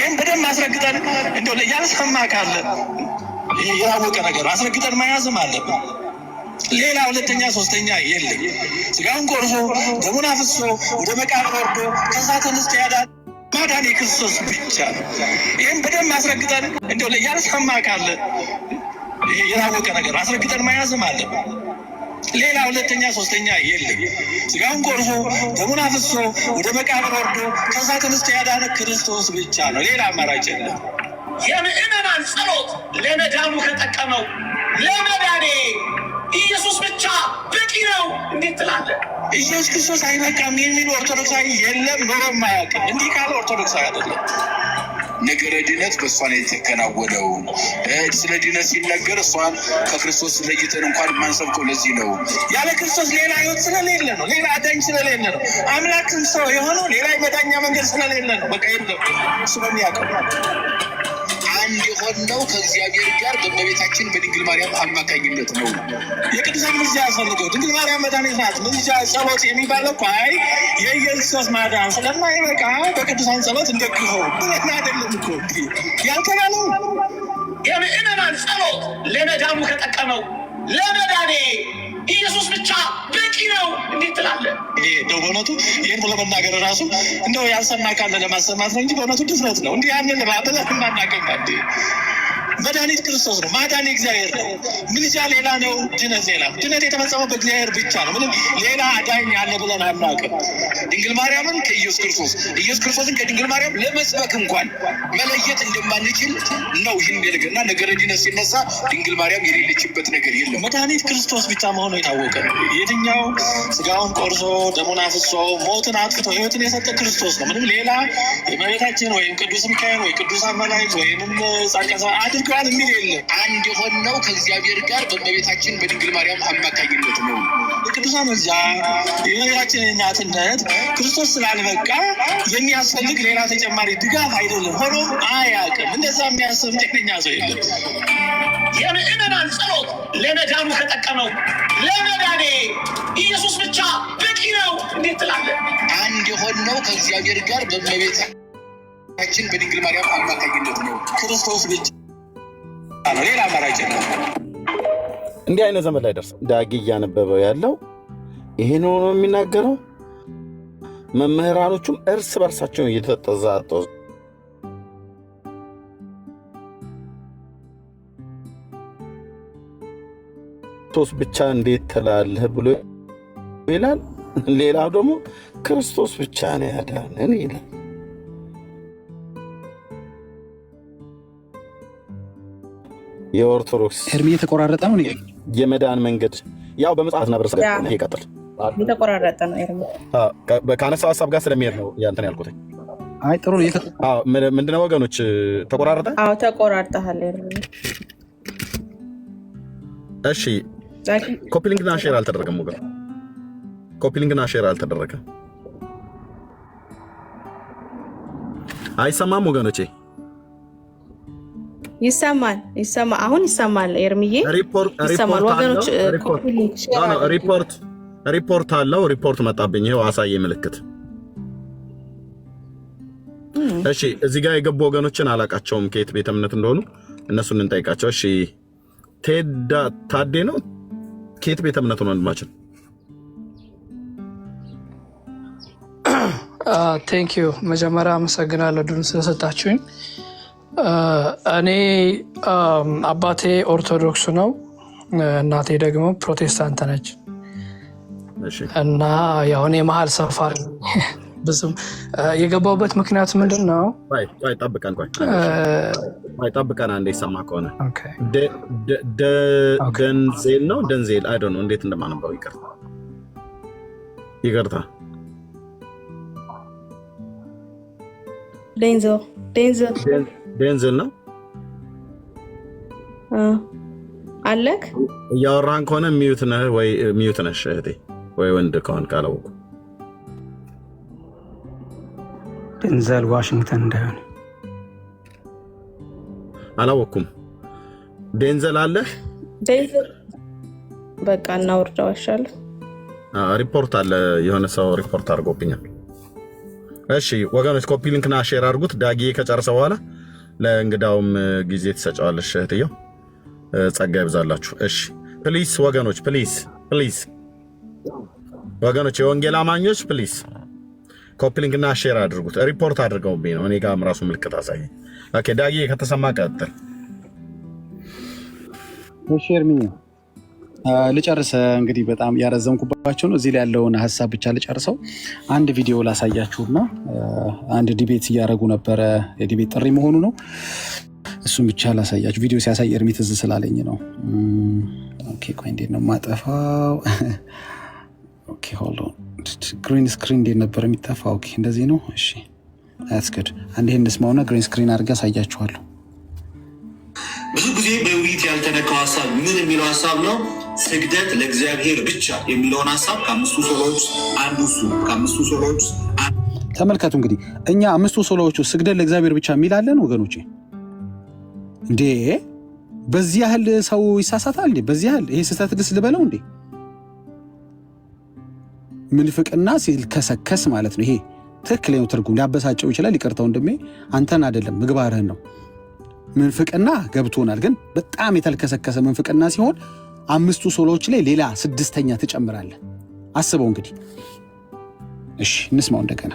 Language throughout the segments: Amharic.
ይህም በደንብ አስረግጠን እንደው ያልሰማ ካለ የታወቀ ነገር አስረግጠን መያዝም አለብን። ሌላ ሁለተኛ ሶስተኛ የለም። ስጋውን ቆርሶ ደሙን አፍሶ ወደ መቃብር ወርዶ ከዛ ተነስቶ ያዳን ማዳን የክርስቶስ ብቻ ነው። ይህም በደንብ አስረግጠን እንደው ያልሰማ ካለ የታወቀ ነገር አስረግጠን መያዝም አለብን። ሌላ ሁለተኛ ሶስተኛ የለም። ስጋውን ቆርሶ ደሙን አፍሶ ወደ መቃብር ወርዶ ከዛ ተነስቶ ያዳነ ክርስቶስ ብቻ ነው። ሌላ አማራጭ የለም። የምእመናን ጸሎት ለመዳኑ ከጠቀመው ለመዳኔ ኢየሱስ ብቻ በቂ ነው እንዴት ትላለህ? ኢየሱስ ክርስቶስ አይበቃም የሚል ኦርቶዶክሳዊ የለም፣ ኖሮም አያውቅም። እንዲህ ካለ ኦርቶዶክሳዊ አይደለም። ነገረ ድነት በእሷ ነው የተከናወነው። ስለ ድነት ሲነገር እሷን ከክርስቶስ ለይተን እንኳን የማንሰብከው ለዚህ ነው። ያለ ክርስቶስ ሌላ ህይወት ስለሌለ ነው። ሌላ አዳኝ ስለሌለ ነው። አምላክም ሰው የሆነው ሌላ የመዳኛ መንገድ ስለሌለ ነው። በቃ የለም። እሱ በሚያውቀው አንድ የሆነው ከእግዚአብሔር ጋር በእመቤታችን በድንግል ማርያም አማካኝነት ነው። የቅዱሳን ምልጃ ያስፈልገው ድንግል ማርያም መድኃኒት ናት። ምልጃ ጸሎት የሚባለው እኮ አይ የኢየሱስ ማዳን ስለማይበቃ በቅዱሳን ጸሎት እንደግፈው ብለን አይደለም እኮ ያልተባለው። የምእመናን ጸሎት ለመዳኑ ከጠቀመው ለመዳኔ ኢየሱስ ብቻ በቂ ነው እንዴት ትላለህ? እንደው በእውነቱ ይህን ብሎ መናገር ራሱ እንደው ያልሰማ ካለ ለማሰማት ነው እንጂ በእውነቱ ድፍረት ነው። እንዲህ ያንን ብለን እናናገባ እንዴ? መድኃኒት ክርስቶስ ነው። ማዳን እግዚአብሔር ነው። ምልጃ ሌላ ነው፣ ድነት ሌላ። ድነት የተፈጸመው በእግዚአብሔር ብቻ ነው። ምንም ሌላ አዳኝ ያለ ብለን አናውቅም። ድንግል ማርያምን ከኢየሱስ ክርስቶስ፣ ኢየሱስ ክርስቶስን ከድንግል ማርያም ለመስበክ እንኳን መለየት እንደማንችል ነው ይህን ነገርና ነገረ ድነት ሲነሳ ድንግል ማርያም የሌለችበት ነገር የለም። መድኃኒት ክርስቶስ ብቻ መሆኑ የታወቀ ነው። የትኛው ስጋውን ቆርሶ ደሙን አፍሶ ሞትን አጥፍቶ ህይወትን የሰጠ ክርስቶስ ነው። ምንም ሌላ የእመቤታችን ወይም ቅዱስ ሚካኤል ወይ ቅዱሳን መላእክት ወይም ጻድቃን አድርገዋል የሚል የለም። አንድ የሆነው ከእግዚአብሔር ጋር በእመቤታችን በድንግል ማርያም አማካኝነት ነው። የቅዱሳን ምልጃ የእመቤታችን እናትነት ክርስቶስ ስላልበቃ የሚያስፈልግ ሌላ ተጨማሪ ድጋፍ አይደለም። ሆኖም አያውቅም። እንደዛ የሚያስብ ጤነኛ ሰው የለም። የምእመናን ጸሎት ለመዳኑ ከጠቀመው ለመዳኔ ኢየሱስ ብቻ በቂ ነው እንዴት ትላለህ? አንድ የሆነው ከእግዚአብሔር ጋር በእመቤታችን በድንግል ማርያም አማካኝነት ነው። ክርስቶስ ብቻ ነው። ሌላ አማራጭ የለም። እንዲህ አይነት ዘመን ላይ ደርሰው ዳጊ እያነበበው ያለው ይሄን ሆኖ የሚናገረው መምህራኖቹም እርስ በርሳቸው እየተጠዛጠዙ ክርስቶስ ብቻ እንዴት ትላለህ ብሎ ይላል። ሌላው ደግሞ ክርስቶስ ብቻ ነው ያዳነን ይላል። የኦርቶዶክስ እርሚ የተቆራረጠ ነው የመዳን መንገድ ያው በመጽሐፍ ነበር ስለሆነ ይቀጥል የተቆራረጠ ነው። እርሚ ከአነሳው ሐሳብ ጋር ስለሚሄድ ነው ያንተን ያልኩት። አይ ጥሩ ነው። ምንድነው ወገኖች ተቆራረጠ? አዎ ተቆራርጠሃል እርሚ። እሺ ኮፒ ሊንክና ሼር አልተደረገም ወገን፣ ኮፒ ሊንክና ሼር አልተደረገም። አይሰማም ወገኖቼ? ይሰማል። አሁን ይሰማል። ኤርሚዬ ይሰማል። ወገኖች ሪፖርት አለው። ሪፖርት መጣብኝ። ይሄው አሳየ ምልክት። እሺ እዚህ ጋር የገቡ ወገኖችን አላቃቸውም ከየት ቤተ እምነት እንደሆኑ እነሱን እንጠይቃቸው። እሺ ታዴ ነው ከየት ቤተ እምነት ነው ወንድማችን? ቴንክ ዩ መጀመሪያ አመሰግናለሁ ድሩን ስለሰጣችሁኝ። እኔ አባቴ ኦርቶዶክስ ነው፣ እናቴ ደግሞ ፕሮቴስታንት ነች እና ያው እኔ መሀል ሰፋር ብዙም የገባሁበት ምክንያት ምንድን ነው? ጠብቀን አንዴ ይሰማ ከሆነ ደንዜል ነው ደንዜል አይ ዶንት ኖ እንዴት እንደማነባው ይቅርታ ዴንዝል ነው አለክ እያወራን ከሆነ ሚዩት ነህ ወይ ሚዩት ነሽ እህቴ ወይ ወንድ ከሆን ካላወቁ ዴንዘል ዋሽንግተን እንዳይሆን አላወኩም። ዴንዘል አለ በቃ እናውርደው ይሻላል። ሪፖርት አለ የሆነ ሰው ሪፖርት አድርጎብኛል። እሺ ወገኖች ኮፒ ሊንክና ሼር አድርጉት። ዳጊ ከጨረሰ በኋላ ለእንግዳውም ጊዜ ትሰጫዋለሽ እህትየው። ጸጋ ይብዛላችሁ። እሺ ፕሊስ ወገኖች ፕሊስ ወገኖች የወንጌል አማኞች ፕሊስ ኮፒ ሊንክና ሼር አድርጉት። ሪፖርት አድርገውብኝ ነው እኔ ጋርም ራሱ ምልክት አሳየ። ኦኬ ዳጊ ከተሰማ ቀጥል። ሼር ምን ልጨርስ እንግዲህ በጣም ያረዘምኩባቸው ነው። እዚህ ላይ ያለውን ሀሳብ ብቻ ልጨርሰው። አንድ ቪዲዮ ላሳያችሁና አንድ ዲቤት እያደረጉ ነበረ። የዲቤት ጥሪ መሆኑ ነው። እሱም ብቻ ላሳያችሁ። ቪዲዮ ሲያሳይ እርሚ ትዝ ስላለኝ ነው። ኦኬ ቆይ እንዴት ነው ማጠፋው? ኦኬ ሆልድ ኦን ግሪን ስክሪን እንዴት ነበር የሚጠፋው? ኦኬ እንደዚህ ነው። እሺ that's good። አንዴ እንስማውና ግሪን ስክሪን አድርጌ አሳያችኋለሁ። ብዙ ጊዜ በውይይት ያልተነካው ሀሳብ ምን የሚለው ሀሳብ ነው? ስግደት ለእግዚአብሔር ብቻ የሚለውን ሀሳብ ከአምስቱ ሶሎዎች አንዱ እሱ ከአምስቱ ሶሎዎች ተመልከቱ። እንግዲህ እኛ አምስቱ ሶሎዎቹ ስግደት ለእግዚአብሔር ብቻ የሚላለን ወገኖቼ። እንዴ በዚህ ያህል ሰው ይሳሳታል እንዴ? በዚህ ያህል ይሄ ስህተት ልስ ልበለው እንዴ? ምንፍቅና ሲልከሰከስ ማለት ነው። ይሄ ትክክለኛው ትርጉም ሊያበሳጨው ይችላል። ይቅርታው እንደሜ አንተን አይደለም ምግባርህን ነው። ምንፍቅና ገብቶናል። ግን በጣም የተልከሰከሰ ምንፍቅና ሲሆን አምስቱ ሶሎዎች ላይ ሌላ ስድስተኛ ትጨምራለህ። አስበው እንግዲህ። እሺ እንስማው እንደገና።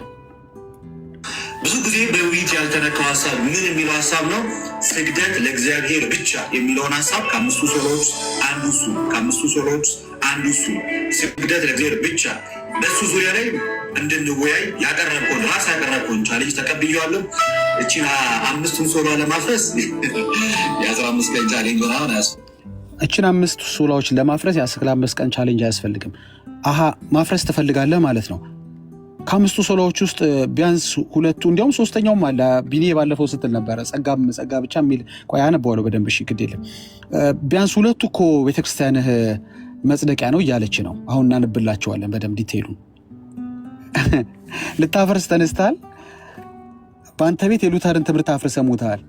ብዙ ጊዜ በውይይት ያልተነካው ሀሳብ ምን የሚለው ሀሳብ ነው? ስግደት ለእግዚአብሔር ብቻ የሚለውን ሀሳብ ከአምስቱ ሶሎዎች አንዱ እሱ ከአምስቱ ሶሎዎች አንዱ እሱ ስግደት ለእግዚአብሔር ብቻ በሱ ዙሪያ ላይ እንድንወያይ ያቀረብኩን ራስ ያቀረብኩን ቻሌንጅ ተቀብያለሁ። እቺን አምስቱን ሶሎ ለማፍረስ የ15 ቀን ቻሌንጅ ምናምን አያስፈልግም። እቺን አምስቱ ሶሎዎች ለማፍረስ የ15 ቀን ቻሌንጅ አያስፈልግም። አሃ ማፍረስ ትፈልጋለህ ማለት ነው። ከአምስቱ ሶሎዎች ውስጥ ቢያንስ ሁለቱ እንዲያውም ሶስተኛውም አለ። ቢኒ ባለፈው ስትል ነበረ ጸጋ ብቻ የሚል ቆይ አነበዋለሁ በደንብ። እሺ ግድ የለም ቢያንስ ሁለቱ እኮ ቤተክርስቲያንህ መጽደቂያ ነው እያለች ነው። አሁን እናንብላቸዋለን በደንብ ዲቴይሉን። ልታፈርስ ተነስተሃል። በአንተ ቤት የሉተርን ትምህርት አፍርሰህ ሞተሃል።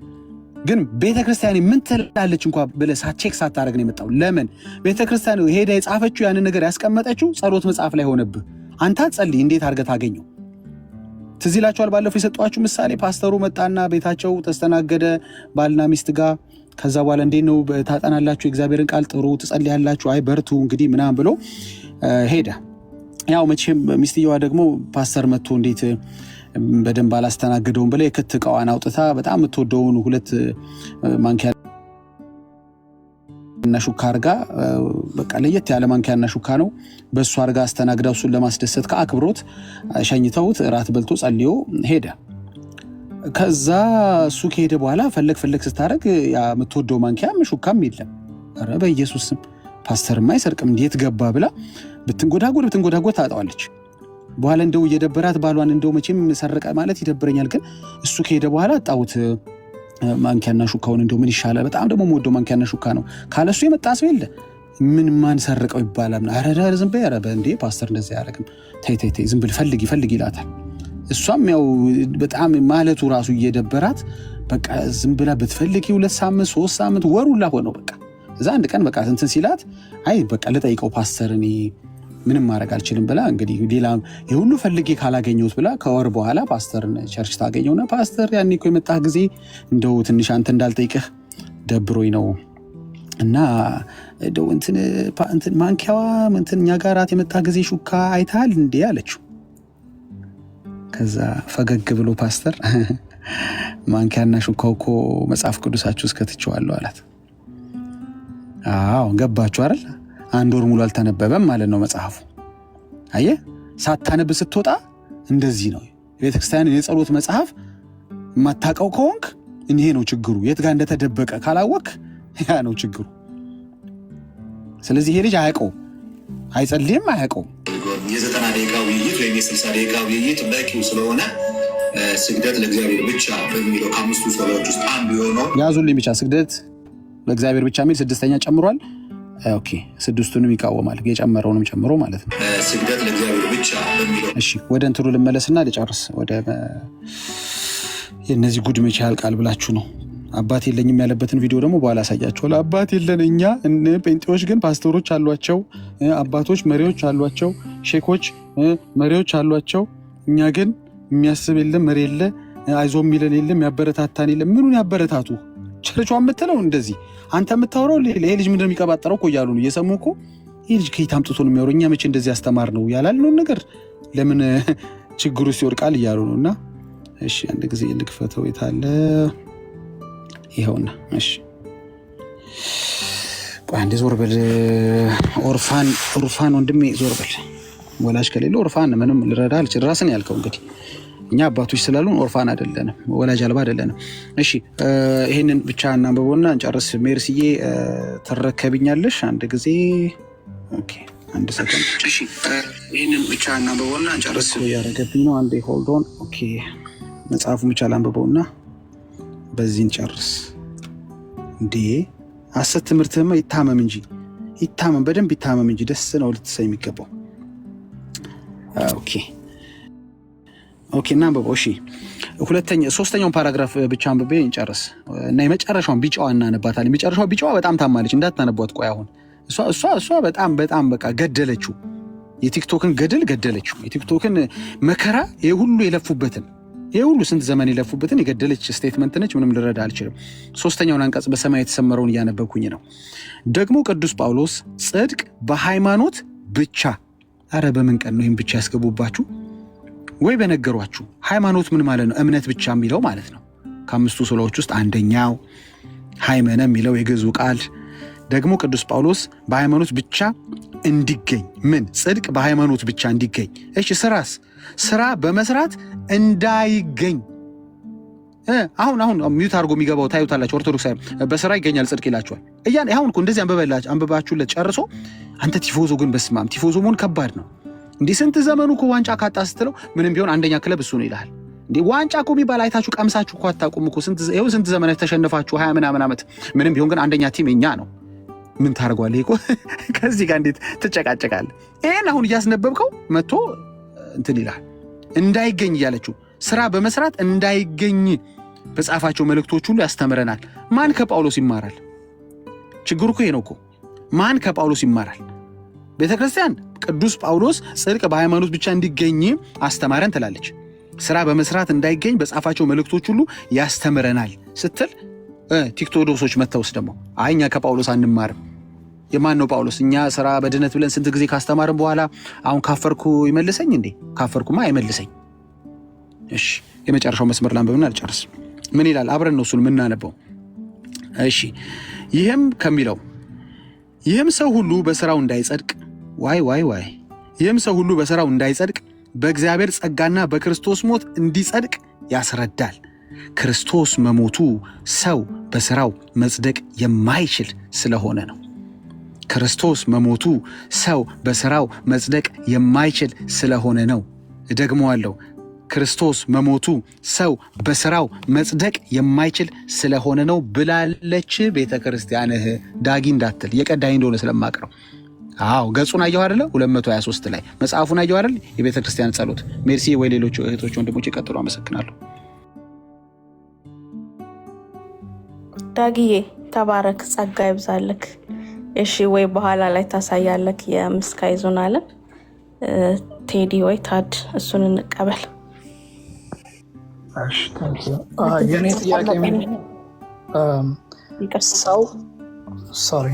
ግን ቤተክርስቲያን ምን ትላለች እንኳን ብለህ ቼክ ሳታደርግ ነው የመጣው። ለምን ቤተክርስቲያን ሄዳ የጻፈችው ያንን ነገር ያስቀመጠችው ጸሎት መጽሐፍ ላይ ሆነብህ። አንተ አትጸልይ፣ እንዴት አድርገህ ታገኘው? ትዝ ይላችኋል ባለፈው የሰጧችሁ ምሳሌ። ፓስተሩ መጣና ቤታቸው ተስተናገደ ባልና ሚስት ጋር። ከዛ በኋላ እንዴት ነው ታጠናላችሁ? የእግዚአብሔርን ቃል ጥሩ ትጸልያላችሁ? አይ በርቱ እንግዲህ ምናምን ብሎ ሄደ። ያው መቼም ሚስትየዋ ደግሞ ፓስተር መጥቶ እንዴት በደንብ አላስተናገደውም ብላ የክት ዕቃዋን አውጥታ በጣም የምትወደውን 2 ማንኪያና ሹካ አርጋ፣ በቃ ለየት ያለ ማንኪያና ሹካ ነው፣ በሱ አርጋ አስተናግዳው እሱን ለማስደሰት ከአክብሮት ሸኝተውት እራት በልቶ ጸልዮ ሄደ። ከዛ እሱ ከሄደ በኋላ ፈለግ ስታደርግ የምትወደው ማንኪያም ሹካም የለም። ኧረ በኢየሱስ ስም ፓስተርማ አይሰርቅም እንዴት ገባ ብላ ብትንጎዳጎድ ታጣዋለች። በኋላ እንደው እየደበራት ባሏን እንደው መቼም ሰረቀ ማለት ይደብረኛል፣ ግን እሱ ከሄደ በኋላ አጣሁት ማንኪያና ሹካውን። እንደው ምን ይሻላል? በጣም ደግሞ የምወደው ማንኪያና ሹካ ነው። ካለሱ የመጣ ሰው የለ። ምን ማን ሰረቀው ይባላል? ኧረ ዝም በይ፣ ኧረ እንዴ ፓስተር እንደዚህ አያደርግም፣ ተይ ዝም ብል ፈልግ ይላታል። እሷም ያው በጣም ማለቱ ራሱ እየደበራት በቃ ዝም ብላ ብትፈልጊ 2 ሳምንት 3 ሳምንት ወሩላ ሆነው በቃ እዛ አንድ ቀን በቃ እንትን ሲላት አይ በቃ ልጠይቀው ፓስተር እኔ ምንም ማድረግ አልችልም ብላ እንግዲህ ሌላ የሁሉ ፈልጌ ካላገኘሁት ብላ ከወር በኋላ ፓስተርን ቸርች ታገኘውና ፓስተር ያኔ እኮ የመጣህ ጊዜ እንደው ትንሽ አንተ እንዳልጠይቅህ ደብሮኝ ነው እና እንደው እንትን ማንኪያዋ እንትን እኛ ጋር የመጣህ ጊዜ ሹካ አይተሃል እንዴ አለችው። ከዛ ፈገግ ብሎ ፓስተር ማንኪያና ሹካው እኮ መጽሐፍ ቅዱሳችሁ ውስጥ ከትቼዋለሁ አላት። አዎ ገባችሁ አይደል? 1 ወር ሙሉ አልተነበበም ማለት ነው መጽሐፉ። አየህ ሳታነብ ስትወጣ እንደዚህ ነው። የቤተክርስቲያን የጸሎት መጽሐፍ የማታውቀው ከሆንክ ይሄ ነው ችግሩ። የት ጋር እንደተደበቀ ካላወቅ ያ ነው ችግሩ። ስለዚህ ይሄ ልጅ አያውቀው፣ አይጸልይም፣ አያውቀው። የ90 ደቂቃ ውይይት ወይም የ60 ደቂቃ ውይይት በቂው ስለሆነ ስግደት ለእግዚአብሔር ብቻ በሚለው ከአምስቱ ሶሎዎች ውስጥ አንዱ የሆነው ያዙልኝ ብቻ ስግደት ለእግዚአብሔር ብቻ የሚል 6ኛ ጨምሯል። ኦኬ 6ቱንም ይቃወማል፣ የጨመረውንም ጨምሮ ማለት ነው። ስግደት ለእግዚአብሔር ብቻ በሚለው እሺ ወደ እንትኑ ልመለስና ልጨርስ። ወደ የነዚህ ጉድ መቼ ያልቃል ብላችሁ ነው። አባት የለኝም ያለበትን ቪዲዮ ደግሞ በኋላ አሳያችኋለሁ። አባት የለን እኛ ጴንጤዎች ግን ፓስተሮች አሏቸው፣ አባቶች መሪዎች አሏቸው፣ ሼኮች መሪዎች አሏቸው። እኛ ግን የሚያስብ የለም፣ መሪ የለ፣ አይዞ የሚለን የለም፣ ያበረታታን የለም። ምኑን ያበረታቱ? ቸርቿ የምትለው እንደዚህ አንተ የምታወራው ይሄ ልጅ ምንድነው የሚቀባጠረው እኮ እያሉ ነው። እየሰሙ እኮ ይሄ ልጅ ከየት አምጥቶ ነው የሚያወራው? እኛ መቼ እንደዚህ ያስተማር ነው ያላልነውን ነገር ለምን ችግሩ ሲወድቃል እያሉ ነው። እና እሺ አንድ ጊዜ ልክፈተው። የታለ ይኸውና። እሺ አንዴ ዞር በል ኦርፋን ወንድሜ ዞር በል። ወላጅ ከሌለ ኦርፋን ምንም ልረዳ አልችል። ራስን ያልከው እንግዲህ እኛ አባቶች ስላሉን ኦርፋን አይደለንም፣ ወላጅ አልባ አይደለንም። እሺ ይሄንን ብቻ እናንብበውና እንጨርስ። ሜርስዬ ትረከብኛለሽ አንድ ጊዜ። ኦኬ አንድ ሰከንድ። እሺ ይሄንን ብቻ እናንብበውና እንጨርስ። ያረገብኝ ነው። አንዴ ሆልድ ኦን። ኦኬ መጽሐፉን ብቻ ላንብበውና በዚህ እንጨርስ። እንዴ ሐሰት ትምህርትማ ይታመም እንጂ ይታመም፣ በደንብ ይታመም እንጂ ደስ ነው ልትሰይ የሚገባው። ኦኬ እናንብበው። እሺ ሶስተኛውን ፓራግራፍ ብቻ አንብቤ እንጨርስ እና የመጨረሻውን ቢጫዋ እናነባታለን። የመጨረሻው ቢጫዋ በጣም ታማለች፣ እንዳታነቧት። ቆይ አሁን እሷ በጣም በቃ ገደለችው፣ የቲክቶክን ገድል ገደለችው። የቲክቶክን መከራ የሁሉ የለፉበትን የሁሉ ስንት ዘመን የለፉበትን የገደለች ስቴትመንት ነች። ምንም ልረዳ አልችልም። ሶስተኛውን አንቀጽ በሰማይ የተሰመረውን እያነበብኩኝ ነው። ደግሞ ቅዱስ ጳውሎስ ጽድቅ በሃይማኖት ብቻ፣ አረ በምን ቀን ነው ይህም ብቻ ያስገቡባችሁ? ወይ በነገሯችሁ። ሃይማኖት ምን ማለት ነው? እምነት ብቻ የሚለው ማለት ነው። ከአምስቱ ሶላዎች ውስጥ አንደኛው ሃይመነ የሚለው የግዕዙ ቃል። ደግሞ ቅዱስ ጳውሎስ በሃይማኖት ብቻ እንዲገኝ፣ ምን ጽድቅ በሃይማኖት ብቻ እንዲገኝ። እሺ ስራስ? ስራ በመስራት እንዳይገኝ። አሁን ሚዩት አድርጎ የሚገባው ታዩታላችሁ። ኦርቶዶክስ በስራ ይገኛል ጽድቅ ይላችኋል። አሁን እኮ እንደዚህ አንብባችሁለት ጨርሶ አንተ ቲፎዞ ግን በስማም ቲፎዞ መሆን ከባድ ነው። እንዲህ ስንት ዘመኑ እኮ ዋንጫ ካጣ ስትለው ምንም ቢሆን አንደኛ ክለብ እሱ ነው ይልሃል። እንዲህ ዋንጫ እኮ የሚባል አይታችሁ ቀምሳችሁ እኮ አታውቁም እኮ። ስንት ዘመናት ተሸንፋችሁ 20 ምናምን ዓመት። ምንም ቢሆን ግን አንደኛ ቲም እኛ ነው። ምን ታደርጓለህ እኮ ከዚህ ጋር እንዴት ትጨቃጨቃለህ? ይሄን አሁን እያስነበብከው መጥቶ እንትን ይልሃል። እንዳይገኝ እያለችው ስራ በመስራት እንዳይገኝ በጻፋቸው መልእክቶች ሁሉ ያስተምረናል። ማን ከጳውሎስ ይማራል? ችግሩ እኮ ይሄ ነው እኮ። ማን ከጳውሎስ ይማራል? ቤተክርስቲያን ቅዱስ ጳውሎስ ጽድቅ በሃይማኖት ብቻ እንዲገኝ አስተማረን ትላለች። ስራ በመስራት እንዳይገኝ በጻፋቸው መልእክቶች ሁሉ ያስተምረናል ስትል ቲክቶዶሶች መተውስ ደግሞ አይ እኛ ከጳውሎስ አንማርም። የማን ነው ጳውሎስ? እኛ ስራ በድነት ብለን ስንት ጊዜ ካስተማርን በኋላ አሁን ካፈርኩ ይመልሰኝ እንዴ? ካፈርኩማ አይመልሰኝ። እሺ የመጨረሻው መስመር ላንብብና አልጨርስ። ምን ይላል? አብረን ነው እሱን የምናነበው። እሺ ይህም ሰው ሁሉ በስራው እንዳይጸድቅ ይህም ሰው ሁሉ በስራው እንዳይጸድቅ በእግዚአብሔር ጸጋና በክርስቶስ ሞት እንዲጸድቅ ያስረዳል። ክርስቶስ መሞቱ ሰው በስራው መጽደቅ የማይችል ስለሆነ ነው። ክርስቶስ መሞቱ ሰው በስራው መጽደቅ የማይችል ስለሆነ ነው። እደግመዋለሁ። ክርስቶስ መሞቱ ሰው በስራው መጽደቅ የማይችል ስለሆነ ነው ብላለች ቤተ ክርስቲያንህ። ዳጊ እንዳትል የቀዳኝ እንደሆነ ስለማቅ ነው። አዎ ገጹን አየሁ አይደለ? 223 ላይ መጽሐፉን አየሁ አይደል? የቤተ ክርስቲያን ጸሎት። ሜርሲ ወይ ሌሎች እህቶች ወንድሞች ይቀጥሉ። አመሰግናለሁ። ዳጊዬ ተባረክ፣ ጸጋ ይብዛልክ። እሺ ወይ በኋላ ላይ ታሳያለክ የምስካይ ዞን አለ ቴዲ ወይ ታድ እሱን እንቀበል። እሺ የኔ ጥያቄ ሰው ሶሪ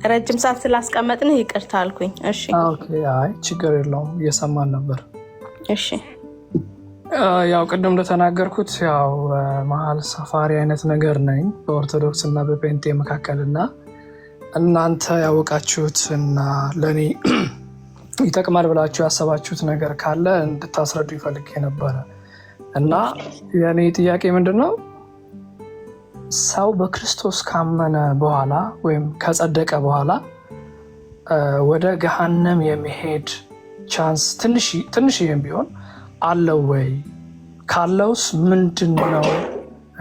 ረጅም ሰዓት ስላስቀመጥን ይቅርታ አልኩኝ። እሺ ኦኬ፣ አይ ችግር የለውም እየሰማን ነበር። እሺ ያው ቅድም እንደተናገርኩት ያው መሀል ሰፋሪ አይነት ነገር ነኝ በኦርቶዶክስ እና በፔንቴ መካከልና እናንተ ያወቃችሁትና ለእኔ ይጠቅማል ብላችሁ ያሰባችሁት ነገር ካለ እንድታስረዱ ይፈልግ ነበረ እና የኔ ጥያቄ ምንድነው? ሰው በክርስቶስ ካመነ በኋላ ወይም ከጸደቀ በኋላ ወደ ገሃነም የመሄድ ቻንስ ትንሽዬም ቢሆን አለው ወይ? ካለውስ ምንድን ነው?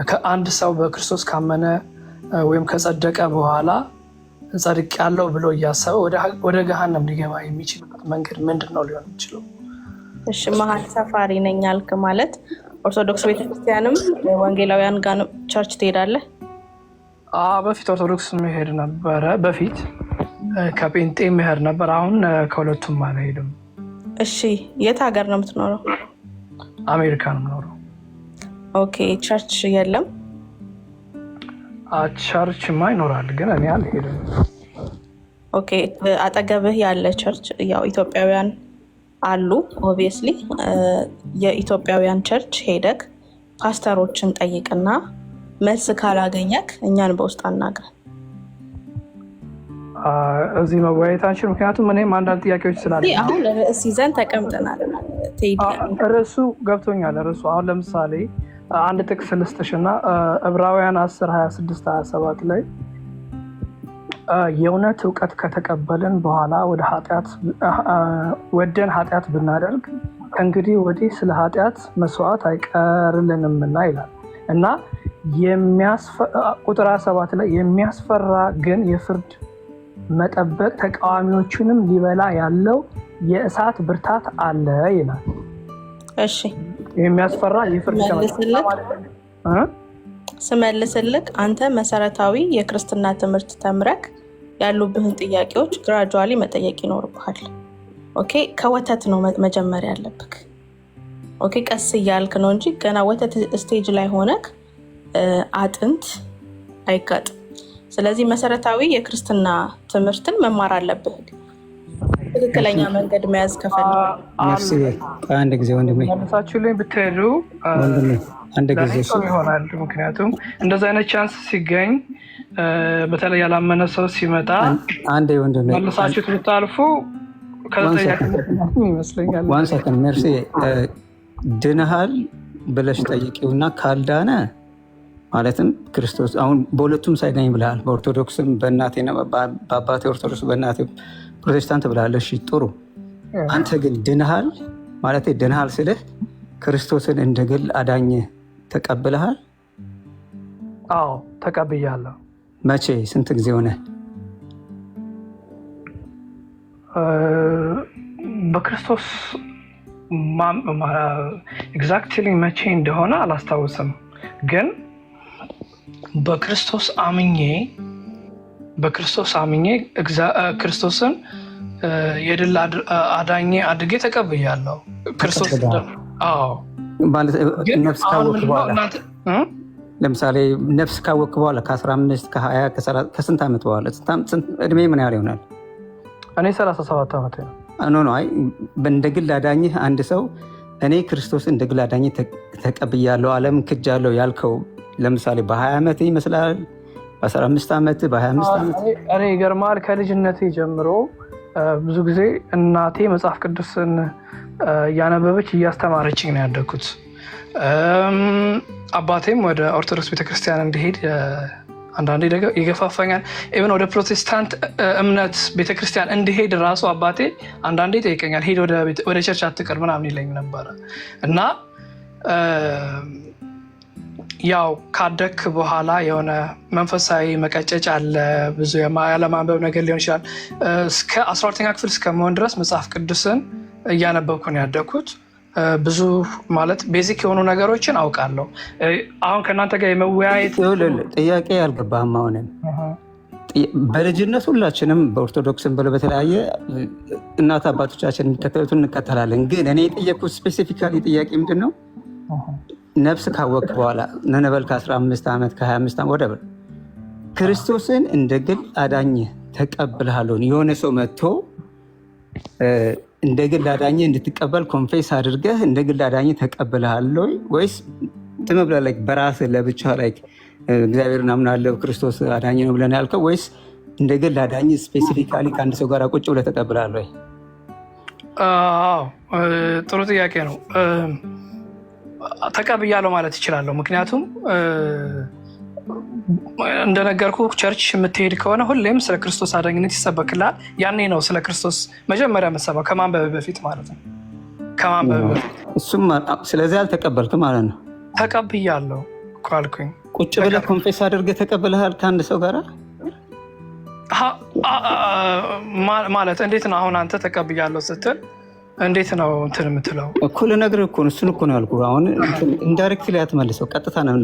ከአንድ ሰው በክርስቶስ ካመነ ወይም ከጸደቀ በኋላ ጸድቅ ያለው ብሎ እያሰበ ወደ ገሃነም ሊገባ የሚችልበት መንገድ ምንድን ነው ሊሆን የሚችለው? እሺ መሀል ሰፋሪ ነኝ አልክ ማለት ኦርቶዶክስ ቤተክርስቲያንም ወንጌላውያን ጋር ቸርች ትሄዳለህ? በፊት ኦርቶዶክስ መሄድ ነበረ። በፊት ከጴንጤ መሄድ ነበር። አሁን ከሁለቱም አልሄድም። እሺ የት ሀገር ነው የምትኖረው? አሜሪካ ነው የምኖረው። ኦኬ ቸርች የለም? ቸርችማ ይኖራል ግን እኔ አልሄድም። ኦኬ አጠገብህ ያለ ቸርች ያው ኢትዮጵያውያን አሉ ኦብቪየስሊ። የኢትዮጵያውያን ቸርች ሄደክ ፓስተሮችን ጠይቅና መልስ ካላገኘክ እኛን በውስጥ አናግረን። እዚህ መወያየታችን ምክንያቱም እኔም አንዳንድ ጥያቄዎች ስላለ አሁን ርዕስ ይዘን ተቀምጠናል። ርዕሱ ገብቶኛል። ርዕሱ አሁን ለምሳሌ አንድ ጥቅስ ልስጥሽና ዕብራውያን 10:26-27 ላይ የእውነት እውቀት ከተቀበልን በኋላ ወደን ኃጢአት ብናደርግ እንግዲህ ወዲህ ስለ ኃጢአት መስዋዕት አይቀርልንምና ይላል እና ቁጥር 7 ላይ የሚያስፈራ ግን የፍርድ መጠበቅ ተቃዋሚዎቹንም ሊበላ ያለው የእሳት ብርታት አለ ይላል። እሺ የሚያስፈራ የፍርድ ስመልስልክ አንተ መሰረታዊ የክርስትና ትምህርት ተምረክ ያሉብህን ጥያቄዎች ግራጁዋሊ መጠየቅ ይኖርብሃል። ኦኬ ከወተት ነው መጀመሪያ ያለብክ። ኦኬ ቀስ እያልክ ነው እንጂ ገና ወተት ስቴጅ ላይ ሆነክ አጥንት አይጋጥም። ስለዚህ መሰረታዊ የክርስትና ትምህርትን መማር አለብህ ትክክለኛ መንገድ መያዝ ከፈለክ። አንድ ጊዜ ወንድሜ መልሳችሁልኝ ብትሄዱ አንድ ጊዜ ይሆናል። ምክንያቱም እንደዚህ አይነት ቻንስ ሲገኝ በተለይ ያላመነ ሰው ሲመጣ አንድ ወንድሜ መልሳችሁት ብታልፉ ይመስለኛል። ዋን ሰከንድ ሜርሲ ድነሃል ብለሽ ጠይቂውና ካልዳነ ማለትም ክርስቶስ አሁን በሁለቱም ሳይዳኝ ብለሃል። በኦርቶዶክስም በእናቴ በአባቴ ኦርቶዶክስ በእናቴ ፕሮቴስታንት ብለሃል። እሺ ጥሩ። አንተ ግን ድነሃል ማለት ድነሃል ስልህ ክርስቶስን እንደ ግል አዳኝ ተቀብለሃል? አዎ ተቀብያለሁ። መቼ? ስንት ጊዜ ሆነ? በክርስቶስ ኤግዛክትሊ መቼ እንደሆነ አላስታውስም፣ ግን በክርስቶስ አምኜ ክርስቶስን የድል አዳኜ አድጌ ተቀብያለሁ። ክርስቶስ ነፍስ ካወቅክ በኋላ ለምሳሌ ነፍስ ካወቅክ በኋላ ከ15 ከ20 ከስንት ዓመት በኋላ እድሜ ምን ያህል ይሆናል? እኔ 37 ዓመት ነው። ኖ አይ እንደ ግል አዳኝህ አንድ ሰው እኔ ክርስቶስን እንደ ግል አዳኝ ተቀብያለሁ ዓለም ክጃለሁ ያልከው ለምሳሌ በ20 ዓመት ይመስላል? በ15 ዓመት? በ25 ዓመት? እኔ ይገርማል ከልጅነቴ ጀምሮ ብዙ ጊዜ እናቴ መጽሐፍ ቅዱስን እያነበበች እያስተማረችኝ ነው ያደግኩት። አባቴም ወደ ኦርቶዶክስ ቤተክርስቲያን እንዲሄድ አንዳንዴ ይገፋፋኛል። ኢቨን ወደ ፕሮቴስታንት እምነት ቤተክርስቲያን እንዲሄድ ራሱ አባቴ አንዳንዴ ይጠይቀኛል፣ ሄድ ወደ ቸርች አትቅር ምናምን ይለኝ ነበረ እና ያው ካደክ በኋላ የሆነ መንፈሳዊ መቀጨጭ አለ። ብዙ ያለማንበብ ነገር ሊሆን ይችላል። እስከ 12ኛ ክፍል እስከመሆን ድረስ መጽሐፍ ቅዱስን እያነበብኩ ነው ያደግኩት። ብዙ ማለት ቤዚክ የሆኑ ነገሮችን አውቃለሁ። አሁን ከእናንተ ጋር የመወያየት ጥያቄ አልገባህም? አሁንም በልጅነት ሁላችንም በኦርቶዶክስም ብለው በተለያየ እናት አባቶቻችን የሚከተሉትን እንከተላለን። ግን እኔ የጠየኩት ስፔሲፊካሊ ጥያቄ ምንድን ነው? ነፍስ ካወቅክ በኋላ ነነበል ከ15 ዓመት ከ25 ዓመት ወደበል ክርስቶስን እንደ ግል አዳኝ ተቀብልሃለሁ። የሆነ ሰው መጥቶ እንደ ግል አዳኝ እንድትቀበል ኮንፌስ አድርገህ እንደ ግል አዳኝ ተቀብልሃለሁ ወይስ ዝም ብለህ በራስህ ለብቻ እግዚአብሔርን አምናለሁ ክርስቶስ አዳኝ ነው ብለን ያልከው ወይስ እንደ ግል አዳኝ ስፔሲፊካሊ ከአንድ ሰው ጋር ቁጭ ብለህ ተቀብልሃለሁ? ጥሩ ጥያቄ ነው። ተቀብያለሁ ማለት ይችላለሁ። ምክንያቱም እንደነገርኩ ቸርች የምትሄድ ከሆነ ሁሌም ስለ ክርስቶስ አዳኝነት ይሰበክላል። ያኔ ነው ስለ ክርስቶስ መጀመሪያ መሰባው ከማንበብ በፊት ማለት ነው። ከማንበብ በፊት እሱም ስለዚህ አልተቀበልክም ማለት ነው። ተቀብያለሁ እኮ አልኩኝ። ቁጭ ብለህ ኮንፌስ አድርገህ ተቀብለሃል ከአንድ ሰው ጋር ማለት እንዴት ነው? አሁን አንተ ተቀብያለሁ ስትል እንዴት ነው እንትን የምትለው? እኮ ልነግርህ እኮ ነው። እሱን እኮ ነው ያልኩህ። አሁን ኢንዳይሬክት ላይ አትመልሰው፣ ቀጥታ ነው።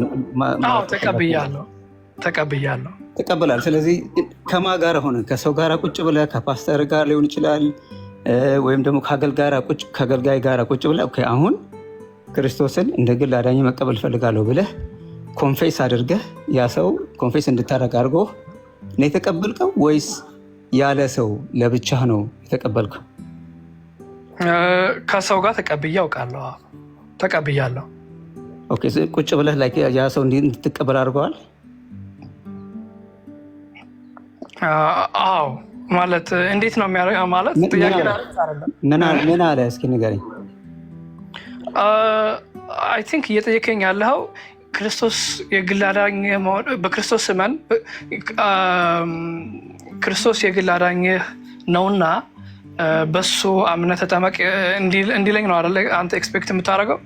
ተቀብያለሁ ተቀብላል። ስለዚህ ከማን ጋር ሆነ? ከሰው ጋር ቁጭ ብለህ ከፓስተር ጋር ሊሆን ይችላል፣ ወይም ደግሞ ከአገልጋይ ጋር ቁጭ ብለህ አሁን ክርስቶስን እንደ ግል አዳኝ መቀበል ፈልጋለሁ ብለህ ኮንፌስ አድርገህ ያ ሰው ኮንፌስ እንድታደርግ አድርጎ ነው የተቀበልከው ወይስ ያለ ሰው ለብቻህ ነው የተቀበልከው? ከሰው ጋር ተቀብዬ አውቃለሁ። ተቀብያለሁ። ኦኬ። ቁጭ ብለህ ላይ ያ ሰው እንድትቀበል አድርገዋል? አዎ። ማለት እንዴት ነው የሚያደርገው? ማለት ጥያቄ ምን አለ እስኪ ንገረኝ። አይ ቲንክ እየጠየቀኝ ያለው ክርስቶስ የግል አዳኝ መሆን በክርስቶስ እመን ክርስቶስ የግል አዳኝህ ነውና በሱ አምነህ ተጠመቅ እንዲለኝ ነው አይደለ አንተ ኤክስፔክት የምታደርገው?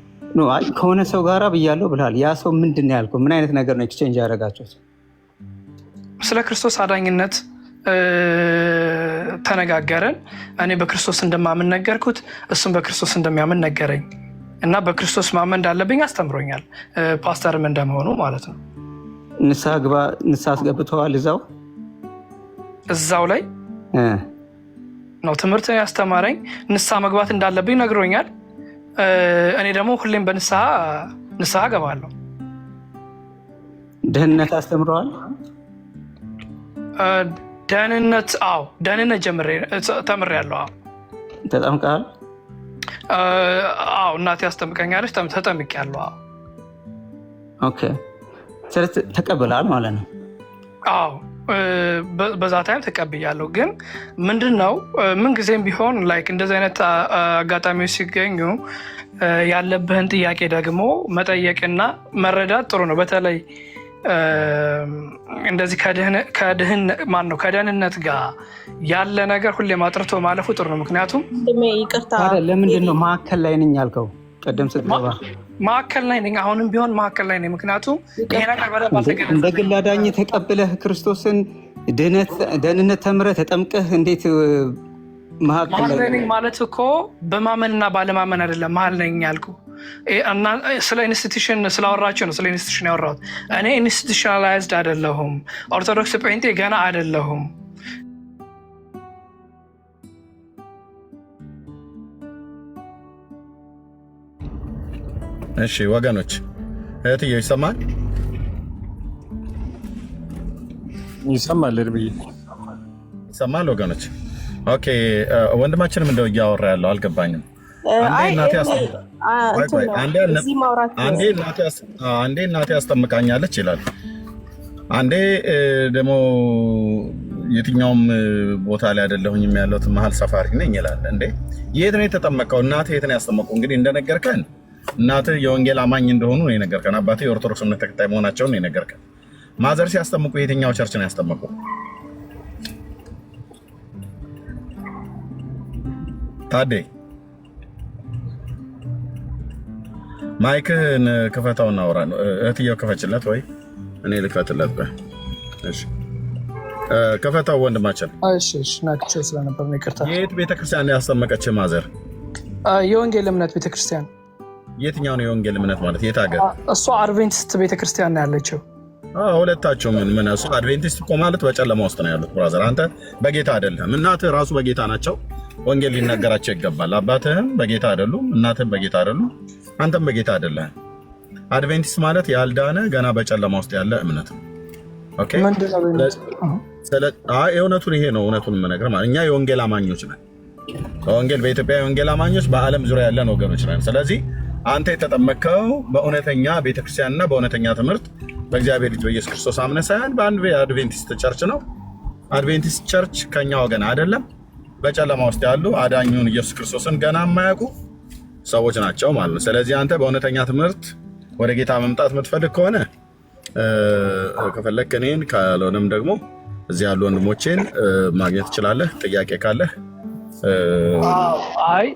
ከሆነ ሰው ጋር ብያለሁ ብለሃል። ያ ሰው ምንድን ነው ያልከው? ምን አይነት ነገር ነው ኤክስቼንጅ ያደረጋችሁት? ስለ ክርስቶስ አዳኝነት ተነጋገርን። እኔ በክርስቶስ እንደማምን ነገርኩት፣ እሱም በክርስቶስ እንደሚያምን ነገረኝ እና በክርስቶስ ማመን እንዳለብኝ አስተምሮኛል። ፓስተርም እንደመሆኑ ማለት ነው። ንስሐ አስገብተዋል? እዛው ላይ ነው ትምህርት ያስተማረኝ። ንስሐ መግባት እንዳለብኝ ነግሮኛል። እኔ ደግሞ ሁሌም በንስሐ እገባለሁ። ደህንነት አስተምረዋል? ደህንነት ተምሬያለሁ። ተጠምቀሃል? እናቴ አስጠምቀኛለች። ተጠምቄያለሁ። ኦኬ። ስለዚህ ተቀብለሃል ማለት ነው? አዎ፣ በዛ ታይም ተቀብያለሁ። ግን ምንድነው ምንጊዜም ቢሆን ላይክ እንደዚህ አይነት አጋጣሚዎች ሲገኙ ያለብህን ጥያቄ ደግሞ መጠየቅና መረዳት ጥሩ ነው። በተለይ እንደዚህ ከደህንነት ጋር ያለ ነገር ሁሌም አጥርቶ ማለፉ ጥሩ ነው። ምክንያቱም ለምንድን ነው መካከል ላይ ነኝ ያልከው? ቅድም ስትገባ መካከል ላይ ነኝ፣ አሁንም ቢሆን መካከል ላይ ነኝ። ምክንያቱም ይሄ ነገር በደንብ አልተገለጸም። እንደ ግል አዳኝ ተቀብለህ ክርስቶስን ደህንነት ተምረህ ተጠምቀህ እንዴት መካከል ላይ ነኝ ማለት እኮ በማመንና ባለማመን አይደለም መሀል ነኝ ያልኩ። ስለ ኢንስቲትዩሽን ስላወራችሁ ነው ስለ ኢንስቲትዩሽን ያወራሁት። እኔ ኢንስቲትዩሽናላይዝድ አይደለሁም። ኦርቶዶክስ ጴንጤ ገና አይደለሁም። እሺ ወገኖች፣ እህትዬው ይሰማል? ይሰማል እርብዬ፣ ይሰማል ወገኖች? ኦኬ። ወንድማችንም እንደው እያወራ ያለው አልገባኝም። አንዴ እናቴ ያስጠምቃኛለች ይላል፣ አንዴ ደግሞ የትኛውም ቦታ ላይ አይደለሁኝም ያለሁት መሀል ሰፋሪ ነኝ ይላል። እንዴ የት ነው የተጠመቀው? እናትህ የት ነው ያስጠመቀው? እንግዲህ እንደነገርከን እናትህ የወንጌል አማኝ እንደሆኑ ነው የነገርከን። አባትህ የኦርቶዶክስ እምነት ተከታይ መሆናቸውን ነው የነገርከን። ማዘር ሲያስጠምቁ የትኛው ቸርች ነው ያስጠመቁ? ታዴ ማይክህን ክፈታው እናወራ ነው። እህትየው ክፈችለት ወይ እኔ ልክፈትለት? እሺ ክፈታው ወንድማችን። እሺ ናቸው ስለነበር ነው ይቅርታ። የት ቤተክርስቲያን ያስጠመቀች ማዘር? የወንጌል እምነት ቤተክርስቲያን። የትኛው ነው የወንጌል እምነት ማለት? የት ሀገር? እሷ አድቬንቲስት ቤተክርስቲያን ነው ያለችው። ሁለታቸው ምን እሱ አድቬንቲስት እኮ ማለት በጨለማ ውስጥ ነው ያሉት ብራዘር። አንተ በጌታ አይደለም። እናትህ ራሱ በጌታ ናቸው። ወንጌል ሊነገራቸው ይገባል። አባትህም በጌታ አይደሉም፣ እናትህም በጌታ አይደሉም፣ አንተም በጌታ አይደለህም። አድቬንቲስት ማለት ያልዳነ ገና በጨለማ ውስጥ ያለ እምነት ነው። ኦኬ። እውነቱን ይሄ ነው እውነቱን የምነግርህ ማለት እኛ የወንጌል አማኞች ነን። በወንጌል በኢትዮጵያ የወንጌል አማኞች በዓለም ዙሪያ ያለን ወገኖች ነን። ስለዚህ አንተ የተጠመቅከው በእውነተኛ ቤተክርስቲያንና በእውነተኛ ትምህርት በእግዚአብሔር ልጅ በኢየሱስ ክርስቶስ አምነህ ሳይሆን በአንድ የአድቬንቲስት ቸርች ነው። አድቬንቲስት ቸርች ከኛ ወገን አይደለም። በጨለማ ውስጥ ያሉ አዳኙን ኢየሱስ ክርስቶስን ገና የማያውቁ ሰዎች ናቸው ማለት ነው። ስለዚህ አንተ በእውነተኛ ትምህርት ወደ ጌታ መምጣት የምትፈልግ ከሆነ ከፈለክ እኔን፣ ካልሆነም ደግሞ እዚህ ያሉ ወንድሞቼን ማግኘት ትችላለህ። ጥያቄ ካለህ አይ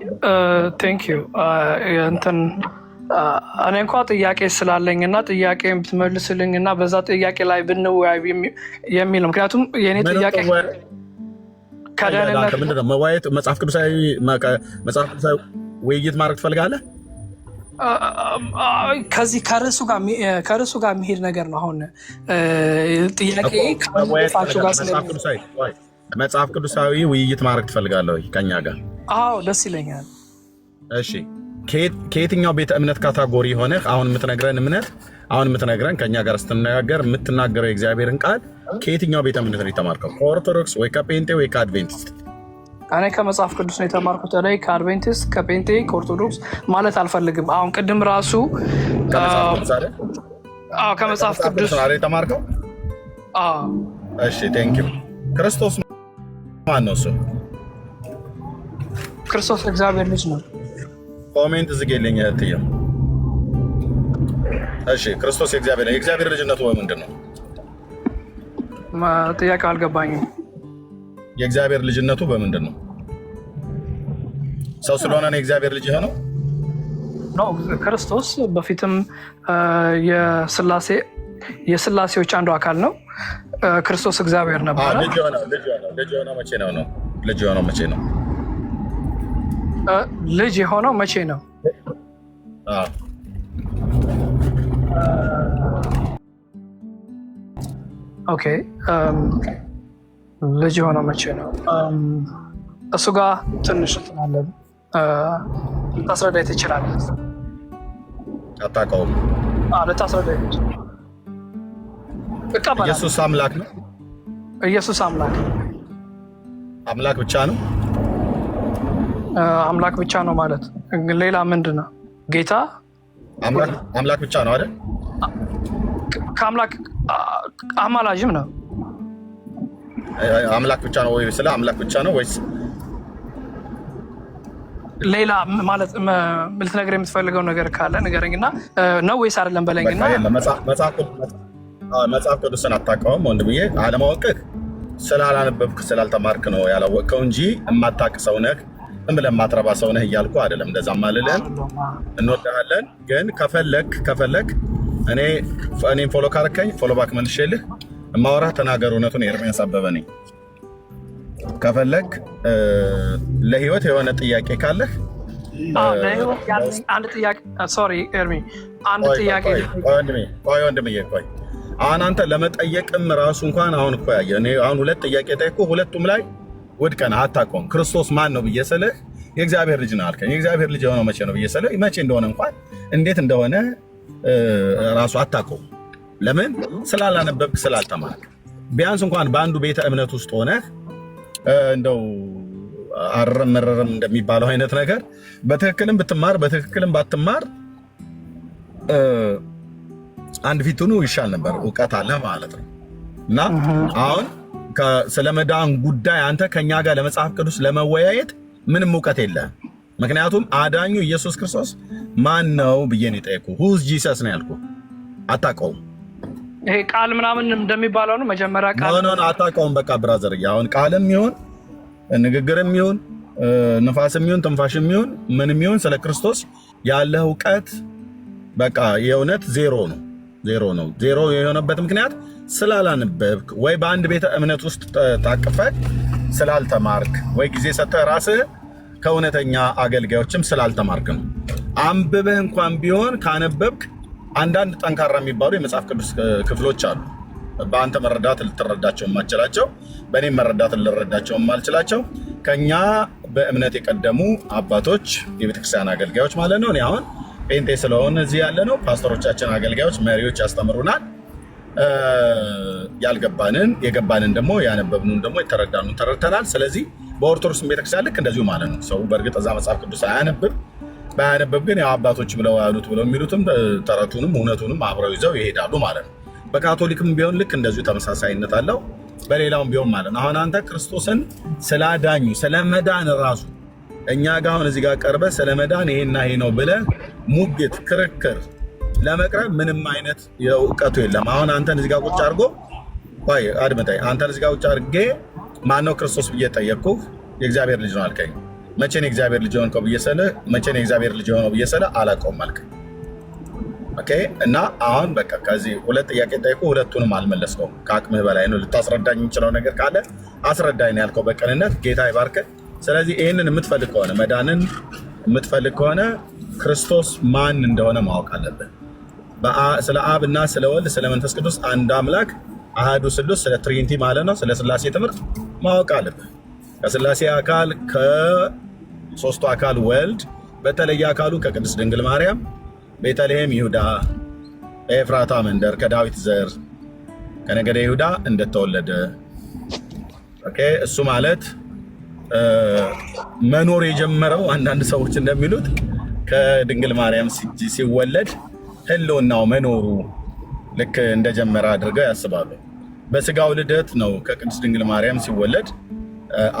ቴንክ ዩ እንትን እኔ እንኳ ጥያቄ ስላለኝ እና ጥያቄ ብትመልስልኝ እና በዛ ጥያቄ ላይ ብንወያይ የሚል ነው። ምክንያቱም የእኔ ጥያቄ ከደህንነት ምንድን ነው መዋየት መጽሐፍ ቅዱሳዊ ውይይት ማድረግ ትፈልጋለህ? ከዚህ ከርዕሱ ጋር የሚሄድ ነገር ነው። አሁን ጥያቄ መጽሐፍ ቅዱሳዊ ውይይት ማድረግ ትፈልጋለህ ወይ ከኛ ጋር? አዎ ደስ ይለኛል። እሺ ከየትኛው ቤተ እምነት ካታጎሪ ሆነ አሁን የምትነግረን እምነት አሁን የምትነግረን ከኛ ጋር ስትነጋገር የምትናገረው የእግዚአብሔርን ቃል ከየትኛው ቤተ እምነት ነው የተማርከው? ከኦርቶዶክስ ወይ ከጴንጤ ወይ ከአድቬንቲስት? እኔ ከመጽሐፍ ቅዱስ ነው የተማርኩት። ላይ ከአድቬንቲስት ከጴንጤ ከኦርቶዶክስ ማለት አልፈልግም። አሁን ቅድም ራሱ ከመጽሐፍ ቅዱስ ነው የተማርከው? እሺ ቴንክ ዩ። ክርስቶስ ማን ነው? እሱ ክርስቶስ እግዚአብሔር ልጅ ነው። ኮሜንት ዝጌልኝ እህትዬ። እሺ ክርስቶስ የእግዚአብሔር ልጅነቱ ምንድን ነው? ጥያቄው አልገባኝም። የእግዚአብሔር ልጅነቱ በምንድን ነው? ሰው ስለሆነ ነው የእግዚአብሔር ልጅ የሆነው? ነው ክርስቶስ በፊትም የስላሴዎች አንዱ አካል ነው። ክርስቶስ እግዚአብሔር ነበረ። ልጅ የሆነው መቼ ነው? ልጅ የሆነው መቼ ነው? ልጅ የሆነው መቼ ነው? ኦኬ ልጅ የሆነው መቼ ነው? እሱ ጋር ትንሽ ትናለ ልታስረዳኝ ትችላለህ? አታውቀውም? ልታስረዳኝ እቀበላለሁ። ኢየሱስ አምላክ ነው። ኢየሱስ አምላክ ብቻ ነው። አምላክ ብቻ ነው ማለት ሌላ ምንድን ነው? ጌታ አምላክ ብቻ ነው አይደል? ከአምላክ አማላጅም ነው። አምላክ ብቻ ነው ወይ? ስለ አምላክ ብቻ ነው ወይስ ሌላ ማለት ልትነግረኝ የምትፈልገው ነገር ካለ ንገረኝና ነው ወይስ አይደለም በለኝና። መጽሐፍ ቅዱስን አታውቀውም ወንድምዬ። አለማወቅህ ስላላነበብክ ስላልተማርክ ነው ያላወቅከው እንጂ የማታውቅ ሰው ነህ፣ ዝም ብለህ የማትረባ ሰው ነህ እያልኩ አይደለም። እንደዛም አልልህም። እንወድሃለን። ግን ከፈለክ እኔም ፎሎ ካረከኝ ፎሎ ባክ መልሼልህ እማወራህ ተናገር። እውነቱን ኤርሚያስ አበበ ነኝ። ከፈለክ ለህይወት የሆነ ጥያቄ ካለህ አንድ ጥያቄ ሶሪ ኤርሚ አንድ ጥያቄ ወንድምዬ ቆይ አሁን አንተ ለመጠየቅም ራሱ እንኳን አሁን እኮ ያየ እኔ አሁን ሁለት ጥያቄ ጠይቁ፣ ሁለቱም ላይ ውድቀን አታውቀውም። ክርስቶስ ማን ነው ብዬ ስልህ የእግዚአብሔር ልጅ ነው አልከኝ። የእግዚአብሔር ልጅ የሆነው መቼ ነው ብዬ ስልህ መቼ እንደሆነ እንኳን እንዴት እንደሆነ ራሱ አታውቀውም። ለምን? ስላላነበብክ ስላልተማርክ። ቢያንስ እንኳን በአንዱ ቤተ እምነት ውስጥ ሆነህ እንደው አረም መረረም እንደሚባለው አይነት ነገር በትክክልም ብትማር በትክክልም ባትማር አንድ ፊቱኑ ይሻል ነበር። እውቀት አለ ማለት ነው። እና አሁን ስለ መዳን ጉዳይ አንተ ከኛ ጋር ለመጽሐፍ ቅዱስ ለመወያየት ምንም እውቀት የለህም። ምክንያቱም አዳኙ ኢየሱስ ክርስቶስ ማን ነው ብዬ ነው የጠየኩህ። ሁዝ ጂሰስ ነው ያልኩህ። አታውቀውም። ይሄ ቃል ምናምን እንደሚባለው ነው መጀመሪያ ቃል ነው አታውቀውም። በቃ ብራዘር አሁን ቃልም ይሁን ንግግርም ይሁን ንፋስም ይሁን ትንፋሽም ይሁን ምንም ይሁን ስለ ክርስቶስ ያለ እውቀት በቃ የእውነት ዜሮ ነው። ዜሮ የሆነበት ምክንያት ስላላነበብክ ወይ በአንድ ቤተ እምነት ውስጥ ታቅፈህ ስላልተማርክ ወይ ጊዜ ሰጥተህ ራስህ ከእውነተኛ አገልጋዮችም ስላልተማርክ ነው። አንብበህ እንኳን ቢሆን ካነበብክ አንዳንድ ጠንካራ የሚባሉ የመጽሐፍ ቅዱስ ክፍሎች አሉ። በአንተ መረዳት ልትረዳቸው የማልችላቸው፣ በእኔም መረዳት ልረዳቸው የማልችላቸው ከኛ በእምነት የቀደሙ አባቶች የቤተክርስቲያን አገልጋዮች ማለት ነው። እኔ አሁን ጴንጤ ስለሆነ እዚህ ያለ ነው። ፓስተሮቻችን፣ አገልጋዮች፣ መሪዎች ያስተምሩናል። ያልገባንን የገባንን ደግሞ ያነበብንን ደግሞ የተረዳንን ተረድተናል። ስለዚህ በኦርቶዶክስ ቤተክርስቲያን ልክ እንደዚሁ ማለት ነው። ሰው በእርግጥ እዛ መጽሐፍ ቅዱስ ባያነብብ ግን ያው አባቶች ብለው ያሉት ብለው የሚሉትም ተረቱንም እውነቱንም አብረው ይዘው ይሄዳሉ ማለት ነው። በካቶሊክም ቢሆን ልክ እንደዚሁ ተመሳሳይነት አለው። በሌላውም ቢሆን ማለት ነው። አሁን አንተ ክርስቶስን ስላዳኙ ስለመዳን ራሱ እኛ ጋር አሁን እዚህ ጋር ቀርበህ ስለመዳን ይሄና ይሄ ነው ብለህ ሙግት፣ ክርክር ለመቅረብ ምንም አይነት እውቀቱ የለም። አሁን አንተን እዚህ ጋር ቁጭ አድርጎ ቆይ አድምጠኝ። አንተን እዚህ ጋር ቁጭ አድርጌ ማነው ክርስቶስ ብዬ ጠየቅኩህ። የእግዚአብሔር ልጅ ነው አልከኝ። መቼ ነው የእግዚአብሔር ልጅ የሆንከው ብዬ ስልህ መቼ ነው የእግዚአብሔር ልጅ የሆነው ብዬ ስልህ አላውቀውም አልከኝ። ኦኬ። እና አሁን በቃ ከዚህ ሁለት ጥያቄ ጠይቁ፣ ሁለቱንም አልመለስከውም። ከአቅምህ በላይ ነው። ልታስረዳኝ የምችለው ነገር ካለ አስረዳኝ ነው ያልከው በቅንነት። ጌታ ይባርክህ። ስለዚህ ይህንን የምትፈልግ ከሆነ መዳንን የምትፈልግ ከሆነ ክርስቶስ ማን እንደሆነ ማወቅ አለብን። ስለ አብ እና ስለ ወልድ ስለ መንፈስ ቅዱስ አንድ አምላክ አሃዱ ስሉስ ስለ ትሪኒቲ ማለት ነው። ስለ ስላሴ ትምህርት ማወቅ አለብን። ከስላሴ አካል ከሶስቱ አካል ወልድ በተለየ አካሉ ከቅድስት ድንግል ማርያም ቤተልሔም ይሁዳ ኤፍራታ መንደር ከዳዊት ዘር ከነገደ ይሁዳ እንደተወለደ ኦኬ። እሱ ማለት መኖር የጀመረው አንዳንድ ሰዎች እንደሚሉት ከድንግል ማርያም ሲወለድ ህልውናው መኖሩ ልክ እንደጀመረ አድርገው ያስባሉ። በስጋው ልደት ነው ከቅድስት ድንግል ማርያም ሲወለድ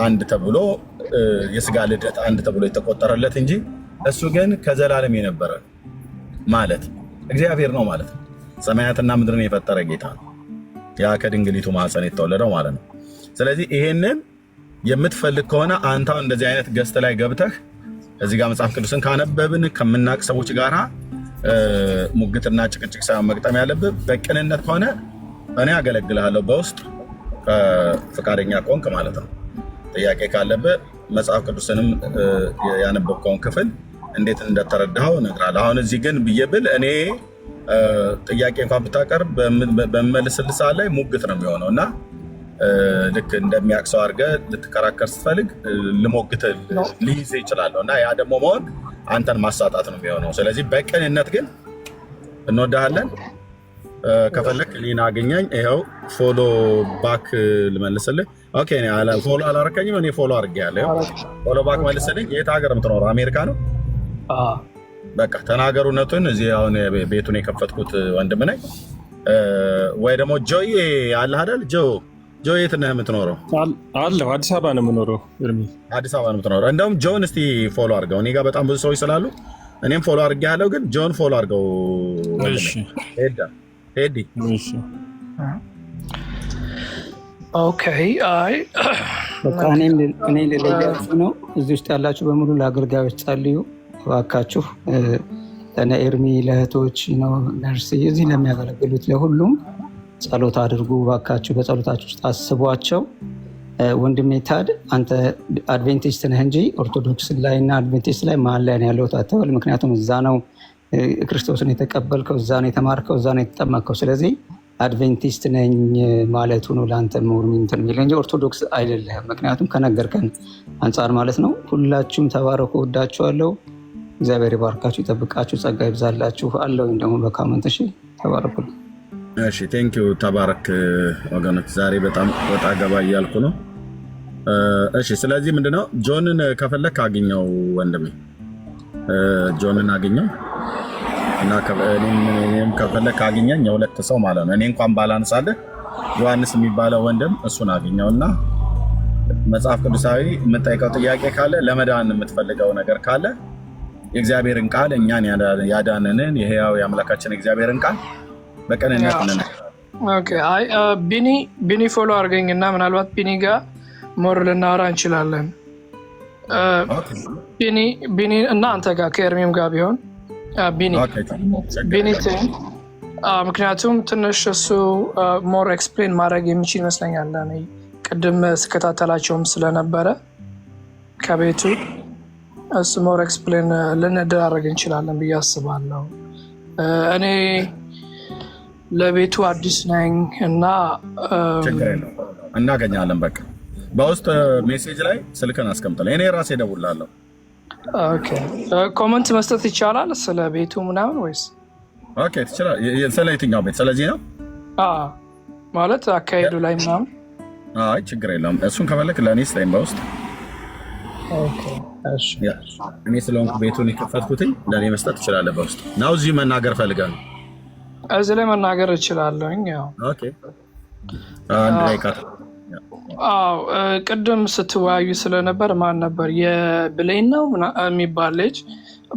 አንድ ተብሎ የስጋ ልደት አንድ ተብሎ የተቆጠረለት እንጂ እሱ ግን ከዘላለም የነበረ ማለት እግዚአብሔር ነው ማለት ነው። ሰማያትና ምድርን የፈጠረ ጌታ ነው። ያ ከድንግሊቱ ማህፀን የተወለደው ማለት ነው። ስለዚህ ይሄንን የምትፈልግ ከሆነ አንተ እንደዚህ አይነት ገስት ላይ ገብተህ እዚህ ጋር መጽሐፍ ቅዱስን ካነበብን ከምናቅ ሰዎች ጋራ ሙግትና ጭቅጭቅ ሳይሆን መግጠም ያለብህ በቅንነት ከሆነ እኔ አገለግልሃለሁ በውስጥ ፈቃደኛ ከሆንክ ማለት ነው። ጥያቄ ካለብህ መጽሐፍ ቅዱስንም ያነበብከውን ክፍል እንዴት እንደተረዳኸው እነግርሃለሁ። አሁን እዚህ ግን ብዬ ብል እኔ ጥያቄ እንኳን ብታቀርብ በመልስልህ ሰዓት ላይ ሙግት ነው የሚሆነው እና ልክ እንደሚያውቅ ሰው አድርገህ ልትከራከር ስትፈልግ ልሞግት ልይዝ ይችላለሁ እና ያ ደግሞ መሆን አንተን ማሳጣት ነው የሚሆነው። ስለዚህ በቅንነት ግን እንወዳሃለን። ከፈለክ ሊና አገኘኝ። ይኸው ፎሎ ባክ ልመልስልህ። ኦኬ ፎሎ አላረከኝም፣ እኔ ፎሎ አድርጌያለሁ። ፎሎ ባክ መልስልኝ። የት ሀገር የምትኖረው? አሜሪካ ነው? በቃ ተናገሩነቱን። እዚህ አሁን ቤቱን የከፈትኩት ወንድም ነኝ። ወይ ደግሞ ጆዬ አለህ አይደል? ጆ የት ነህ የምትኖረው? አለሁ አዲስ አበባ ነው የምኖረው። አዲስ አበባ ነው የምትኖረው። እንደውም ጆን እስቲ ፎሎ አድርገው። እኔ ጋር በጣም ብዙ ሰዎች ስላሉ እኔም ፎሎ አድርጌያለሁ፣ ግን ጆን ፎሎ አድርገው። ሄዲ ኦኬ። አይ በቃ እኔ ልለያችሁ ነው። እዚህ ውስጥ ያላችሁ በሙሉ ለአገልጋዮች ጸልዩ እባካችሁ። ለእነ ኤርሚ ለእህቶች ነርስ እዚህ ለሚያገለግሉት ለሁሉም ጸሎት አድርጉ እባካችሁ። በጸሎታችሁ ውስጥ አስቧቸው። ወንድሜ ታድ አንተ አድቬንቲስት ነህ እንጂ ኦርቶዶክስ ላይ እና አድቬንቲስት ላይ መሀል ላይ ነው ያለው አትበል። ምክንያቱም እዛ ነው ክርስቶስን የተቀበልከው፣ እዛ ነው የተማርከው፣ እዛ ነው የተጠመቅከው። ስለዚህ አድቬንቲስት ነኝ ማለቱ ነው ለአንተ እንትን የሚል እንጂ ኦርቶዶክስ አይደለህም። ምክንያቱም ከነገርከን አንጻር ማለት ነው። ሁላችሁም ተባረኩ። ወዳችኋለሁ። እግዚአብሔር ይባርካችሁ፣ ይጠብቃችሁ፣ ጸጋ ይብዛላችሁ አለው። ደግሞ በካመንት እሺ፣ ተባረኩ። እሺ ቴንኪው። ተባረክ ወገኖች። ዛሬ በጣም ወጣ ገባ እያልኩ ነው። እሺ ስለዚህ ምንድነው ጆንን ከፈለክ አግኘው ወንድሜ፣ ጆንን አግኘው እና እኔም ከፈለክ አግኘኝ። የሁለት ሰው ማለት ነው። እኔ እንኳን ባላንሳለህ ዮሐንስ የሚባለው ወንድም እሱን አግኘው እና መጽሐፍ ቅዱሳዊ የምጠይቀው ጥያቄ ካለ ለመዳን የምትፈልገው ነገር ካለ የእግዚአብሔርን ቃል እኛን ያዳነንን የሕያው የአምላካችን እግዚአብሔርን ቃል በቀንነት ነን። ኦኬ አይ ቢኒ ፎሎ አድርገኝ እና ምናልባት ቢኒ ጋር ሞር ልናወራ እንችላለን። ቢኒ እና አንተ ጋር ከኤርሚም ጋር ቢሆን ቢኒ ምክንያቱም ትንሽ እሱ ሞር ኤክስፕሌን ማድረግ የሚችል ይመስለኛል። ቅድም ስከታተላቸውም ስለነበረ ከቤቱ እሱ ሞር ኤክስፕሌን ልንደራረግ እንችላለን ብዬ አስባለሁ። እኔ ለቤቱ አዲስ ነኝ እና እናገኛለን። በቃ በውስጥ ሜሴጅ ላይ ስልክን አስቀምጥልኝ፣ እኔ ራሴ እደውልልሃለሁ። ኦኬ ኮመንት መስጠት ይቻላል ስለ ቤቱ ምናምን ወይስ? ኦኬ ትችላለህ። ስለ የትኛው ቤት? ስለዚህ ነው ማለት አካሄዱ ላይ ምናምን? አይ ችግር የለውም። እሱን ከፈለክ ለእኔ ስጠኝ በውስጥ። እኔ ስለሆንኩ ቤቱን የከፈትኩትኝ ለእኔ መስጠት ትችላለህ በውስጥ። ናው እዚህ መናገር ፈልገህ ነው? እዚህ ላይ መናገር እችላለሁኝ። ኦኬ አንድ ላይ ቃል ቅድም ስትወያዩ ስለነበር ማን ነበር የብሌን ነው የሚባል ልጅ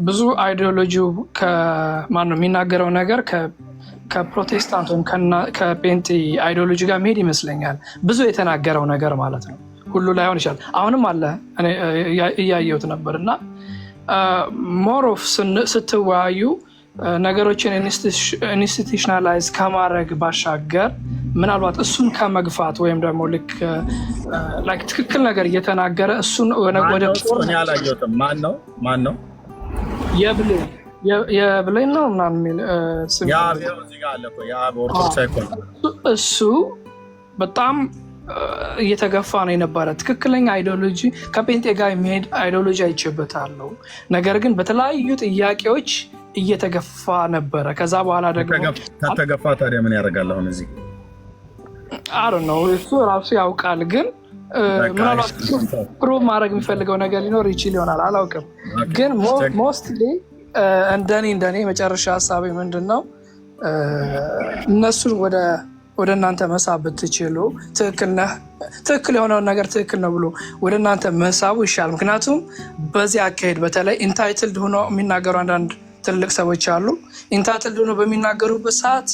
ብዙ አይዲዮሎጂው ማን ነው የሚናገረው ነገር ከፕሮቴስታንት ወይም ከፔንቴ አይዲዮሎጂ ጋር መሄድ ይመስለኛል። ብዙ የተናገረው ነገር ማለት ነው። ሁሉ ላይሆን ይችላል። አሁንም አለ እያየሁት ነበር እና ሞሮፍ ስትወያዩ ነገሮችን ኢንስቲቱሽናላይዝ ከማድረግ ባሻገር ምናልባት እሱን ከመግፋት ወይም ደግሞ ልክ ትክክል ነገር እየተናገረ እሱን ወደ አላየሁትም። ማን ነው የብሌን ነው ምናምን የሚል እሱ በጣም እየተገፋ ነው የነበረ። ትክክለኛ አይዲዮሎጂ ከጴንጤ ጋር የሚሄድ አይዲዮሎጂ አይቼበታለሁ። ነገር ግን በተለያዩ ጥያቄዎች እየተገፋ ነበረ። ከዛ በኋላ ደግሞ ከተገፋ ታዲያ ምን ያደርጋል? አሁን እዚህ አረ ነው እሱ ራሱ ያውቃል። ግን ምናልባት ፕሩቭ ማድረግ የሚፈልገው ነገር ሊኖር ይችል ይሆናል፣ አላውቅም። ግን ሞስትሊ እንደኔ መጨረሻ ሀሳቤ ምንድን ነው እነሱን ወደ እናንተ መሳብ ብትችሉ ትክክል የሆነውን ነገር ትክክል ነው ብሎ ወደ እናንተ መሳቡ ይሻል። ምክንያቱም በዚህ አካሄድ በተለይ ኢንታይትልድ ሆኖ የሚናገሩ አንዳንድ ትልቅ ሰዎች አሉ። ኢንታይትልድ ሆኖ በሚናገሩበት ሰዓት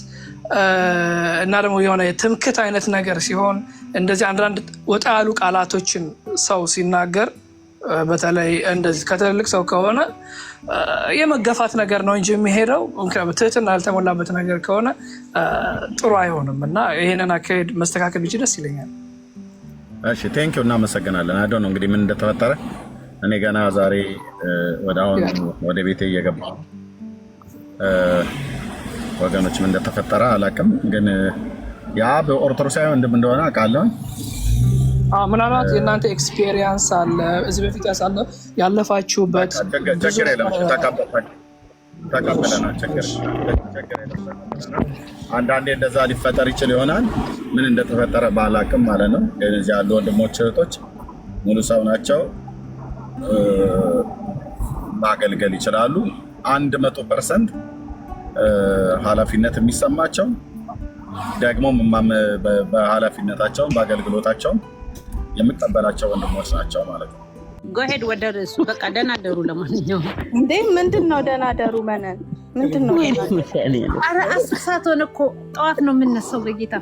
እና ደግሞ የሆነ የትምክት አይነት ነገር ሲሆን እንደዚህ አንዳንድ ወጣ ያሉ ቃላቶችን ሰው ሲናገር በተለይ እንደዚህ ከትልቅ ሰው ከሆነ የመገፋት ነገር ነው እንጂ የሚሄደው ትህትና ያልተሞላበት ነገር ከሆነ ጥሩ አይሆንም እና ይሄንን አካሄድ መስተካከል ቢችል ደስ ይለኛል። እሺ ቴንኪው፣ እናመሰግናለን። አዶ ነው እንግዲህ ምን እንደተፈጠረ እኔ ገና ዛሬ ወደ ቤቴ እየገባሁ ወገኖች ምን እንደተፈጠረ አላውቅም፣ ግን ያ በኦርቶዶክሳዊ ወንድም እንደሆነ አውቃለሁ። ምናልባት የእናንተ ኤክስፔሪየንስ አለ እዚህ በፊት ያለፋችሁበት ችግር የለም፣ ተቀበለናል። ችግር የለም። አንዳንዴ እንደዛ ሊፈጠር ይችል ይሆናል። ምን እንደተፈጠረ ባላውቅም ማለት ነው። እዚህ ያሉ ወንድሞች እህቶች ሙሉ ሰው ናቸው፣ ማገልገል ይችላሉ። 100% ኃላፊነት የሚሰማቸው ደግሞ በኃላፊነታቸውም በአገልግሎታቸውም የሚቀበላቸው ወንድሞች ናቸው ማለት ነው። ጎሄድ ወደ ርዕሱ በቃ ደህና ደሩ። ለማንኛውም እንዴ ምንድን ነው ደህና ደሩ? መነን ምንድን ነው? ኧረ 10 ሰዓት ሆነ እኮ ጠዋት ነው የምነሳው። በጌታ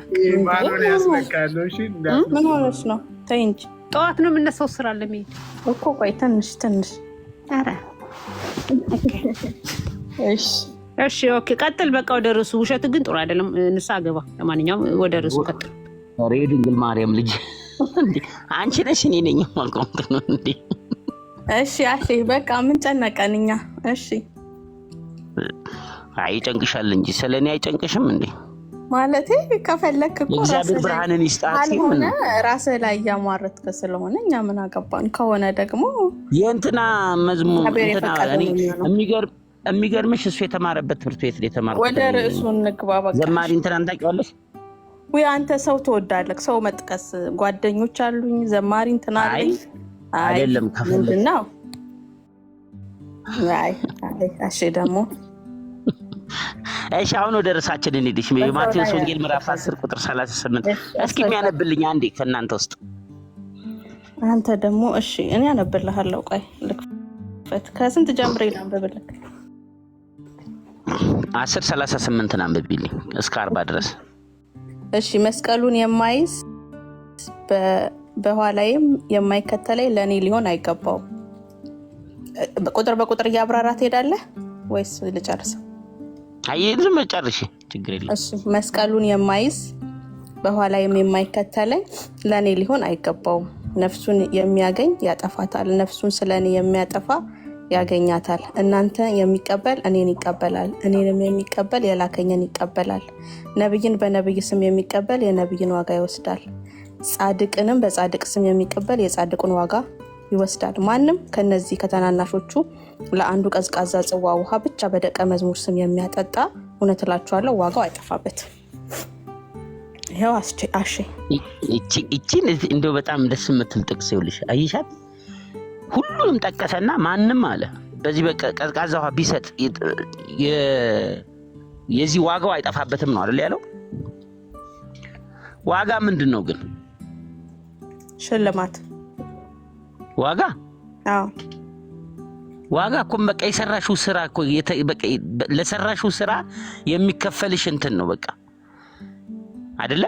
ምን ሆነች ነው? ተይ እንጂ ጠዋት ነው የምነሳው ስራ ለመሄድ እኮ። ቆይ ትንሽ ኧረ እሺ ኦኬ ቀጥል። በቃ ወደ ርዕሱ። ውሸት ግን ጥሩ አይደለም፣ ንስሓ ገባ። ለማንኛውም ወደ ርዕሱ ቀጥል። ኧረ ድንግል ማርያም ልጅ አንቺ ነሽ እኔ ነኝ ማልቆምት ነው እንዴ? እሺ በቃ ምን ጨነቀን እኛ። እሺ አይጨንቅሻል እንጂ ስለኔ አይጨንቅሽም እንዴ? ማለቴ ከፈለክ እኮ እግዚአብሔር ብርሃንን ይስጣት። ሆነ ራስህ ላይ ያሟረትከ ስለሆነ እኛ ምን አገባን? ከሆነ ደግሞ የእንትና መዝሙር እንትና እኔ የሚገርምሽ እሱ የተማረበት ትምህርት ቤት የተማረው። ወደ ርዕሱ እንግባ በቃ። ዘማሪ እንትናን ታውቂዋለሽ ወይ? አንተ ሰው ትወዳለህ፣ ሰው መጥቀስ። ጓደኞች አሉኝ ዘማሪ እንትና አለኝ። አይደለም ምንድን ነው? እሺ ደግሞ እሺ አሁን ወደ ርዕሳችን እንሂድሽ። የማቴዎስ ወንጌል ምዕራፍ 10 ቁጥር 38 እስኪ የሚያነብልኝ አንዴ ከእናንተ ውስጥ። አንተ ደግሞ እሺ እኔ አነብልሃለሁ። ቆይ ልክፈት። ከስንት ጀምሬ ላንብብልህ? 10:38 አንብቢልኝ እስከ 40 ድረስ። እሺ መስቀሉን የማይዝ በኋላዬም የማይከተለኝ ለእኔ ሊሆን አይገባውም። በቁጥር እያብራራ ትሄዳለህ ወይስ ልጨርሰው? ዝም ጨርሺ፣ ችግር የለም። እሺ መስቀሉን የማይዝ በኋላዬም የማይከተለኝ ለእኔ ሊሆን አይገባውም። ነፍሱን የሚያገኝ ያጠፋታል፣ ነፍሱን ስለኔ የሚያጠፋ ያገኛታል። እናንተ የሚቀበል እኔን ይቀበላል፣ እኔንም የሚቀበል የላከኝን ይቀበላል። ነብይን በነብይ ስም የሚቀበል የነብይን ዋጋ ይወስዳል፣ ጻድቅንም በጻድቅ ስም የሚቀበል የጻድቁን ዋጋ ይወስዳል። ማንም ከነዚህ ከተናናሾቹ ለአንዱ ቀዝቃዛ ጽዋ ውሃ ብቻ በደቀ መዝሙር ስም የሚያጠጣ እውነት እላችኋለሁ ዋጋው አይጠፋበትም። ይሄው እቺን እንደው በጣም ደስ የምትል ጥቅስ ይኸውልሽ፣ አይሻት ሁሉንም ጠቀሰና ማንም አለ በዚህ በቀዝቃዛ ውሃ ቢሰጥ የዚህ ዋጋው አይጠፋበትም ነው አይደል ያለው? ዋጋ ምንድነው ግን? ሽልማት ዋጋ። አዎ ዋጋ እኮ በቃ የሰራሽው ስራ እኮ በቃ ለሰራሽው ስራ የሚከፈልሽ እንትን ነው በቃ አይደለ?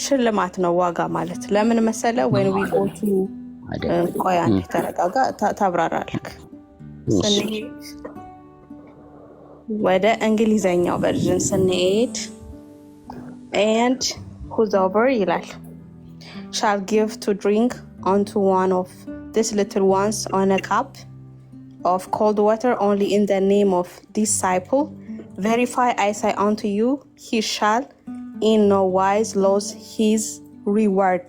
ሽልማት ነው ዋጋ ማለት። ለምን መሰለ when we go to ቆይ አንዴ ተረጋጋ፣ ታብራራለህ። ስንሄድ ወደ እንግሊዘኛው ቨርዥን ስንሄድ and whosoever ይላል shall give to drink unto one of these little ones on a cup of cold water only in the name of disciple, verify I say unto you, he shall in no wise lose his reward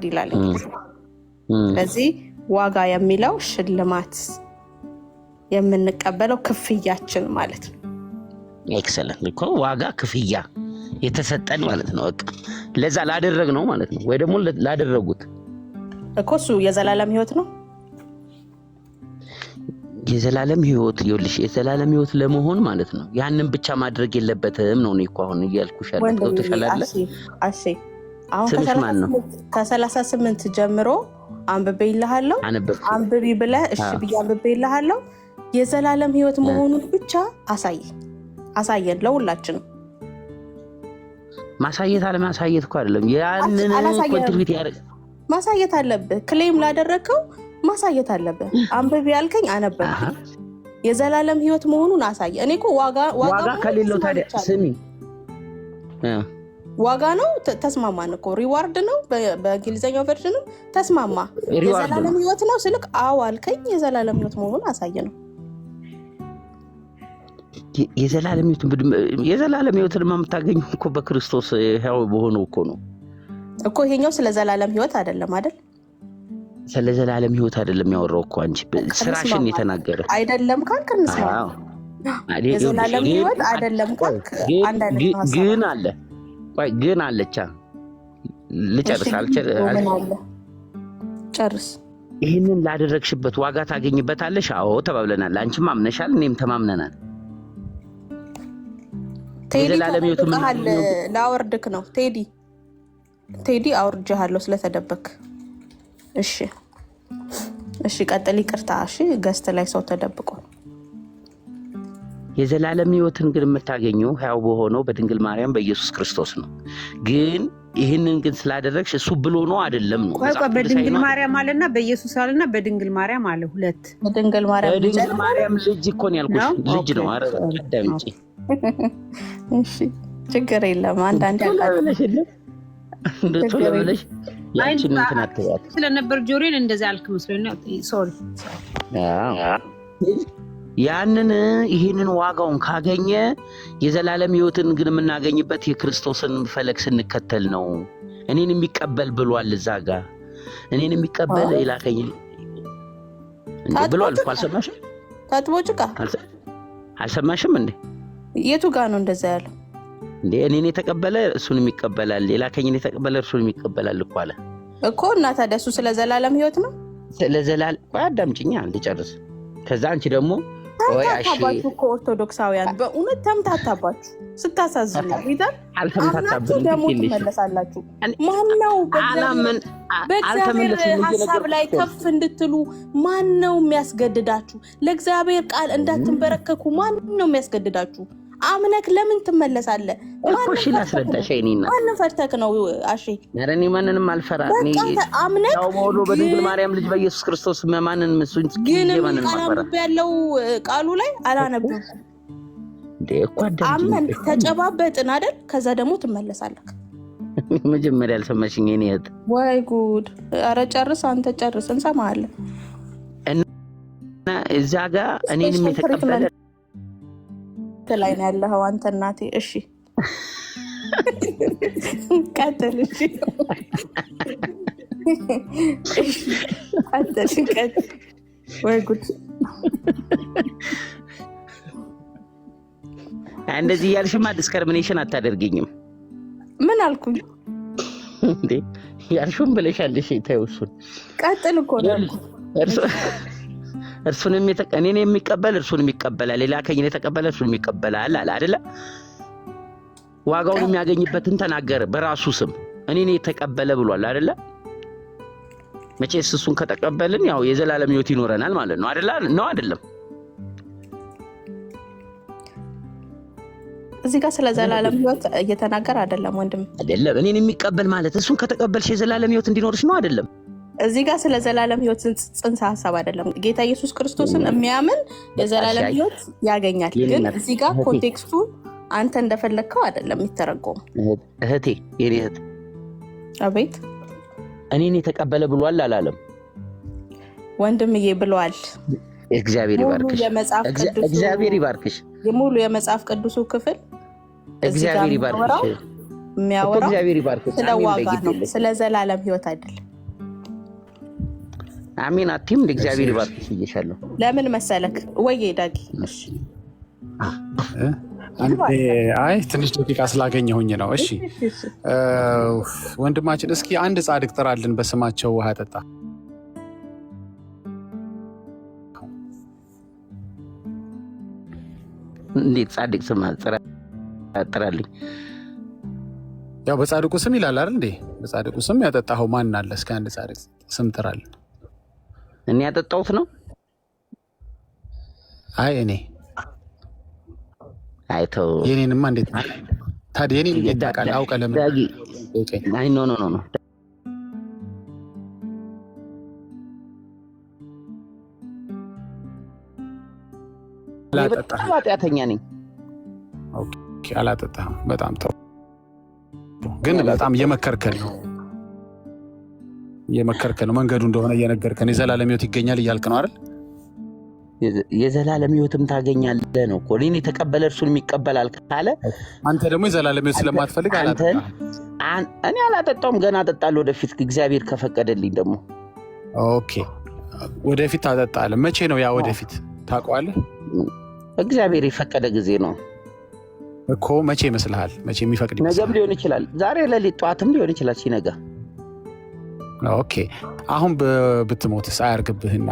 ይላል። ስለዚህ ዋጋ የሚለው ሽልማት የምንቀበለው ክፍያችን ማለት ነው። ኤክሰለንት እኮ ዋጋ ክፍያ የተሰጠን ማለት ነው። በቃ ለዛ ላደረግ ነው ማለት ነው። ወይ ደግሞ ላደረጉት እኮ እሱ የዘላለም ህይወት ነው። የዘላለም ህይወት ይኸውልሽ፣ የዘላለም ህይወት ለመሆን ማለት ነው ያንን ብቻ ማድረግ የለበትም ነው እኮ አሁን እያልኩሽ ያለው ተሻላለ። አሁን ከ38 ጀምሮ አንብቤልሃለሁ። አንብቢ ብለህ እሺ ብዬ አንብቤልሃለሁ። የዘላለም ህይወት መሆኑን ብቻ አሳየን ለሁላችንም። ማሳየት አለ ማሳየት እኮ አይደለም። ያንን ኮንትሪቢዩት ያደርግ ማሳየት አለብህ። ክሌም ላደረከው ማሳየት አለብህ። አንብቢ ያልከኝ አነበብኩ። የዘላለም ህይወት መሆኑን አሳየ። እኔ እኮ ዋጋ ከሌለው ታዲያ ስሚ ዋጋ ነው። ተስማማን እኮ ሪዋርድ ነው በእንግሊዘኛው ቨርዥን ተስማማ። የዘላለም ህይወት ነው ስልክ አዎ አልከኝ። የዘላለም ህይወት መሆኑን አሳየ ነው። የዘላለም ህይወትን የምታገኙ እኮ በክርስቶስ ሕያው በሆነው እኮ ነው እኮ። ይሄኛው ስለ ዘላለም ህይወት አይደለም አይደል? ስለ ዘላለም ህይወት አይደለም ያወራው እኮ አንቺ ስራሽን የተናገረ አይደለም ካልክ እንስማማ። የዘላለም ህይወት አይደለም ካልክ ግን አለ ወይ ግን አለቻ ልጨርስ ጨርስ። ይሄንን ላደረግሽበት ዋጋ ታገኝበታለሽ። አዎ ተባብለናል። አንቺም አምነሻል፣ እኔም ተማምነናል። የዘላለም ህይወት ምን ላወርድክ ነው? ቴዲ አውርጄሃለሁ ስለተደበክ። እሺ ቀጥል። ይቅርታ። እሺ ገስት ላይ ሰው ተደብቆ የዘላለም ህይወትን ግን የምታገኘው ሕያው በሆነው በድንግል ማርያም በኢየሱስ ክርስቶስ ነው። ግን ይህንን ግን ስላደረግሽ እሱ ብሎ ነው አይደለም ነው። በድንግል ማርያም አለና በኢየሱስ አለና በድንግል ማርያም አለ። ሁለት በድንግል ማርያም ልጅ እኮ ነው ያልኩሽ። ልጅ ነው። አረ አዳምጪ። እሺ ችግር የለም። አንዳንድ ያቃለሽ እንደቶሎ ብለሽ ያቺን እንትን አትያት ስለነበር ጆሮን እንደዛ አልክ መስሎኝ ነው። ሶሪ ያንን ይሄንን ዋጋውን ካገኘ የዘላለም ህይወትን ግን የምናገኝበት የክርስቶስን ፈለግ ስንከተል ነው። እኔን የሚቀበል ብሏል እዛ ጋር እኔን የሚቀበል ይላከኝ ብሏል። አልሰማሽም? ታጥቦጭቃ አልሰማሽም እንዴ? የቱ ጋር ነው እንደዛ ያለው እንዴ? እኔን የተቀበለ እሱን የሚቀበላል፣ ይላከኝን የተቀበለ እሱን የሚቀበላል እኮ አለ እኮ። እና ታዲያ እሱ ስለ ዘላለም ህይወት ነው። ስለ ዘላለም አዳምጪኝ ልጨርስ። ከዛ አንቺ ደግሞ ተምታታባችሁ እኮ ኦርቶዶክሳውያን በእውነት ተምታታባችሁ። ስታሳዝኑ ይላል። አልተምታታብንም። ደግሞ ትመለሳላችሁ። ማነው በእግዚአብሔር ሐሳብ ላይ ከፍ እንድትሉ ማነው የሚያስገድዳችሁ? ለእግዚአብሔር ቃል እንዳትንበረከኩ ማነው የሚያስገድዳችሁ? አምነክ ለምን ትመለሳለህ? እሺ ላስረዳሽ። እኔና ማን ፈርተክ ነው? አሺ ነረኒ ማንንም አልፈራ። እኔ አምነክ ያው ወሎ በድንግል ማርያም ልጅ በኢየሱስ ክርስቶስ ማንንም መስሎኝ ግን ማንንም ያለው ቃሉ ላይ አላነበብኩም እንዴ እኮ አዳም አመን ተጨባበጥን አይደል? ከዛ ደግሞ ትመለሳለህ። መጀመሪያ ያልሰማሽኝ እኔ እህት ወይ ጉድ! ኧረ ጨርስ አንተ ጨርስ፣ እንሰማሃለን። እና እዛ ጋር እኔንም የተቀበለ ላይ ነው ያለው አንተ እናቴ። እሺ ቀጥል። እሺ ቀጥል። ወይ ጉድ! እንደዚህ ያልሽማ ዲስክሪሚኔሽን አታደርገኝም። ምን አልኩኝ እንዴ? ያልሽም ብለሻለሽ። ታዩሱን ቀጥል እኮ ነው እርሱንም እኔን የሚቀበል እርሱንም ይቀበላል፣ ሌላከኝ የተቀበለ እርሱንም ይቀበላል አለ አይደለ? ዋጋውን የሚያገኝበትን ተናገረ በራሱ ስም። እኔን የተቀበለ ብሏል አይደለ? መቼስ እሱን ከተቀበልን ያው የዘላለም ህይወት ይኖረናል ማለት ነው አይደለ? ነው አይደለም? እዚህ ጋር ስለ ዘላለም ህይወት እየተናገረ አይደለም ወንድም። አይደለም እኔን የሚቀበል ማለት እሱን ከተቀበልሽ የዘላለም ህይወት እንዲኖርሽ ነው አይደለም? እዚህ ጋር ስለ ዘላለም ህይወት ጽንሰ ሐሳብ አይደለም። ጌታ ኢየሱስ ክርስቶስን የሚያምን የዘላለም ህይወት ያገኛል። ግን እዚህ ጋር ኮንቴክስቱ አንተ እንደፈለግከው አይደለም የሚተረጎም። እህቴ የኔ እህት አቤት። እኔን የተቀበለ ብሏል አላለም? ወንድምዬ ብሏል። እግዚአብሔር ይባርክሽ። እግዚአብሔር ይባርክሽ። ሙሉ የመጽሐፍ ቅዱሱ ክፍል እግዚአብሔር ይባርክሽ። የሚያወራው እግዚአብሔር ይባርክሽ። ስለ ዋጋ ነው፣ ስለ ዘላለም ህይወት አይደለም። አሜን። አትይም? እግዚአብሔር ይባርክሽ ብዬሻለሁ። ለምን መሰለክ ወይ ዳጊ? እሺ አይ ትንሽ ደቂቃ ስላገኘሁኝ ነው። እሺ ወንድማችን እስኪ አንድ ጻድቅ ጥራልን በስማቸው ውሃ ጠጣ። እንዴት ጻድቅ ስም ጥራልኝ? ያው በጻድቁ ስም ይላል አይደል እንዴ? በጻድቁ ስም ያጠጣኸው ማን አለ? እስኪ አንድ ጻድቅ ስም ጥራልን። እኔ ያጠጣሁት ነው? አይ እኔ አይተው የኔንማ እንዴት ታዲያ የኔን እንዴት ታውቃለህ? አውቀህ ለምን? አይ ኖ አላጠጣህም። ኃጢአተኛ ነኝ። ኦኬ አላጠጣህም። በጣም ጥሩ። ግን በጣም እየመከርከን ነው መንገዱ እንደሆነ እየነገርከን የዘላለም ሕይወት ይገኛል እያልክ ነው አይደል? የዘላለም ሕይወትም ታገኛለህ ነው እኮ። እኔን የተቀበለ እርሱን የሚቀበላል ካለ አንተ ደግሞ የዘላለም ሕይወት ስለማትፈልግ አላጠጣህም። እኔ አላጠጣውም፣ ገና አጠጣለሁ ወደፊት እግዚአብሔር ከፈቀደልኝ ደግሞ። ኦኬ ወደፊት ታጠጣለህ። መቼ ነው ያ ወደፊት ታውቀዋለህ? እግዚአብሔር የፈቀደ ጊዜ ነው እኮ። መቼ ይመስልሃል? መቼ የሚፈቅድ ይመስልሃል? ነገም ሊሆን ይችላል፣ ዛሬ ሌሊት ጠዋትም ሊሆን ይችላል ሲነጋ። ኦኬ አሁን ብትሞትስ አያርግብህና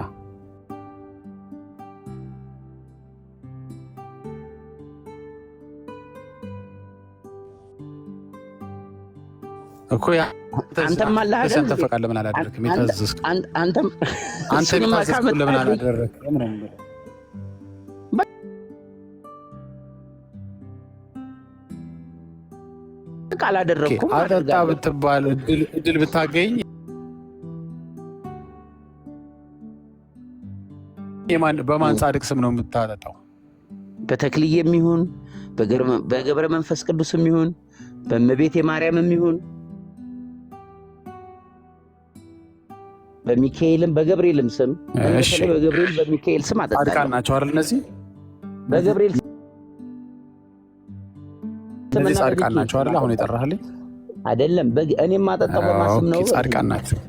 እኮ አንተም አለ አይደል? አንተ ፈቃድ ለምን አላደረክም? የታዘዝክ አንተም ለምን አላደረክም? አላደረኩም። አጠጣ ብትባል እድል ብታገኝ በማን ጻድቅ ስም ነው የምታጠጣው? በተክልዬም ይሁን በገብረ መንፈስ ቅዱስም ይሁን በእመቤቴ ማርያምም ይሁን በሚካኤልም በገብርኤልም ስም በገብርኤል በሚካኤል ስም አጠጣለሁ። ጻድቃን ናቸው አይደል እነዚህ? በገብርኤል እነዚህ ጻድቃን ናቸው አይደል? አሁን የጠራህልኝ አይደለም። እኔም ማጠጣው በማስም ነው። ጻድቃን ናቸው።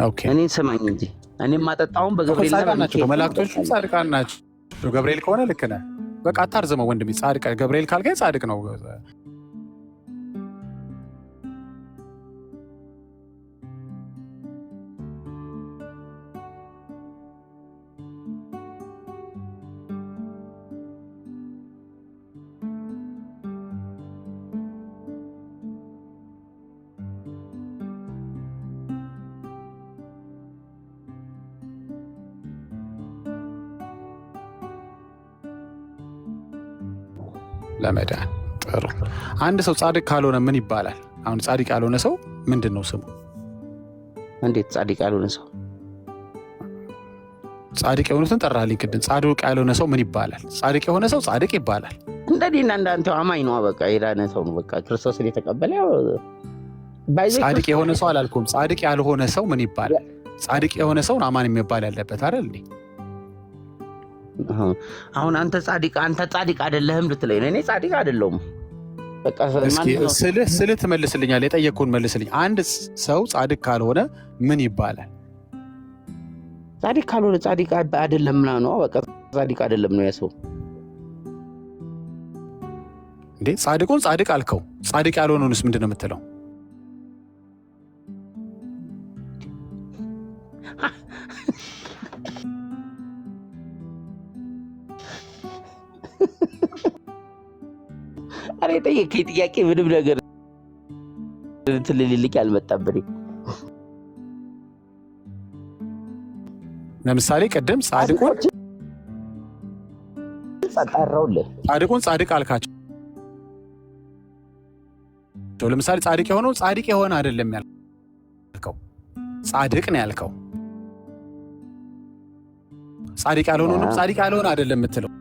ኦኬ እኔን ስማኝ እንጂ እኔም ማጠጣውን በገብርኤል ናቸው። መላእክቶቹ ጻድቃን ናቸው። ገብርኤል ከሆነ ልክ ነህ። በቃ አታርዝመው ወንድሜ። ጻድቅ ገብርኤል ካልከኝ ጻድቅ ነው። ለመዳን ጥሩ። አንድ ሰው ጻድቅ ካልሆነ ምን ይባላል? አሁን ጻድቅ ያልሆነ ሰው ምንድን ነው ስሙ? እንዴት ጻድቅ ያልሆነ ሰው? ጻድቅ የሆኑትን ጠራልኝ ቅድም። ጻድቅ ያልሆነ ሰው ምን ይባላል? ጻድቅ የሆነ ሰው ጻድቅ ይባላል። እንደኔና እንዳንተ አማኝ ነው። በቃ የዳነ ሰው ነው። በቃ ክርስቶስን የተቀበለ ጻድቅ የሆነ ሰው አላልኩም። ጻድቅ ያልሆነ ሰው ምን ይባላል? ጻድቅ የሆነ ሰውን አማን የሚባል ያለበት አይደል እንዴ? አሁን አንተ ጻድቅ አይደለህም ልትለኝ ነው? እኔ ጻድቅ አይደለሁም። በቃ ስልህ ትመልስልኛል። የጠየቅኩህን መልስልኝ። አንድ ሰው ጻድቅ ካልሆነ ምን ይባላል? ጻድቅ ካልሆነ ጻድቅ አይደለም ነው። በቃ ጻድቅ አይደለም ነው ያ ሰው። እንዴ ጻድቁን ጻድቅ አልከው፣ ጻድቅ ያልሆነውንስ ምንድን ነው የምትለው? አሬ ጠየቀኝ ጥያቄ ምንም ነገር ትልልልቅ ያልመጣብኝ። ለምሳሌ ቅድም ጻድቁን ጻድቅ አልካቸው። ለምሳሌ ጻድቅ የሆነው ጻድቅ የሆነ አይደለም ያልከው፣ ጻድቅ ነው ያልከው። ጻድቅ ያልሆነውንም ጻድቅ ያልሆነ አይደለም የምትለው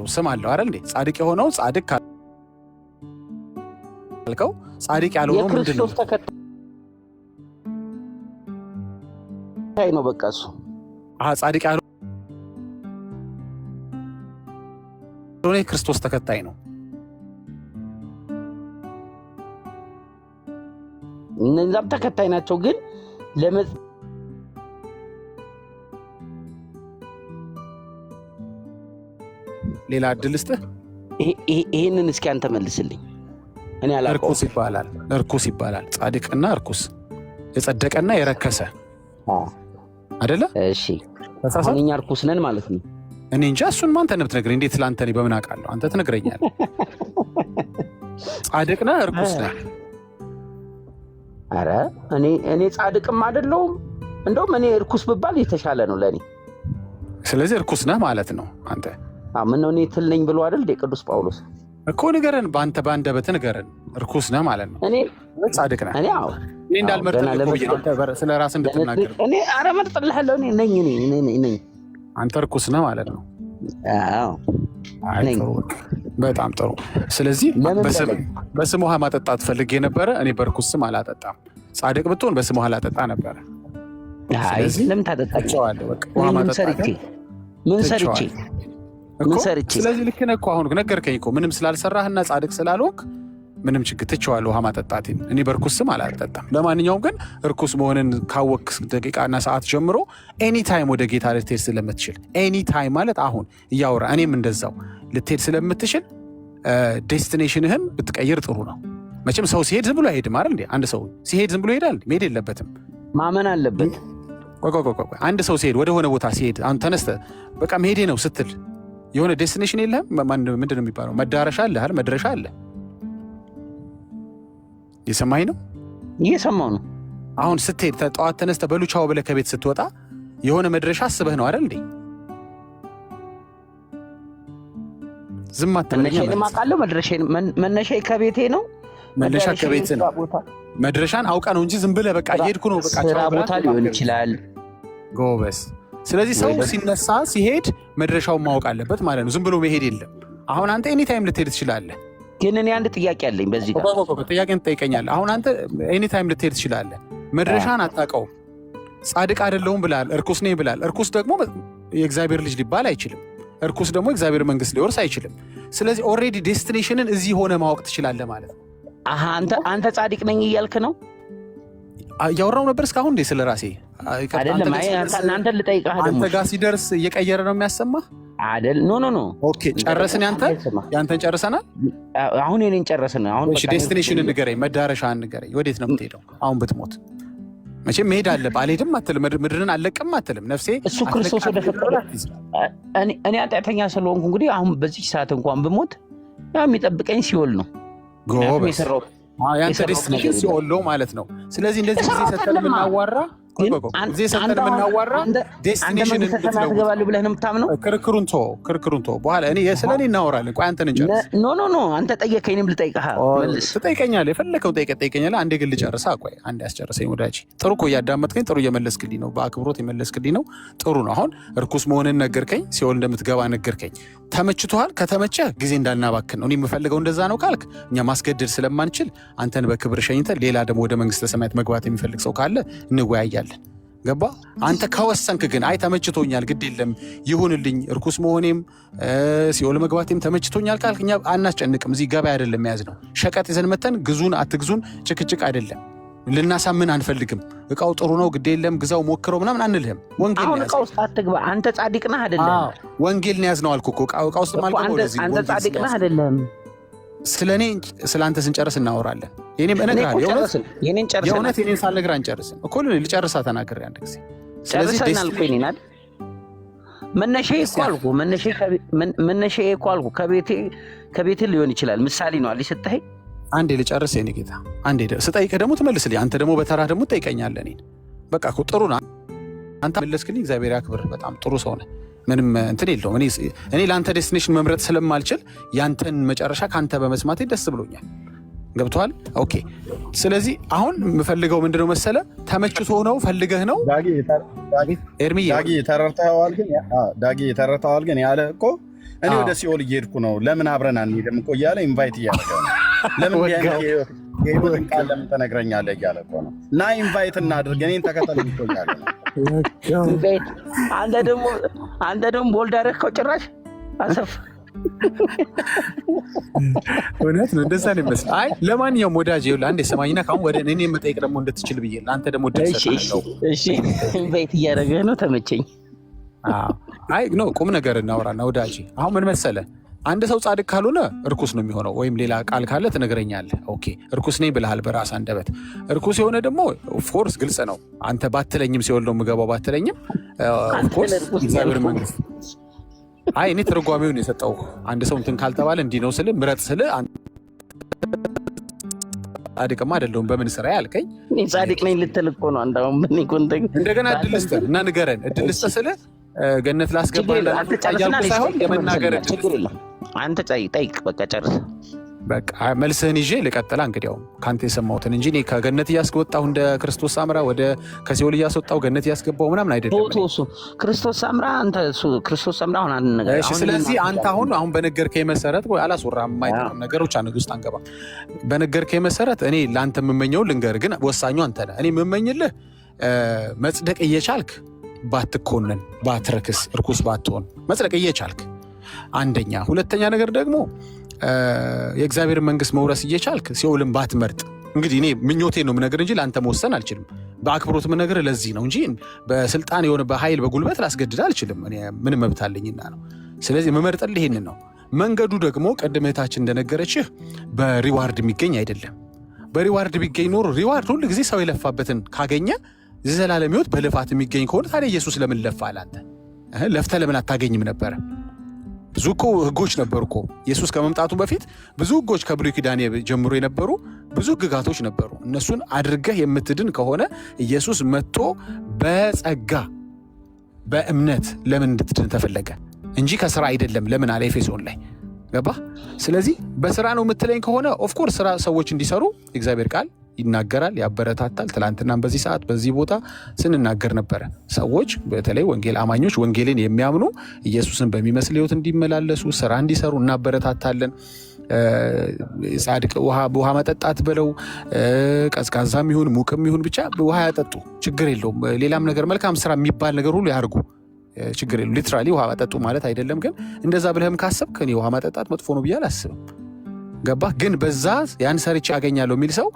ስም አለው አይደል እንዴ? ጻድቅ የሆነው ጻድቅ ካልከው ጻድቅ ያልሆነው ምንድን ነው? ተከታይ ነው በቃ እሱ ጻድቅ ያልሆነ ክርስቶስ ተከታይ ነው። እነዛም ተከታይ ናቸው ግን ሌላ እድል ልስጥህ። ይሄንን እስኪ አንተ መልስልኝ። እኔ አላውቀውም። እርኩስ ይባላል። ጻድቅና እርኩስ፣ የጸደቀና የረከሰ አይደለ? እሺ አሁን እኛ እርኩስ ነን ማለት ነው። እኔ እንጃ። እሱን ማን ተነብት ነግረኝ። እንዴት ስላንተ እኔ በምን አውቃለሁ? አንተ ትነግረኛለህ። ጻድቅና እርኩስ ነህ። አረ እኔ ጻድቅም አይደለሁም። እንደውም እኔ እርኩስ ብባል የተሻለ ነው ለኔ። ስለዚህ እርኩስ ነህ ማለት ነው አንተ። ምን ነው እኔ ትል ነኝ ብሎ አይደል ቅዱስ ጳውሎስ እኮ ንገረን፣ በአንተ በአንደበት ንገረን። እርኩስ ነህ ማለት ነው። እኔ ጻድቅ ነህ። እኔ አዎ እኔ እንዳልመርጥልህ ስለ ራስህ እንድትናገር እኔ አረ መርጥልሃለሁ። እኔ ነኝ። አንተ እርኩስ ነህ ማለት ነው። አዎ ነኝ። በጣም ጥሩ። ስለዚህ በስም ውሃ ማጠጣት ፈልጌ ነበረ። እኔ በርኩስ ስም አላጠጣም። ጻድቅ ብትሆን በስም ውሃ ላጠጣ ነበረ። ለምን ታጠጣቸዋለህ? ምን ሰርቼ? ስለዚህ ልክ ነህ እኮ አሁን ነገርከኝ እኮ ምንም ስላልሰራህና ጻድቅ ስላልሆንክ ምንም ችግር ትቼዋለሁ ውሃ ማጠጣቴን። እኔ በርኩስ ስም አላጠጣም። ለማንኛውም ግን እርኩስ መሆንን ካወቅክ ደቂቃና ሰዓት ጀምሮ ኤኒታይም ወደ ጌታ ልትሄድ ስለምትችል፣ ኤኒታይም ማለት አሁን እያወራ እኔም እንደዛው ልትሄድ ስለምትችል ዴስቲኔሽንህን ብትቀይር ጥሩ ነው። መቼም ሰው ሲሄድ ዝም ብሎ አይሄድም አይደል እንዴ? አንድ ሰው ሲሄድ ዝም ብሎ ይሄዳል? መሄድ የለበትም፣ ማመን አለበት። አንድ ሰው ሲሄድ ወደ ሆነ ቦታ ሲሄድ አንተ ተነስተህ በቃ መሄዴ ነው ስትል የሆነ ዴስቲኔሽን የለህም? ምንድን ነው የሚባለው? መዳረሻ አለ አይደል? መድረሻ አለ። የሰማኝ ነው? እየሰማሁ ነው። አሁን ስትሄድ ጠዋት ተነስተህ በሉቻው ብለህ ከቤት ስትወጣ የሆነ መድረሻ አስበህ ነው አይደል እንዴ? ዝም አትበለኝ። መነሻዬ ከቤቴ ነው። መነሻ ከቤት ነው። መድረሻን አውቃ ነው እንጂ ዝም ብለህ በቃ እየሄድኩ ነው በቃ ስራ ቦታ ሊሆን ይችላል። ጎበዝ። ስለዚህ ሰው ሲነሳ ሲሄድ መድረሻውን ማወቅ አለበት ማለት ነው። ዝም ብሎ መሄድ የለም። አሁን አንተ ኤኒታይም ልትሄድ ትችላለህ። ግን እኔ አንድ ጥያቄ አለኝ በዚህ ጋር። ጥያቄን ትጠይቀኛለህ። አሁን አንተ ኤኒታይም ልትሄድ ትችላለህ። መድረሻን አታውቀውም። ጻድቅ አይደለሁም ብላል፣ እርኩስ ነኝ ብላል። እርኩስ ደግሞ የእግዚአብሔር ልጅ ሊባል አይችልም። እርኩስ ደግሞ እግዚአብሔር መንግስት ሊወርስ አይችልም። ስለዚህ ኦልሬዲ ዴስቲኔሽንን እዚህ ሆነ ማወቅ ትችላለህ ማለት ነው። አንተ ጻድቅ ነኝ እያልክ ነው? እያወራሁ ነበር እስካሁን እንዴ ስለ ራሴ አይደለም። እናንተ ልጠይቅህ ደግሞ አንተ ጋር ሲደርስ እየቀየረ ነው የሚያሰማህ አይደል? ኖ ኦኬ፣ ጨረስን። ያንተን ጨርሰናል። አሁን የኔን ጨረስን። አሁን እሺ፣ ዴስቲኔሽንን ንገረኝ፣ መዳረሻህን ንገረኝ። ወዴት ነው የምትሄደው? አሁን ብትሞት መቼም መሄድ አለብህ። አልሄድም አትልም፣ ምድርን አልለቅም አትልም። ነፍሴ እሱ ክርስቶስ ወደ ፈቀደ እኔ ኃጢአተኛ ስለሆንኩ እንግዲህ አሁን በዚህ ሰዓት እንኳን ብሞት የሚጠብቀኝ ሲኦል ነው። ጎበዝ። ያንተ ዴስቲኔሽን ሲኦል ነው ማለት ነው። ስለዚህ እንደዚህ ጊዜ ሰተን የምናዋራ ዴስቲኔሽን ትገባለህ ብለህ ነው የምታምነው? ክርክሩን ተወው። በኋላ እኔ ስለ እኔ እናወራለን። ቆይ አንተን እንጨርስ። ኖ አንተ ጠየቀኝ፣ እኔም ልጠይቅህ። መልስ። ትጠይቀኛለህ፣ የፈለከውን ጠይቀኛለህ። አንዴ ግን ልጨርሳ። ቆይ አንዴ አስጨርሰኝ ወዳጅ። ጥሩ እኮ እያዳመጥከኝ፣ ጥሩ እየመለስክልኝ ነው፣ በአክብሮት የመለስክልኝ ነው። ጥሩ ነው። አሁን እርኩስ መሆንን ነገርከኝ፣ ሲኦል እንደምትገባ ነገርከኝ። ተመችቶሃል? ከተመቸህ ጊዜ እንዳናባክን ነው። እኔ የምፈልገው እንደዛ ነው ካልክ እኛ ማስገደድ ስለማንችል አንተን በክብር ሸኝተን ሌላ ደግሞ ወደ መንግስተ ሰማያት መግባት የሚፈልግ ሰው ካለ እንወያያለን። ገባ? አንተ ከወሰንክ ግን አይ ተመችቶኛል፣ ግድ የለም ይሁንልኝ፣ እርኩስ መሆኔም ሲኦል መግባቴም ተመችቶኛል ካልክ እኛ አናስጨንቅም። እዚህ ገበያ አይደለም የያዝ ነው። ሸቀጥ ይዘን መተን ግዙን አትግዙን ጭቅጭቅ አይደለም። ልናሳምን አንፈልግም። እቃው ጥሩ ነው፣ ግድ የለም ግዛው፣ ሞክረው ምናምን አንልህም። ወንጌል አሁን እቃ ውስጥ አትግባ። አንተ ጻድቅ ነህ አይደለም? ወንጌል ነው ያዝነው አልኩ እኮ። እቃ ውስጥ ማለት ነው። አንተ ጻድቅ ነህ አይደለም? ስለኔ ስላንተ ስንጨርስ እናወራለን። የኔም እነግርሃለሁ የእውነት የኔን ሳልነግርህ አንጨርስም እኮ። ልጨርሳ ተናግሬ አንድ ጊዜ ጨርሰናል እኮ የኔን አይደል? መነሻዬ እኮ አልኩ ከቤቴ ሊሆን ይችላል። ምሳሌ ነው አለ ሰጠኸኝ። አንዴ ልጨርስ የኔ ጌታ። አንዴ ስጠይቅህ ደግሞ ትመልስልኝ። አንተ ደግሞ በተራህ ደግሞ ትጠይቀኛለህ እኔን። በቃ እኮ ጥሩ ነው። አንተ መለስክልኝ፣ እግዚአብሔር ያክብር። በጣም ጥሩ ሰው ነህ። ምንም እንትን የለውም። እኔ ለአንተ ዴስቲኔሽን መምረጥ ስለማልችል ያንተን መጨረሻ ከአንተ በመስማቴ ደስ ብሎኛል። ገብቶሃል? ኦኬ። ስለዚህ አሁን የምፈልገው ምንድነው መሰለ? ተመችቶ ነው ፈልገህ ነው ኤርሚዬ? ዳጊ ተረድተኸዋል? ግን ያለ እኮ እኔ ወደ ሲኦል እየሄድኩ ነው፣ ለምን አብረን አንሄድም እኮ እያለ ኢንቫይት እያደረገ ነው። ለምን የህይወትን ቃል ለምን ተነግረኛለህ እያለ እኮ ነው። እና ኢንቫይት እናድርግ፣ እኔን ተከተል እኮ እያለ ነው። አንተ ደግሞ ቦልድ አደረግከው ጭራሽ አሰፋ። እውነት ነው፣ እንደዛ ነው ይመስል። አይ ለማንኛውም ወዳጅ ይኸውልህ አንዴ ሰማኝና ካሁን ወደ እኔ መጠየቅ ደግሞ እንድትችል ብዬ አንተ ደግሞ እሺ ኢንቫይት እያደረገህ ነው፣ ተመቸኝ። አይ ነው ቁም ነገር እናወራና ወዳጅ። አሁን ምን መሰለህ አንድ ሰው ጻድቅ ካልሆነ እርኩስ ነው የሚሆነው፣ ወይም ሌላ ቃል ካለ ትነግረኛለህ። ኦኬ እርኩስ ነኝ ብለሃል በራስ አንደበት። እርኩስ የሆነ ደግሞ ኦፍኮርስ ግልጽ ነው። አንተ ባትለኝም ሲወል ነው የምገባው፣ ባትለኝም ኦፍኮርስ እግዚአብሔር መንግስት። አይ እኔ ትርጓሜውን የሰጠው አንድ ሰው እንትን ካልተባለ እንዲህ ነው ስል ምረጥ ስል ጻድቅማ አይደለሁም በምን ስራ ያልከኝ ጻድቅ ነኝ ልትል እኮ ነው። እንደገና እድል ልስጥህ እና ንገረን። እድል ልስጥህ ስለ ገነት ላስገባህ ሳይሆን የመናገር ችግር የለም። አንተ ጠይቅ፣ በቃ ጨርስ። በቃ መልስህን ይዤ ልቀጥላ። እንግዲያውም ከአንተ የሰማሁትን እንጂ እኔ ከገነት እያስወጣሁ እንደ ክርስቶስ ሳምራ ወደ ከሲኦል እያስወጣሁ ገነት እያስገባሁ ምናምን አይደለም። ክርስቶስ ሳምራ አንተ ክርስቶስ ሳምራ አሁን አንድ ነገር። ስለዚህ አንተ አሁን በነገርከኝ መሰረት ወይ አላስወራም የማይጠቅም ነገሮች አንድ ውስጥ አንገባ። በነገርከኝ መሰረት እኔ ለአንተ የምመኘውን ልንገርህ፣ ግን ወሳኙ አንተ ነህ። እኔ የምመኝልህ መጽደቅ እየቻልክ ባትኮንን፣ ባትረክስ፣ እርኩስ ባትሆን መጽደቅ እየቻልክ አንደኛ። ሁለተኛ ነገር ደግሞ የእግዚአብሔር መንግስት መውረስ እየቻልክ ሲኦልን ባትመርጥ። እንግዲህ እኔ ምኞቴ ነው የምነግርህ እንጂ ለአንተ መወሰን አልችልም። በአክብሮት የምነግርህ ለዚህ ነው እንጂ በስልጣን የሆነ በኃይል በጉልበት ላስገድድ አልችልም። እኔ ምን መብት አለኝና ነው። ስለዚህ የምመርጥልህ ይሄንን ነው። መንገዱ ደግሞ ቅድም እህታችን እንደነገረችህ በሪዋርድ የሚገኝ አይደለም። በሪዋርድ ቢገኝ ኖሮ ሪዋርድ ሁሉ ጊዜ ሰው የለፋበትን ካገኘ ዘላለም ሕይወት በልፋት የሚገኝ ከሆነ ታዲያ ኢየሱስ ለምን ለፋ አላንተ? ለፍተህ ለምን አታገኝም ነበረ? ብዙ እኮ ህጎች ነበሩ እኮ ኢየሱስ ከመምጣቱ በፊት ብዙ ህጎች ከብሉይ ኪዳን ጀምሮ የነበሩ ብዙ ህግጋቶች ነበሩ። እነሱን አድርገህ የምትድን ከሆነ ኢየሱስ መጥቶ በጸጋ በእምነት ለምን እንድትድን ተፈለገ እንጂ ከስራ አይደለም። ለምን አለ ኤፌሶን ላይ ገባ። ስለዚህ በስራ ነው የምትለኝ ከሆነ ኦፍኮርስ ስራ ሰዎች እንዲሰሩ እግዚአብሔር ቃል ይናገራል፣ ያበረታታል። ትላንትናም በዚህ ሰዓት በዚህ ቦታ ስንናገር ነበረ። ሰዎች በተለይ ወንጌል አማኞች ወንጌልን የሚያምኑ ኢየሱስን በሚመስል ህይወት እንዲመላለሱ ስራ እንዲሰሩ እናበረታታለን። ጻድቅ ውሃ መጠጣት ብለው ቀዝቃዛም ይሁን ሙቅም ይሁን ብቻ ውሃ ያጠጡ፣ ችግር የለውም። ሌላም ነገር መልካም ስራ የሚባል ነገር ሁሉ ያርጉ፣ ችግር የለውም። ሊትራሊ ውሃ መጠጡ ማለት አይደለም፣ ግን እንደዛ ብለህም ካሰብክ እኔ ውሃ መጠጣት መጥፎ ነው ብዬ አላስብም። ገባህ? ግን በዛ ያን ሰርቼ አገኛለሁ የሚል ሰው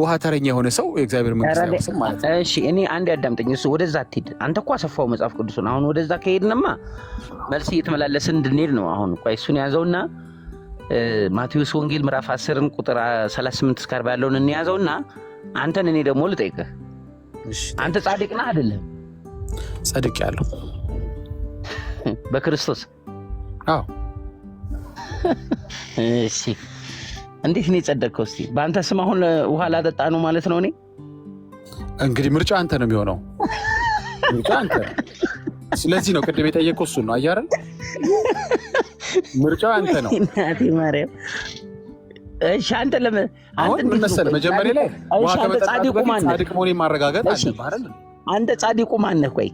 ውሃ ተረኛ የሆነ ሰው የእግዚአብሔር መንግስት አይወርስም ማለት ነው። እሺ እኔ አንድ ያዳምጠኝ። እሱ ወደዛ አትሄድ። አንተ እኮ አሰፋው መጽሐፍ ቅዱስን። አሁን ወደዛ ከሄድንማ መልስ እየተመላለስን እንድንሄድ ነው። አሁን ቆይ እሱን ያዘውና ማቴዎስ ወንጌል ምዕራፍ 10 ቁጥር 38 እስከ 40 ያለውን እንያዘውና አንተን እኔ ደግሞ ልጠይቅህ። አንተ ጻድቅ ነህ አይደለም? ጻድቅ ያለው በክርስቶስ። አዎ። እሺ እንዴት ነው የጸደቅከው? እስቲ በአንተ ስም አሁን ውሃ ላጠጣ ነው ማለት ነው? እኔ እንግዲህ ምርጫ አንተ ነው የሚሆነው፣ ምርጫ አንተ። ስለዚህ ነው ቅድም የጠየቅኩህ እሱን ነው። አያረን ምርጫ አንተ ነው። እናቴ ማርያም። እሺ አንተ ለምን አሁን ምን መሰለህ መጀመሪያ ላይ ውሃ ከመጠጣት በፊት ጻድቅ መሆኔን ማረጋገጥ አለብህ አይደል? አንተ ጻድቁ ማን ነህ? ቆይ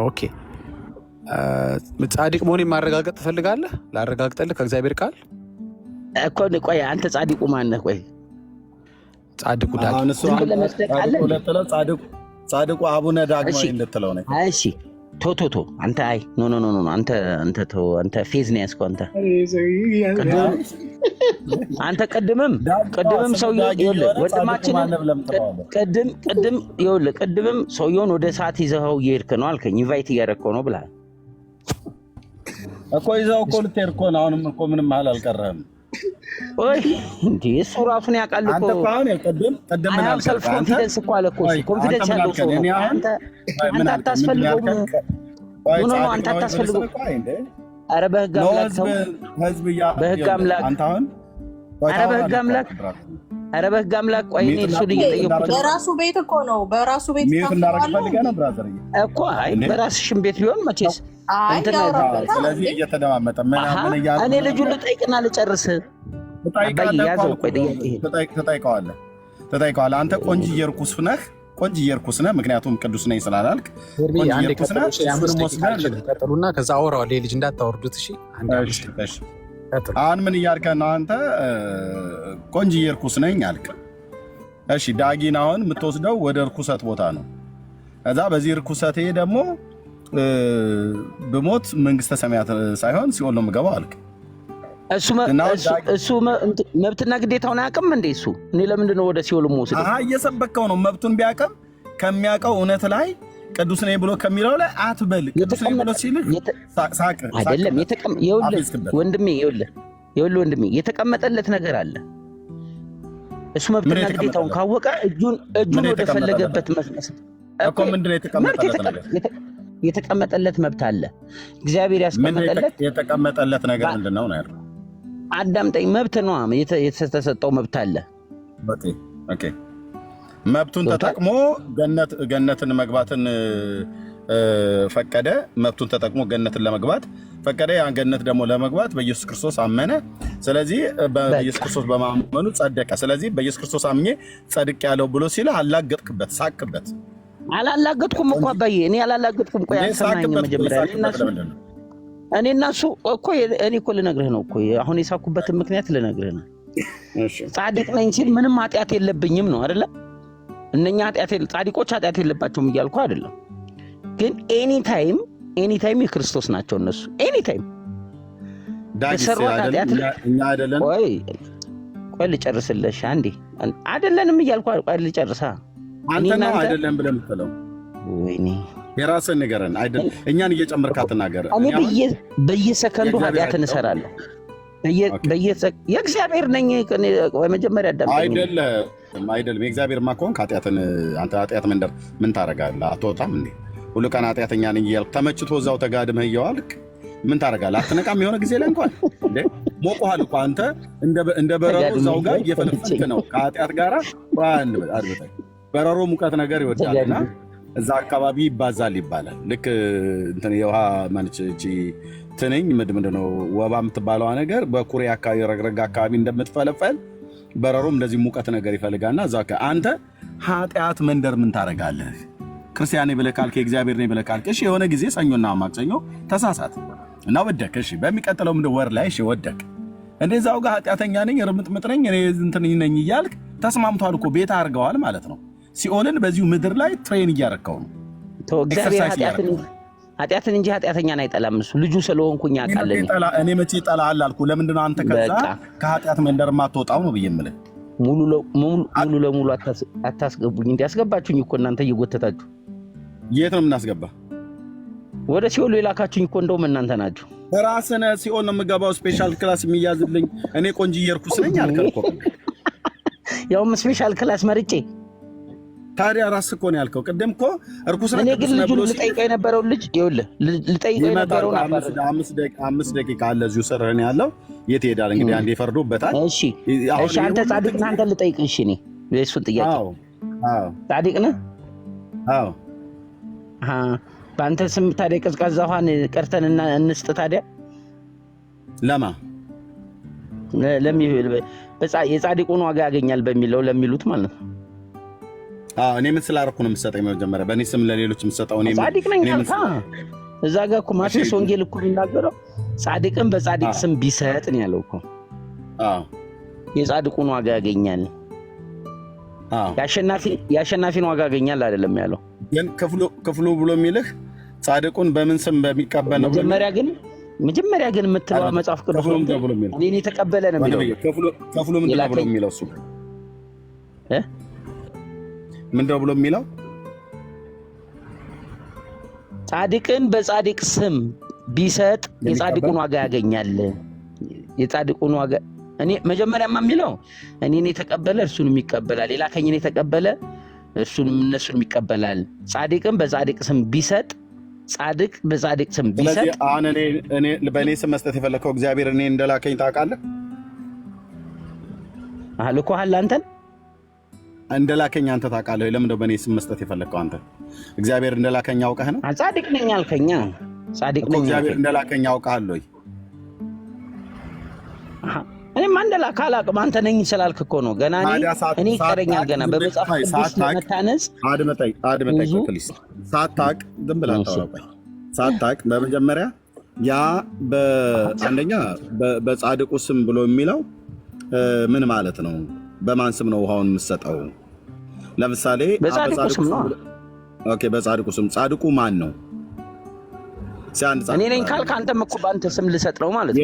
ኦኬ ጻድቅ መሆኔን ማረጋገጥ ትፈልጋለህ? ላረጋግጥልህ ከእግዚአብሔር ቃል እኮ። ቆይ አንተ ጻድቁ ማን ነህ? ቆይ ጻድቁ ጻድቁ አቡነ ዳግማዊ እንድትለው ነው። እሺ ቶቶቶ አንተ አይ ኖ አንተ ፌዝ ነው ያዝከው አንተ ቅድምም ሰውዬው ቅድምም ሰውዬውን ወደ ሰዓት ይዘኸው እየሄድክ ነው አልከኝ። ኢንቫይት እያደረግከው ነው ብለሃል እኮ። ይዘው እኮ ልትሄድ እኮ ነው። አሁንም እኮ ምንም ያህል አልቀረህም። ወይ እንዴ እሱ ራሱን ያውቃል እኮ። ቅድም ምን አልከኝ? ኮንፊደንስ እኮ አለ እኮ። ኮንፊደንስ ያለው ሰው አንተ አታስፈልገውም። አንተ አታስፈልገውም። ኧረ በህግ አምላክ ሰው በህግ አምላክ ኧረ በህግ አምላክ ቆይ እኔ እሱን እየጠየኩት ነው። በራሱ ቤት እኮ ነው። በራሱ ቤት እኮ አይ በራስሽም ቤት ሊሆን መቼስ እንትን ነው። ስለዚህ እየተደማመጠ ምን እያለ እኔ ልጁን ልጠይቅና ልጨርስ። ትጠይቀዋለህ። አንተ ቆንጅዬ እርኩስ ነህ፣ ምክንያቱም ቅዱስ ነኝ ስላላልክ ቆንጅዬ እርኩስ ነህ። እሱንም ወስደህ ቀጥሉና ከዛ አወራዋለሁ። ልጅ እንዳታወርዱት እሺ። አሁን ምን እያልከህ ነው አንተ? ቆንጅዬ እርኩስ ነኝ አልክ። እሺ ዳጊን አሁን የምትወስደው ወደ እርኩሰት ቦታ ነው። እዛ በዚህ ርኩሰቴ ደግሞ ብሞት መንግስተ ሰማያት ሳይሆን ሲኦል ነው የምገባው አልክ። እሱ መብትና ግዴታውን አያውቅም እንዴ? እሱ እኔ ለምንድን ነው ወደ ሲኦል የምወስደው? እየሰበከው ነው። መብቱን ቢያውቅም ከሚያውቀው እውነት ላይ ቅዱስ ነኝ ብሎ ከሚለው ላይ አትበል። ቅዱስ ነኝ ብሎ ሲል ሳቅ አይደለም። ወንድሜ ወንድሜ የተቀመጠለት ነገር አለ። እሱ መብትና ግዴታውን ካወቀ እጁን ወደ ፈለገበት መስመር እኮ ምንድነው የተቀመጠለት መብት አለ። እግዚአብሔር የተቀመጠለት ነገር ምንድነው ነው ያለው? አዳምጠኝ። መብት ነው የተሰጠው መብት አለ። ኦኬ መብቱን ተጠቅሞ ገነትን መግባትን ፈቀደ። መብቱን ተጠቅሞ ገነትን ለመግባት ፈቀደ። ያን ገነት ደግሞ ለመግባት በኢየሱስ ክርስቶስ አመነ። ስለዚህ በኢየሱስ ክርስቶስ በማመኑ ጸደቀ። ስለዚህ በኢየሱስ ክርስቶስ አምኜ ጸድቅ ያለው ብሎ ሲል አላገጥክበት፣ ሳቅበት። አላላገጥኩም እኮ አባዬ፣ እኔ አላላገጥኩም። ቆይ አንሰማኝ። መጀመሪያ እኔ እና እሱ እኮ እኔ እኮ ልነግርህ ነው እኮ አሁን የሳኩበትን ምክንያት ልነግርህ ነው። ጻድቅ ነኝ ሲል ምንም ኃጢአት የለብኝም ነው አይደለ? እነኛ ጻድቆች ኃጢአት የለባቸውም እያልኩ አይደለም። ግን ኤኒታይም የክርስቶስ ናቸው እነሱ። ኤኒታይም በሰሩት ኃጢአት እኛ አይደለን። ቆይ ልጨርስልሽ አንዴ። አይደለንም እያልኩ ቆይ ልጨርሳ። አንተ ነው አይደለም ብለህ የምትለው? ወይኔ የራስህን ንገረን። አይደል እኛን እየጨመርክ አትናገር። እኔ በየሰከንዱ ኃጢአትን እሰራለሁ። የእግዚአብሔር ነኝ። መጀመሪያ አይደለም የእግዚአብሔርማ ከሆንክ አንተ ኃጢአት መንደር ምን ታደርጋለህ? አትወጣም እንዴ? ሁሉ ቀን ኃጢአተኛ ነኝ እያልክ ተመችቶ እዛው ተጋድመህ እየዋልክ ምን ታደርጋለህ? አትነቃም? የሆነ ጊዜ ላይ እንኳን እንዴ ሞቆሃል እኮ አንተ እንደ በረሮ እዛው ጋር እየፈለፍክ ነው ከኃጢአት ጋር። አድብጠኝ በረሮ ሙቀት ነገር ይወዳልና እዛ አካባቢ ይባዛል ይባላል። ልክ እንትን የውሃ ማንቺ ትንኝ ምንድነው ወባ የምትባለዋ ነገር በኩሬ አካባቢ ረግረግ አካባቢ እንደምትፈለፈል በረሮም እንደዚህ ሙቀት ነገር ይፈልጋልና እዛ አንተ ኃጢአት መንደር ምን ታደርጋለህ? ክርስቲያን ነኝ ብለህ ካልክ የእግዚአብሔር ነኝ ብለህ ካልክ እሺ፣ የሆነ ጊዜ ሰኞና ማክሰኞ ተሳሳት እና ወደቅ። እሺ፣ በሚቀጥለው ወር ላይ እሺ ወደቅ። እንደዛው ጋር ኃጢአተኛ ነኝ ርምጥምጥ ነኝ እኔ እንትን ነኝ እያልክ ተስማምቷል እኮ ቤት አድርገዋል ማለት ነው። ሲኦልን በዚሁ ምድር ላይ ትሬን እያረከው ነው። እግዚአብሔር ኃጢአትን እንጂ ኃጢአተኛን አይጠላም። እሱ ልጁ ስለሆንኩኝ አውቃለሁ። እኔ መቼ እጠላሃል አልኩ? ለምንድን ነው አንተ ከዛ ከኃጢአት መንደር ማትወጣው ነው ብዬ የምልህ። ሙሉ ለሙሉ አታስገቡኝ። እንዲያስገባችሁኝ እኮ እናንተ እየጎተታችሁ። የት ነው የምናስገባ? ወደ ሲኦል የላካችሁኝ እኮ እንደውም እናንተ ናችሁ። ራስህ ሲኦል ነው የምገባው። ስፔሻል ክላስ የሚያዝልኝ እኔ ቆንጆ እርኩስ ነኝ አልከኝ እኮ። ያውም ስፔሻል ክላስ መርጬ። ታዲያ ራስህ እኮ ነው ያልከው። ቅድም እኮ እርኩስ ነኝ። እኔ ግን ልጁን ልጠይቀው የነበረውን ልጅ ይኸውልህ፣ ልጠይቀው የነበረውን 5 ደቂቃ አለ እዚሁ ስርህ ነው ያለው። የት ሄዳል እንግዲህ? አንዴ ፈርዶበታል። እሺ አንተ ጻድቅ ነህ? አንተ ልጠይቅህ። እሺ እኔ የእሱን ጥያቄ። አዎ ጻድቅ ነህ? አዎ። በአንተ ስም ታዲያ ቀዝቃዛ ውሃን ቀርተን እንስጥ ታዲያ? ለማ የጻድቁን ዋጋ ያገኛል በሚለው ለሚሉት ማለት ነው። እኔ ምን ስላደረኩ ነው የምትሰጠኝ? መጀመሪያ በእኔ ስም ለሌሎች የምትሰጠው እኔ ጻድቅ ነኝ ካልካ እዛ ጋር እኮ ማቴዎስ ወንጌል እኮ የሚናገረው ጻድቅን በጻድቅ ስም ቢሰጥ ነው ያለው እኮ። የጻድቁን ዋጋ ያገኛል። የአሸናፊን ዋጋ ያገኛል አይደለም ያለው። ግን ክፍሉ ብሎ የሚልህ ጻድቁን በምን ስም በሚቀበል ነው። መጀመሪያ ግን የምትለው መጽሐፍ ቅዱስ እኔን የተቀበለ ነው የሚለው። ክፍሉ ምንድን ነው ብሎ የሚለው? እሱ ምንድነው ብሎ የሚለው? ጻድቅን በጻድቅ ስም ቢሰጥ የጻድቁን ዋጋ ያገኛል። የጻድቁን ዋጋ እኔ መጀመሪያማ የሚለው እኔን የተቀበለ እርሱንም ይቀበላል፣ የላከኝን የተቀበለ እነሱንም ይቀበላል። ጻድቅን በጻድቅ ስም ቢሰጥ ጻድቅ በጻድቅ ስም ቢሰጥ። ስለዚህ አሁን እኔ በእኔ ስም መስጠት የፈለከው እግዚአብሔር እኔ እንደላከኝ ታውቃለህ? ልኮሃል አንተን እንደላከኝ አንተ ታውቃለህ? ለምንድነው በእኔ ስም መስጠት የፈለከው አንተ? እግዚአብሔር እንደላከኝ አውቀህ ነው? ጻድቅ ነኝ አልከኛ። ጻድቅ ነኝ እግዚአብሔር እንደላከኝ አውቀሃል ወይ? እኔማ እንደላከ አላውቅም። አንተ ነኝ ስላልክ እኮ ነው። ገና እኔ ይቀረኛል ገና በመጽሐፍ ቅዱስ ለመታነጽ። አድመጠኝ ፕሊስ። ሳታውቅ ዝም ብለህ አታውራኝ። ሳታውቅ በመጀመሪያ ያ በአንደኛ በጻድቁ ስም ብሎ የሚለው ምን ማለት ነው? በማን ስም ነው ውሃውን የምትሰጠው? ለምሳሌ በጻድቁ ስም ነው። ኦኬ፣ በጻድቁ ስም። ጻድቁ ማን ነው? እኔ ነኝ ካልክ አንተም እኮ በአንተ ስም ልሰጥ ነው ማለት ነው።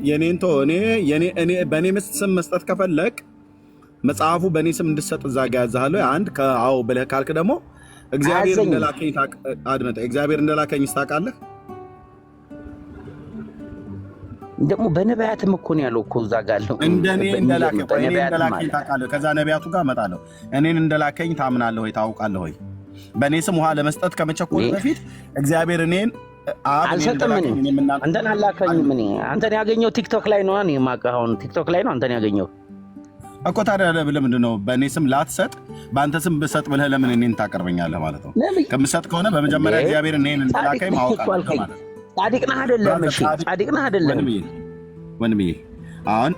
የኔን ተው። እኔ በእኔ ስም መስጠት ከፈለግ መጽሐፉ በእኔ ስም እንድሰጥ እዛ ጋ ያዛለሁ። አንድ ከአዎ ብለህ ካልክ ደግሞ እግዚአብሔር እንደላከኝ አድመጠ እግዚአብሔር እንደላከኝ ታውቃለህ። ደግሞ በነቢያትም እኮ ነው ያለው እኮ እዛ ጋር አለው። እንደኔ እንደላከኝ ታውቃለህ። ከዛ ነቢያቱ ጋር እመጣለሁ። እኔን እንደላከኝ ታምናለህ ወይ ታውቃለህ ወይ? በእኔ ስም ውሃ ለመስጠት ከመቸኮል በፊት እግዚአብሔር እኔን አልሰጥም። አንተን አላከኝም። እኔ አንተን ያገኘው ቲክቶክ ላይ ነው። እኔ የማውቅህ አሁን ቲክቶክ ላይ ነው አንተን ያገኘው እኮ። ታዲያ ለምንድን ነው በእኔ ስም ላትሰጥ በአንተ ስም ብሰጥ ብለህ ለምን እኔን ታቀርበኛለህ ማለት ነው? ከምሰጥ ከሆነ በመጀመሪያ እግዚአብሔር እኔን እንደላከኝ ማወቅ አለብህ ማለት ነው። ጻድቅ ነህ አይደለም? እሺ ጻድቅ ነህ አይደለም? ወንድምዬ አሁን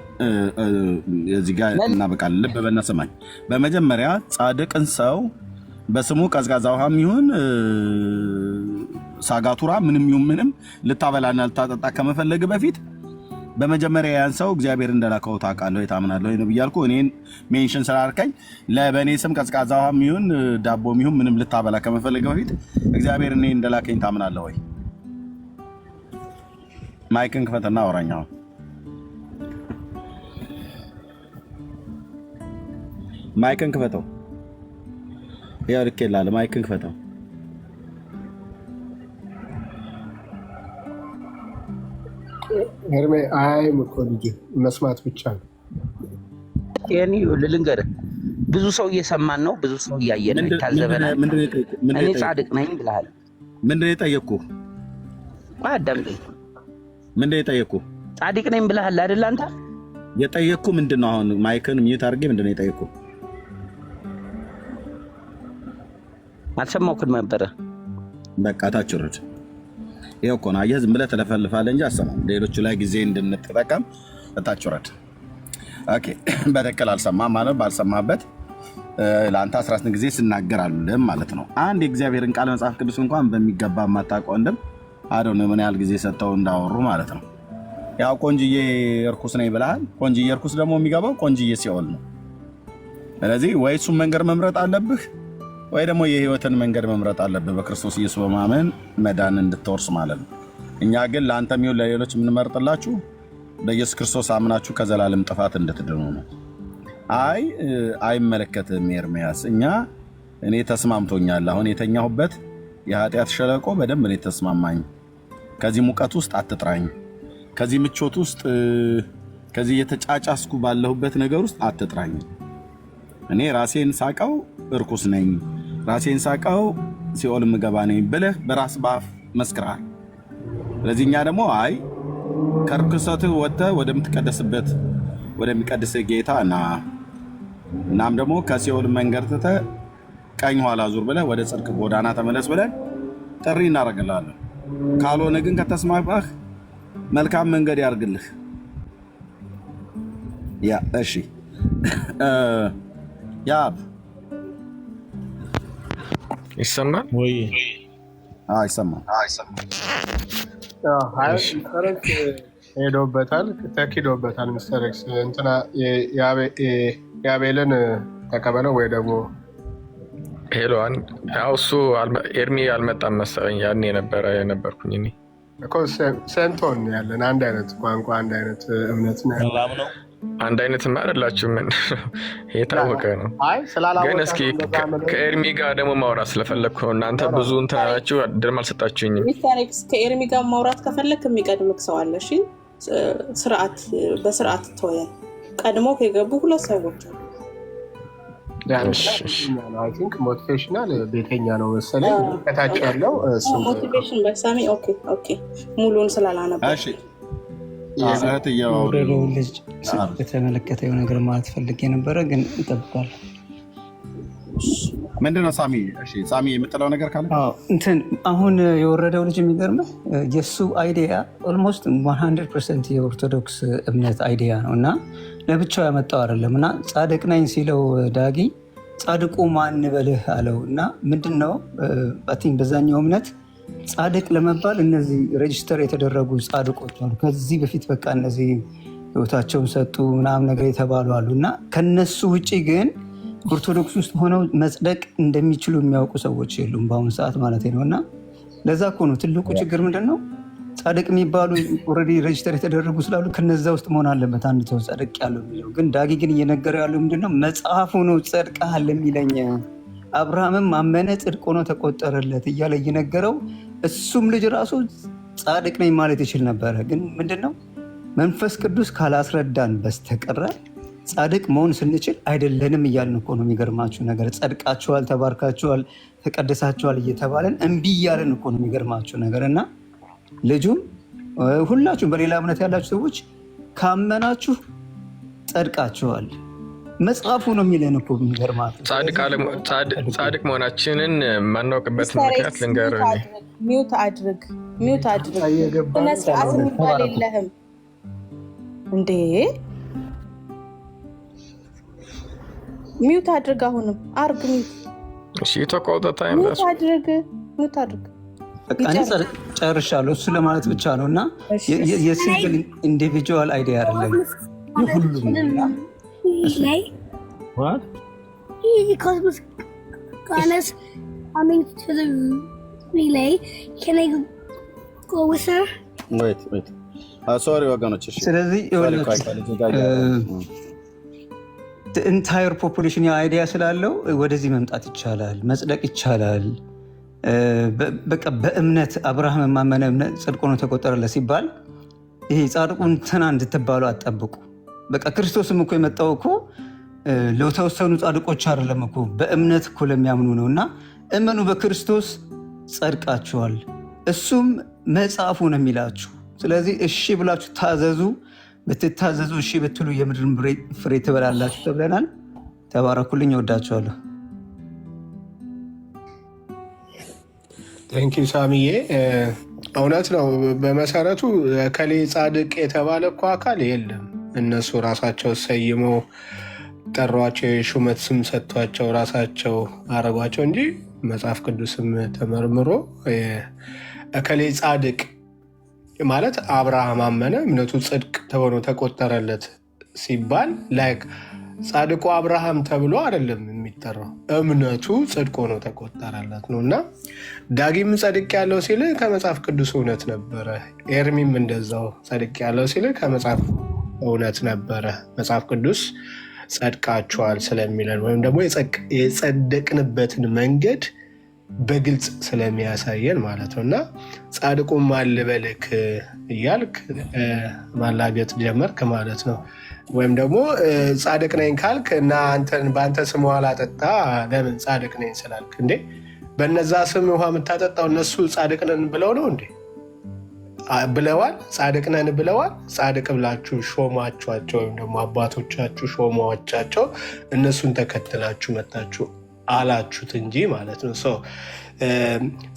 እዚህ ጋር እናበቃለን። ልብ በልና ስማኝ። በመጀመሪያ ጻድቅን ሰው በስሙ ቀዝቃዛ ውሃም ይሁን ሳጋቱራ ምንም ይሁን ምንም ልታበላና ልታጠጣ ከመፈለግ በፊት በመጀመሪያ ያን ሰው እግዚአብሔር እንደላከው ታውቃለህ ወይ ታምናለህ ወይ ነው ብያልኩ። እኔን ሜንሽን ስላልከኝ ለበኔ ስም ቀዝቃዛ ውሃም ይሁን ዳቦም ይሁን ምንም ልታበላ ከመፈለግ በፊት እግዚአብሔር እኔን እንደላከኝ ታምናለህ ወይ? ማይክን ክፈትና አውራኛው ማይክን ክፈተው። ያው ልክ ይላል። ማይክን ክፈተው። ኤርሜ አይም እኮ ልጅ መስማት ብቻ ነው። የኔ ልንገርህ፣ ብዙ ሰው እየሰማን ነው፣ ብዙ ሰው እያየን ነው፣ ይታዘበናል። እኔ ጻድቅ ነኝ ብለሃል። ምንድን ነው የጠየቅኩህ? አዳምጠኝ። ምንድን ነው የጠየቅኩህ? ጻድቅ ነኝ ብለሃል አይደል? አንተ የጠየቅኩህ ምንድን ነው? አሁን ማይክን ሚዩት አድርጌ ምንድን ነው የጠየቅኩህ? አልሰማሁህም ነበረ። በቃ ታች ወረድ። ይኸው እኮ ነው አየህ፣ ዝም ብለህ ትለፈልፋለህ እንጂ አሰማም። ሌሎቹ ላይ ጊዜ እንድንጠቀም ታች ወረድ። ኦኬ፣ በትክክል አልሰማም ማለት ባልሰማበት ለአንተ 18 ጊዜ ስናገራሉልህም ማለት ነው። አንድ የእግዚአብሔርን ቃል መጽሐፍ ቅዱስ እንኳን በሚገባ የማታውቀው ወንድም አዶ ነው ምን ያህል ጊዜ ሰጥተው እንዳወሩ ማለት ነው። ያው ቆንጅዬ እርኩስ ነኝ ብለሃል። ቆንጅዬ እርኩስ ደግሞ የሚገባው ቆንጅዬ ሲኦል ነው። ስለዚህ ወይ እሱን መንገድ መምረጥ አለብህ ወይ ደግሞ የህይወትን መንገድ መምረጥ አለብህ፣ በክርስቶስ ኢየሱስ በማመን መዳን እንድትወርስ ማለት ነው። እኛ ግን ለአንተም ይሁን ለሌሎች የምንመርጥላችሁ በኢየሱስ ክርስቶስ አምናችሁ ከዘላለም ጥፋት እንድትድኑ ነው። አይመለከትም ኤርምያስ። እኔ ተስማምቶኛል። አሁን የተኛሁበት የኃጢአት ሸለቆ በደንብ እኔ ተስማማኝ። ከዚህ ሙቀት ውስጥ አትጥራኝ። ከዚህ ምቾት ውስጥ ከዚህ የተጫጫስኩ ባለሁበት ነገር ውስጥ አትጥራኝ። እኔ ራሴን ሳቀው እርኩስ ነኝ፣ ራሴን ሳቀው ሲኦል ምገባ ነኝ ብለህ በራስ ባፍ መስክረሃል። ስለዚህ እኛ ደግሞ ከርኩሰትህ ወጥተህ ወደምትቀደስበት ወደሚቀድስህ ጌታ እናም ደግሞ ከሲኦል መንገድ ትተህ ቀኝ ኋላ ዙር ብለህ ወደ ጽድቅ ጎዳና ተመለስ ብለን ጥሪ እናደርግልሃለን። ካልሆነ ግን ከተስማማህ መልካም መንገድ ያርግልህ። እሺ ያብ ይሰማል ወይ? ይሰማል። ሄዶበታል፣ ተኪዶበታል። ሚስተር ኤክስ እንትና የአቤልን ተቀበለው ወይ ደግሞ ሄሎን ያው እሱ ኤርሚ አልመጣም መሰለኝ። ያኔ የነበርኩኝ እኔ እኮ ሴንቶን ያለን አንድ አይነት ቋንቋ አንድ አይነት እምነት ነው። አንድ አይነትም አይደላችሁም። የታወቀ ነው። ግን እስኪ ከኤርሚ ጋር ደግሞ ማውራት ስለፈለግኩ እናንተ ብዙ እንትን አላችሁ፣ እድልም አልሰጣችሁኝም። ሚስተር ኤክስ ከኤርሚ ጋር ማውራት ከፈለግ የሚቀድምክ ሰው አለ። እሺ፣ በስርዓት ተወያይ። ቀድሞ ከገቡ ሁለት ሰዎች አሉ። ሞቲቬሽናል ቤተኛ ነው መሰለኝ ከታች ያለው ሞቲቬሽን በሳሚ ኦኬ ሙሉን ስላላነበ ልጅ በተመለከተ የሆነ ነገር ማለት ፈልጌ ነበረ፣ ግን እንጠብቃለን። ምንድነው ሳሚ? ሳሚ የምትለው ነገር ካለ እንትን አሁን የወረደው ልጅ የሚገርምህ የእሱ አይዲያ ኦልሞስት 100% የኦርቶዶክስ እምነት አይዲያ ነው እና ለብቻው ያመጣው አይደለም። እና ጻድቅ ነኝ ሲለው ዳጊ ጻድቁ ማን በልህ አለው እና ምንድነው በዛኛው እምነት ጻድቅ ለመባል እነዚህ ሬጅስተር የተደረጉ ጻድቆች አሉ። ከዚህ በፊት በቃ እነዚህ ህይወታቸውን ሰጡ ምናምን ነገር የተባሉ አሉ እና ከነሱ ውጭ ግን ኦርቶዶክስ ውስጥ ሆነው መጽደቅ እንደሚችሉ የሚያውቁ ሰዎች የሉም በአሁኑ ሰዓት ማለት ነው። እና ለዛ እኮ ነው ትልቁ ችግር ምንድን ነው? ጻድቅ የሚባሉ ኦልሬዲ ሬጅስተር የተደረጉ ስላሉ ከነዛ ውስጥ መሆን አለበት አንድ ሰው ጸድቅ ያለው የሚለው። ግን ዳጊ ግን እየነገረው ያለው ምንድነው? መጽሐፉ ነው ጸድቀሃል የሚለኝ። አብርሃምም አመነ ጽድቅ ሆኖ ተቆጠረለት እያለ እየነገረው እሱም ልጅ ራሱ ጻድቅ ነኝ ማለት ይችል ነበረ። ግን ምንድነው መንፈስ ቅዱስ ካላስረዳን በስተቀረ ጻድቅ መሆን ስንችል አይደለንም እያልን እኮ ነው። የሚገርማችሁ ነገር ጸድቃችኋል፣ ተባርካችኋል፣ ተቀድሳችኋል እየተባለን እምቢ እያልን እኮ ነው የሚገርማችሁ ነገር። እና ልጁም ሁላችሁም በሌላ እምነት ያላችሁ ሰዎች ካመናችሁ ጸድቃችኋል መጽሐፉ ነው የሚለን እኮ። የሚገርማችሁ ጻድቅ መሆናችንን ማናውቅበት ምክንያት ልንገርህ። ሚውት አድርግ ስነስርዓት የሚባል የለህም እንዴ? ሚውት አድርግ። አሁንም አርግ ሚውት። እሺ ተቆጣጣ ሚውት አድርግ። በቃ እኔ ጨርሻለሁ። እሱ ለማለት ብቻ ነው። እና የሲንግል ኢንዲቪጁዋል አይዲያ አይደለም የሁሉም ላይ cosmos goddess coming to the relay. Can I go with her? Wait. ሶሪ ወገኖች። እሺ ስለዚህ ኢንታየር ፖፑሌሽን የአይዲያ ስላለው ወደዚህ መምጣት ይቻላል፣ መጽደቅ ይቻላል። በቃ በእምነት አብርሃም ማመነ እምነት ጽድቅ ሆኖ ተቆጠረለት ሲባል ይሄ ጻድቁ እንትና እንድትባሉ አትጠብቁ። በቃ ክርስቶስም እኮ የመጣው እኮ ለተወሰኑ ጻድቆች አይደለም እኮ በእምነት እኮ ለሚያምኑ ነው። እና እመኑ በክርስቶስ ጸድቃችኋል፣ እሱም መጽሐፉ ነው የሚላችሁ። ስለዚህ እሺ ብላችሁ ታዘዙ። ብትታዘዙ እሺ ብትሉ የምድርን ፍሬ ትበላላችሁ ተብለናል። ተባረኩልኝ። እወዳችኋለሁ። ቴንኪው ሳሚዬ። እውነት ነው። በመሰረቱ ከሌ ጻድቅ የተባለ እኮ አካል የለም። እነሱ ራሳቸው ሰይመው ጠሯቸው፣ የሹመት ስም ሰጥቷቸው ራሳቸው አረጓቸው እንጂ መጽሐፍ ቅዱስም ተመርምሮ ከሌ ጻድቅ ማለት አብርሃም አመነ እምነቱ ጽድቅ ተሆኖ ተቆጠረለት ሲባል ላይክ ጻድቁ አብርሃም ተብሎ አይደለም የሚጠራው፣ እምነቱ ጽድቅ ሆኖ ተቆጠረለት ነው። እና ዳጊም ጸድቅ ያለው ሲል ከመጽሐፍ ቅዱስ እውነት ነበረ። ኤርሚም እንደዛው ጸድቅ ያለው ሲል ከመጽሐፍ እውነት ነበረ። መጽሐፍ ቅዱስ ጸድቃችኋል ስለሚለን ወይም ደግሞ የጸደቅንበትን መንገድ በግልጽ ስለሚያሳየን ማለት ነው። እና ጻድቁን ማልበልክ እያልክ ማላገጥ ጀመርክ ማለት ነው። ወይም ደግሞ ጻድቅ ነኝ ካልክ እና አንተን በአንተ ስም ውሃ ላጠጣ ለምን ጻድቅ ነኝ ስላልክ እንዴ? በነዛ ስም ውሃ የምታጠጣው እነሱ ጻድቅ ነን ብለው ነው እንዴ? ብለዋል። ጻድቅ ነን ብለዋል። ጻድቅ ብላችሁ ሾማችኋቸው ወይም ደግሞ አባቶቻችሁ ሾማዎቻቸው እነሱን ተከትላችሁ መጣችሁ አላችሁት እንጂ ማለት ነው።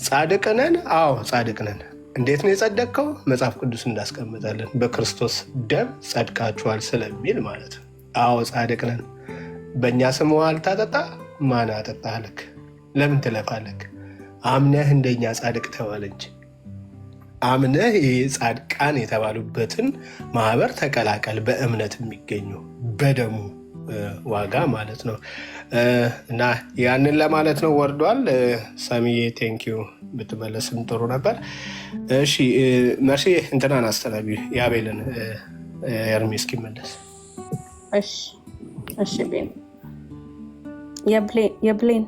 ጻድቅ ነን። አዎ ጻድቅ ነን። እንዴት ነው የጸደቅከው? መጽሐፍ ቅዱስ እንዳስቀምጠልን በክርስቶስ ደም ጸድቃችኋል ስለሚል ማለት ነው። አዎ ጻድቅ ነን። በእኛ ስም ውሃ ልታጠጣ ማን አጠጣልክ? ለምን ትለፋለክ? አምነህ እንደኛ ጻድቅ ተባለ እንጂ አምነህ ጻድቃን የተባሉበትን ማህበር ተቀላቀል። በእምነት የሚገኙ በደሙ ዋጋ ማለት ነው። እና ያንን ለማለት ነው ወርዷል። ሳሚዬ ቴንኪዩ ብትመለስም ጥሩ ነበር። እሺ መርሲ እንትናን አስተናቢ የአቤልን ኤርሚ እስኪመለስ። እሺ ቤን የብሌን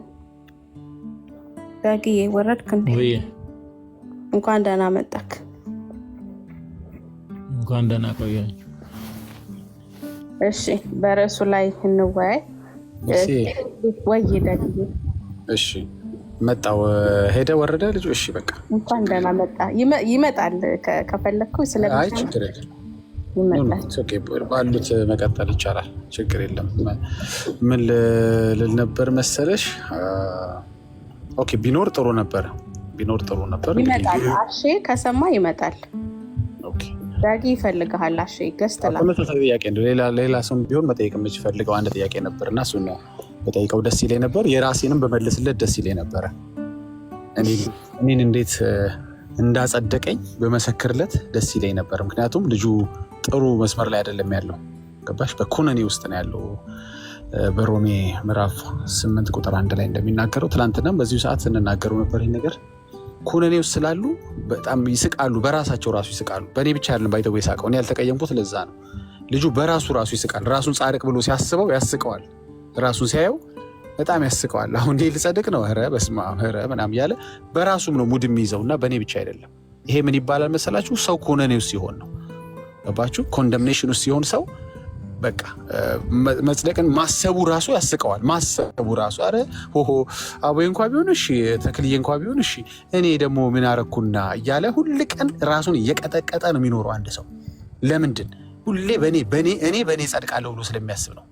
ዳጊዬ ወረድክ እንዴ? እንኳን ደህና መጣክ። እንኳን ደህና ቆየኝ። እሺ በርዕሱ ላይ እንወያይ። ወይ ዳጊዬ? እሺ መጣው ሄደ ወረደ ልጁ። እሺ በቃ እንኳን ደህና መጣ። ይመጣል ከፈለግኩ ባሉት መቀጠል ይቻላል፣ ችግር የለም። ምን ልል ነበር መሰለሽ? ኦኬ ቢኖር ጥሩ ነበር። ይመጣል። አሼ ከሰማ ይመጣል። ዳጊ ይፈልግሃል። አሼ ገዝተላ ተመሳሳይ ጥያቄ ነው። ሌላ ሰው ቢሆን መጠየቅ የምፈልገው አንድ ጥያቄ ነበርና እሱን ነው በጠይቀው ደስ ይለኝ ነበር። የራሴንም በመልስለት ደስ ይለኝ ነበረ። እኔን እንዴት እንዳጸደቀኝ በመሰክርለት ደስ ይለኝ ነበር። ምክንያቱም ልጁ ጥሩ መስመር ላይ አይደለም ያለው። ገባሽ? በኩነኔ ውስጥ ነው ያለው። በሮሜ ምዕራፍ 8 ቁጥር 1 ላይ እንደሚናገረው ትናንትናም በዚሁ ሰዓት ስንናገረው ነበር። ይህ ነገር ኩነኔው ስላሉ በጣም ይስቃሉ፣ በራሳቸው ራሱ ይስቃሉ። በእኔ ብቻ አይደለም ባይተው ይሳቀው። እኔ ያልተቀየምኩት ለዛ ነው። ልጁ በራሱ ይስቃል። ራሱን ጻድቅ ብሎ ሲያስበው ያስቀዋል። ራሱን ሲያየው በጣም ያስቀዋል። አሁን ይሄ ልጸድቅ ነው ኧረ በስመ አብ ኧረ ምናምን እያለ በራሱም ነው ሙድ የሚይዘውና በእኔ ብቻ አይደለም። ይሄ ምን ይባላል መሰላችሁ? ሰው ኩነኔው ሲሆን ነው። ገባችሁ? ኮንደምኔሽን ውስጥ ሲሆን ሰው በቃ መጽደቅን ማሰቡ ራሱ ያስቀዋል። ማሰቡ ራሱ አረ ሆሆ አቦዬ እንኳ ቢሆን እሺ፣ ተክልዬ እንኳ ቢሆን እሺ፣ እኔ ደግሞ ምን አረኩና እያለ ሁል ቀን ራሱን እየቀጠቀጠ ነው የሚኖረው አንድ ሰው። ለምንድን? ሁሌ በእኔ ጸድቃለሁ ብሎ ስለሚያስብ ነው።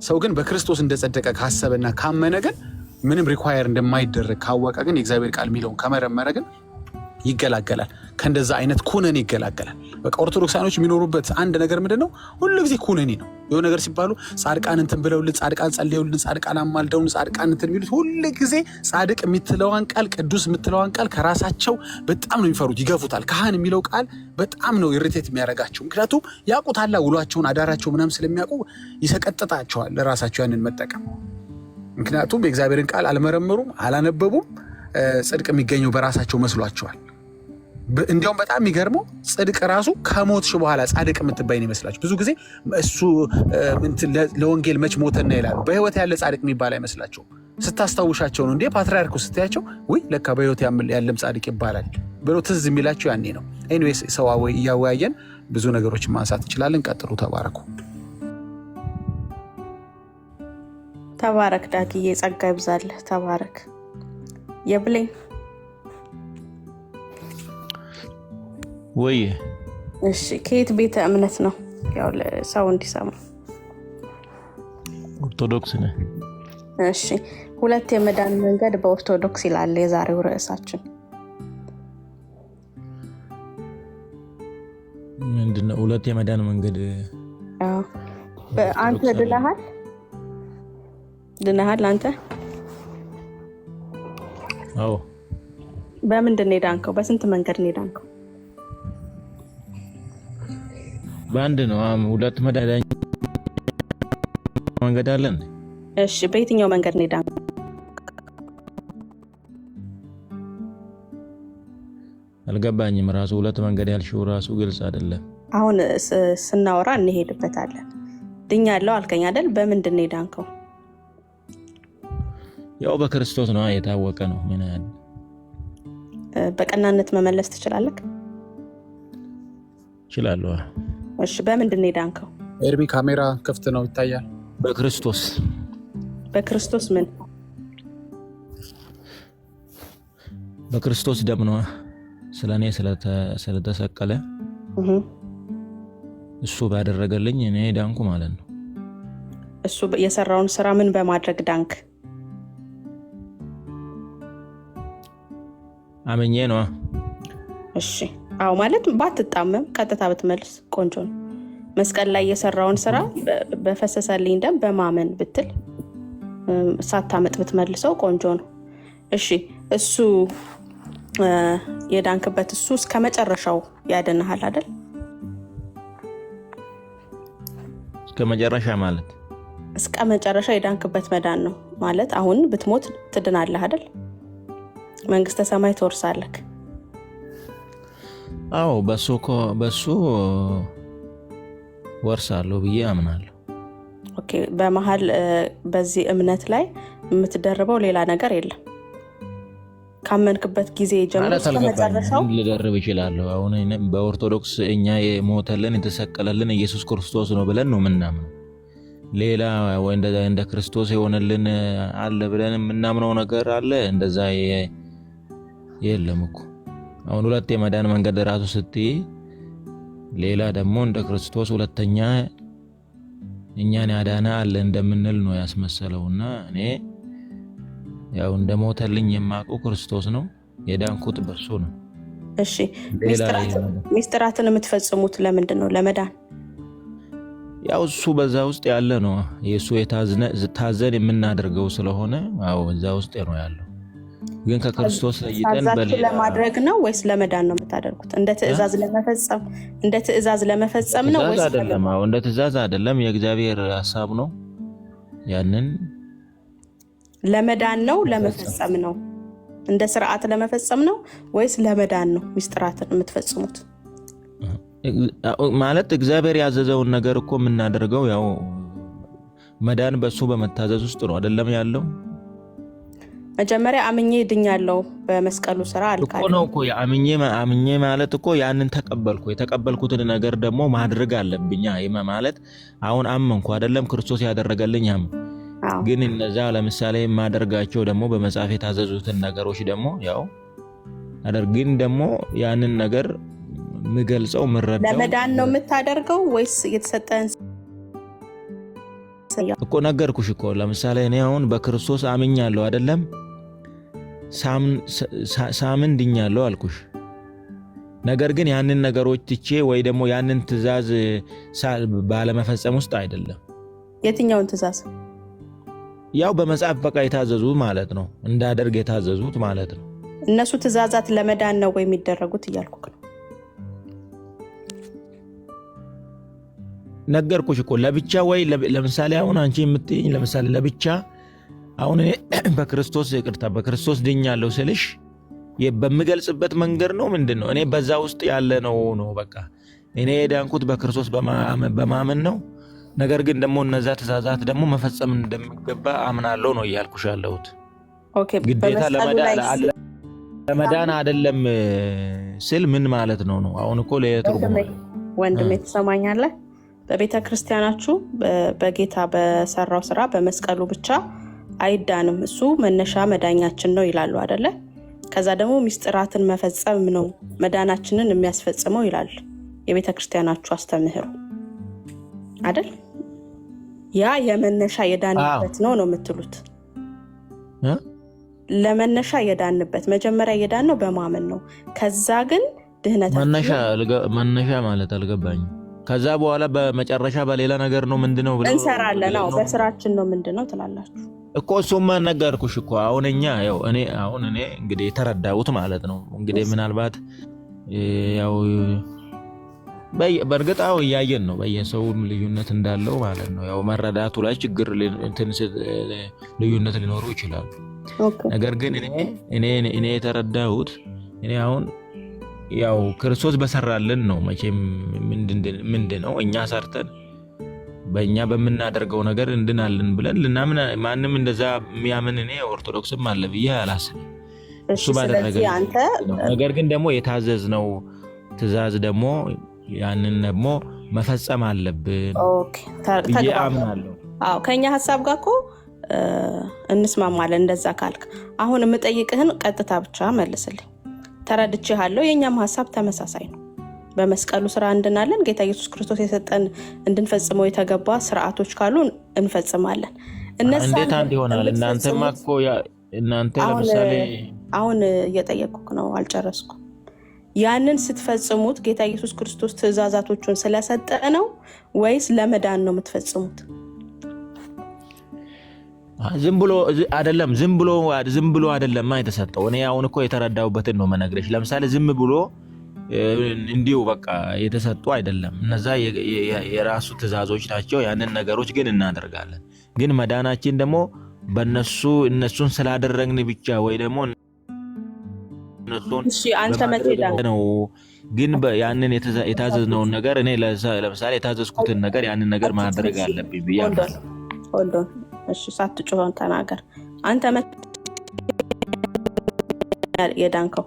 ሰው ግን በክርስቶስ እንደጸደቀ ካሰበና ካመነ ግን ምንም ሪኳየር እንደማይደረግ ካወቀ ግን የእግዚአብሔር ቃል የሚለውን ከመረመረ ግን ይገላገላል። ከእንደዛ አይነት ኩነኔ ይገላገላል። በቃ ኦርቶዶክሳኖች የሚኖሩበት አንድ ነገር ምንድነው? ሁሉ ጊዜ ኩነኔ ነው። የሆነ ነገር ሲባሉ ጻድቃን እንትን ብለውልን፣ ጻድቃን ጸልየውልን፣ ጻድቃን አማልደውን፣ ጻድቃን እንትን የሚሉት ሁሉ ጊዜ ጻድቅ የምትለዋን ቃል፣ ቅዱስ የምትለዋን ቃል ከራሳቸው በጣም ነው የሚፈሩት፣ ይገፉታል። ካህን የሚለው ቃል በጣም ነው ኢሪቴት የሚያደርጋቸው። ምክንያቱም ያውቁታል፣ ውሏቸውን አዳራቸው ምናምን ስለሚያውቁ ይሰቀጥጣቸዋል ለራሳቸው ያንን መጠቀም። ምክንያቱም የእግዚአብሔርን ቃል አልመረመሩም፣ አላነበቡም። ጽድቅ የሚገኘው በራሳቸው መስሏቸዋል። እንዲያውም በጣም የሚገርመው ጽድቅ ራሱ ከሞትሽ በኋላ ጻድቅ የምትባይ ነው ይመስላችሁ። ብዙ ጊዜ እሱ ለወንጌል መች ሞተና ይላሉ። በህይወት ያለ ጻድቅ የሚባል አይመስላቸው። ስታስታውሻቸው ነው እንዴ ፓትርያርኩ ስትያቸው ወይ ለካ በህይወት ያለም ጻድቅ ይባላል ብሎ ትዝ የሚላቸው ያኔ ነው። ኤኒዌይስ ሰዋዊ እያወያየን ብዙ ነገሮችን ማንሳት እንችላለን። ቀጥሉ። ተባረኩ። ተባረክ ዳግዬ፣ ጸጋ ይብዛልህ። ተባረክ። የብሌን ወይ እሺ፣ ከየት ቤተ እምነት ነው? ያው ሰው እንዲሰማ። ኦርቶዶክስ ነህ? እሺ፣ ሁለት የመዳን መንገድ በኦርቶዶክስ ይላል የዛሬው ርዕሳችን። ምንድነው ሁለት የመዳን መንገድ? አንተ ድነሃል አንተ? አዎ። በምንድን ነው የዳንከው? በስንት መንገድ ነው የዳንከው? በአንድ ነው። ሁለት መዳን መንገድ አለን። እሺ፣ በየትኛው መንገድ ነው የዳንከው? አልገባኝም። ራሱ ሁለት መንገድ ያልሽው ራሱ ግልጽ አይደለም። አሁን ስናወራ እንሄድበታለን። ድኛለሁ አልከኝ አይደል? በምንድን ነው የዳንከው? ያው በክርስቶስ ነው፣ የታወቀ ነው። ምን ያህል በቀናነት መመለስ ትችላለህ? እችላለሁ። እሺ፣ በምንድን ነው የዳንከው? ኤርሚ ካሜራ ክፍት ነው ይታያል። በክርስቶስ። በክርስቶስ ምን? በክርስቶስ ደም ነው ስለኔ ስለተሰቀለ እሱ ባደረገልኝ እኔ ዳንኩ ማለት ነው። እሱ የሰራውን ስራ ምን በማድረግ ዳንክ? አመኜ ነው። እሺ፣ አዎ ማለት ባትጣመም ቀጥታ ብትመልስ ቆንጆ ነው። መስቀል ላይ የሰራውን ስራ በፈሰሰልኝ ደም በማመን ብትል ሳታመጥ ብትመልሰው ቆንጆ ነው። እሺ፣ እሱ የዳንክበት እሱ እስከ መጨረሻው ያድንሃል አይደል? እስከ መጨረሻ ማለት እስከ መጨረሻ የዳንክበት መዳን ነው ማለት አሁን ብትሞት ትድናለህ አይደል? መንግስተ ሰማይ ትወርሳለህ። አዎ፣ በሱ ወርሳለሁ ብዬ አምናለሁ። ኦኬ። በመሃል በዚህ እምነት ላይ የምትደርበው ሌላ ነገር የለም? ካመንክበት ጊዜ ጀምሮ እስከ መጨረሻው ልደርብ ይችላለሁ? አሁን በኦርቶዶክስ እኛ የሞተልን የተሰቀለልን ኢየሱስ ክርስቶስ ነው ብለን ነው ምናምነው። ሌላ ወይ እንደ ክርስቶስ የሆነልን አለ ብለን የምናምነው ነገር አለ? እንደዛ የለም እኮ። አሁን ሁለት የመዳን መንገድ ራሱ ስትይ ሌላ ደግሞ እንደ ክርስቶስ ሁለተኛ እኛን ያዳነ አለ እንደምንል ነው ያስመሰለውና እኔ ያው እንደሞተልኝ የማውቀው ክርስቶስ ነው፣ የዳንኩት በሱ ነው። እሺ፣ ሚስጥራትን የምትፈጽሙት ለምንድን ነው? ለመዳን። ያው እሱ በዛ ውስጥ ያለ ነው። የሱ ታዘን የምናደርገው ስለሆነ አዎ እዛ ውስጥ ነው ያለው። ግን ከክርስቶስ ለይተን ለማድረግ ነው ወይስ ለመዳን ነው የምታደርጉት? እንደ ትእዛዝ ለመፈጸም ነው ወይስ አይደለም? አዎ እንደ ትእዛዝ አይደለም፣ የእግዚአብሔር ሐሳብ ነው። ያንን ለመዳን ነው ለመፈጸም ነው? እንደ ስርዓት ለመፈጸም ነው ወይስ ለመዳን ነው ሚስጥራትን የምትፈጽሙት? ማለት እግዚአብሔር ያዘዘውን ነገር እኮ የምናደርገው ያው መዳን በሱ በመታዘዝ ውስጥ ነው አይደለም ያለው። መጀመሪያ አምኜ ድኛለሁ በመስቀሉ ስራ አልካለ እኮ ነው እኮ አምኜ ማለት እኮ ያንን ተቀበልኩ። የተቀበልኩትን ነገር ደግሞ ማድረግ አለብኝ። ማለት አሁን አመንኩ አይደለም ክርስቶስ ያደረገልኝ ግን እነዛ ለምሳሌ ማደርጋቸው ደግሞ በመጽሐፍ የታዘዙትን ነገሮች ደግሞ ያው አደርግን ደግሞ ያንን ነገር ምገልጸው ምረዳው ለመዳን ነው የምታደርገው ወይስ የተሰጠን እኮ ነገርኩሽ እኮ። ለምሳሌ እኔ አሁን በክርስቶስ አምኛለሁ አይደለም ሳምን ድኛለሁ አልኩሽ። ነገር ግን ያንን ነገሮች ትቼ ወይ ደግሞ ያንን ትእዛዝ ባለመፈጸም ውስጥ አይደለም። የትኛውን ትእዛዝ? ያው በመጽሐፍ በቃ የታዘዙት ማለት ነው፣ እንዳደርግ የታዘዙት ማለት ነው። እነሱ ትእዛዛት ለመዳን ነው ወይ የሚደረጉት እያልኩክ ነው። ነገርኩሽ እኮ ለብቻ ወይ ለምሳሌ አሁን አንቺ የምትይኝ ለምሳሌ ለብቻ አሁን እኔ በክርስቶስ ይቅርታ በክርስቶስ ድኛለሁ ስልሽ በምገልጽበት መንገድ ነው ምንድነው? እኔ በዛ ውስጥ ያለ ነው በቃ እኔ የዳንኩት በክርስቶስ በማመን ነው። ነገር ግን ደግሞ እነዛ ትእዛዛት ደግሞ መፈጸም እንደሚገባ አምናለሁ ነው እያልኩሽ ያለሁት። ኦኬ ግዴታ ለመዳን አይደለም ስል ምን ማለት ነው? አሁን እኮ ለትርጉም ወንድሜ ትሰማኛለህ? በቤተ ክርስቲያናችሁ በጌታ በሰራው ስራ በመስቀሉ ብቻ አይዳንም፣ እሱ መነሻ መዳኛችን ነው ይላሉ አይደለ? ከዛ ደግሞ ሚስጥራትን መፈጸም ነው መዳናችንን የሚያስፈጽመው ይላል የቤተ ክርስቲያናችሁ አስተምህሮ አይደል? ያ የመነሻ የዳንበት ነው የምትሉት። ለመነሻ የዳንበት መጀመሪያ የዳን ነው በማመን ነው። ከዛ ግን ድህነታችን መነሻ ማለት አልገባኝም። ከዛ በኋላ በመጨረሻ በሌላ ነገር ነው ምንድነው ብለው እንሰራለን። አዎ በስራችን ነው ምንድነው ትላላችሁ እኮ። እሱማ ነገርኩሽ እኮ። አሁን እኔ እንግዲህ የተረዳሁት ማለት ነው እንግዲህ ምናልባት ያው በእርግጥ እያየን ነው በየሰውም ልዩነት እንዳለው ማለት ነው። ያው መረዳቱ ላይ ችግር ልዩነት ሊኖሩ ይችላሉ። ነገር ግን እኔ የተረዳሁት እኔ አሁን ያው ክርስቶስ በሰራልን ነው መቼም ምንድነው እኛ ሰርተን በእኛ በምናደርገው ነገር እንድናለን ብለን ልናምን ማንም እንደዛ የሚያምን እኔ ኦርቶዶክስም አለ ብዬ አላስብም። እሱ ባደረገ ነገር ግን ደግሞ የታዘዝነው ትእዛዝ ደግሞ ያንን ደግሞ መፈጸም አለብን ብዬ አምናለሁ። አዎ ከኛ ሐሳብ ጋር እኮ እንስማማለን። እንደዛ ካልክ አሁን የምጠይቅህን ቀጥታ ብቻ መልስልኝ። ተረድቼሃለሁ። የኛም ሐሳብ ተመሳሳይ ነው። በመስቀሉ ስራ እንድናለን ጌታ ኢየሱስ ክርስቶስ የሰጠን እንድንፈጽመው የተገባ ስርዓቶች ካሉ እንፈጽማለን። እንዴት አንድ ይሆናል? እናንተማ እኮ እናንተ ለምሳሌ አሁን እየጠየቅኩክ ነው፣ አልጨረስኩም። ያንን ስትፈጽሙት ጌታ ኢየሱስ ክርስቶስ ትእዛዛቶቹን ስለሰጠ ነው ወይስ ለመዳን ነው የምትፈጽሙት? ዝም ብሎ አይደለም የተሰጠው። እኔ አሁን እኮ የተረዳሁበትን ነው መነግረሽ። ለምሳሌ ዝም ብሎ እንዲሁ በቃ የተሰጡ አይደለም። እነዛ የራሱ ትእዛዞች ናቸው። ያንን ነገሮች ግን እናደርጋለን። ግን መዳናችን ደግሞ እነሱን ስላደረግን ብቻ ወይ ደግሞ አንተ መቼ ነው ግን ያንን የታዘዝነውን ነገር እኔ ለምሳሌ የታዘዝኩትን ነገር ያንን ነገር ማድረግ አለብኝ ብዬ አምናለሁ። እሺ ሳትጮህ ተናገር። አንተ መቼ የዳንከው?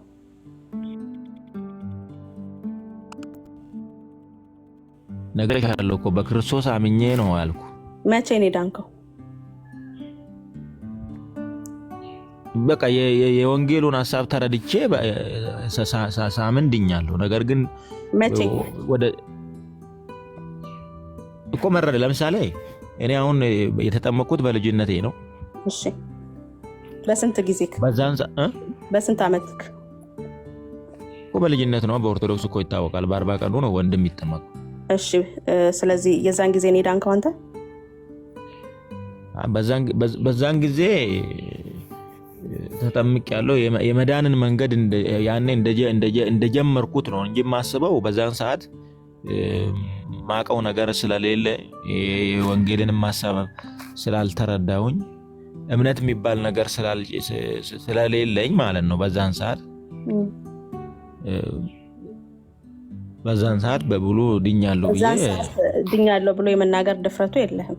ነግሬሻለሁ እኮ በክርስቶስ አምኜ ነው ያልኩ። መቼ ነው የዳንከው? በቃ የወንጌሉን ሐሳብ ተረድቼ ሳምን ድኛለሁ። ነገር ግን መቼ እኮ መረደ። ለምሳሌ እኔ አሁን የተጠመቅኩት በልጅነቴ ነው። እሺ በስንት ጊዜክ? በስንት ዓመትክ? እኮ በልጅነት ነው። በኦርቶዶክስ እኮ ይታወቃል። በ40 ቀኑ ነው ወንድም የሚጠመቅ። እሺ ስለዚህ የዛን ጊዜ ነው የዳንከው አንተ? በዛን ጊዜ ተጠምቅ ያለው የመዳንን መንገድ ያኔ እንደጀመርኩት ነው እንጂ ማስበው በዛን ሰዓት ማቀው ነገር ስለሌለ የወንጌልንም ሐሳብ ስላልተረዳሁኝ እምነት የሚባል ነገር ስለሌለኝ ማለት ነው በዛን ሰዓት በብሉ ድኛለሁ ብሎ የመናገር ድፍረቱ የለህም?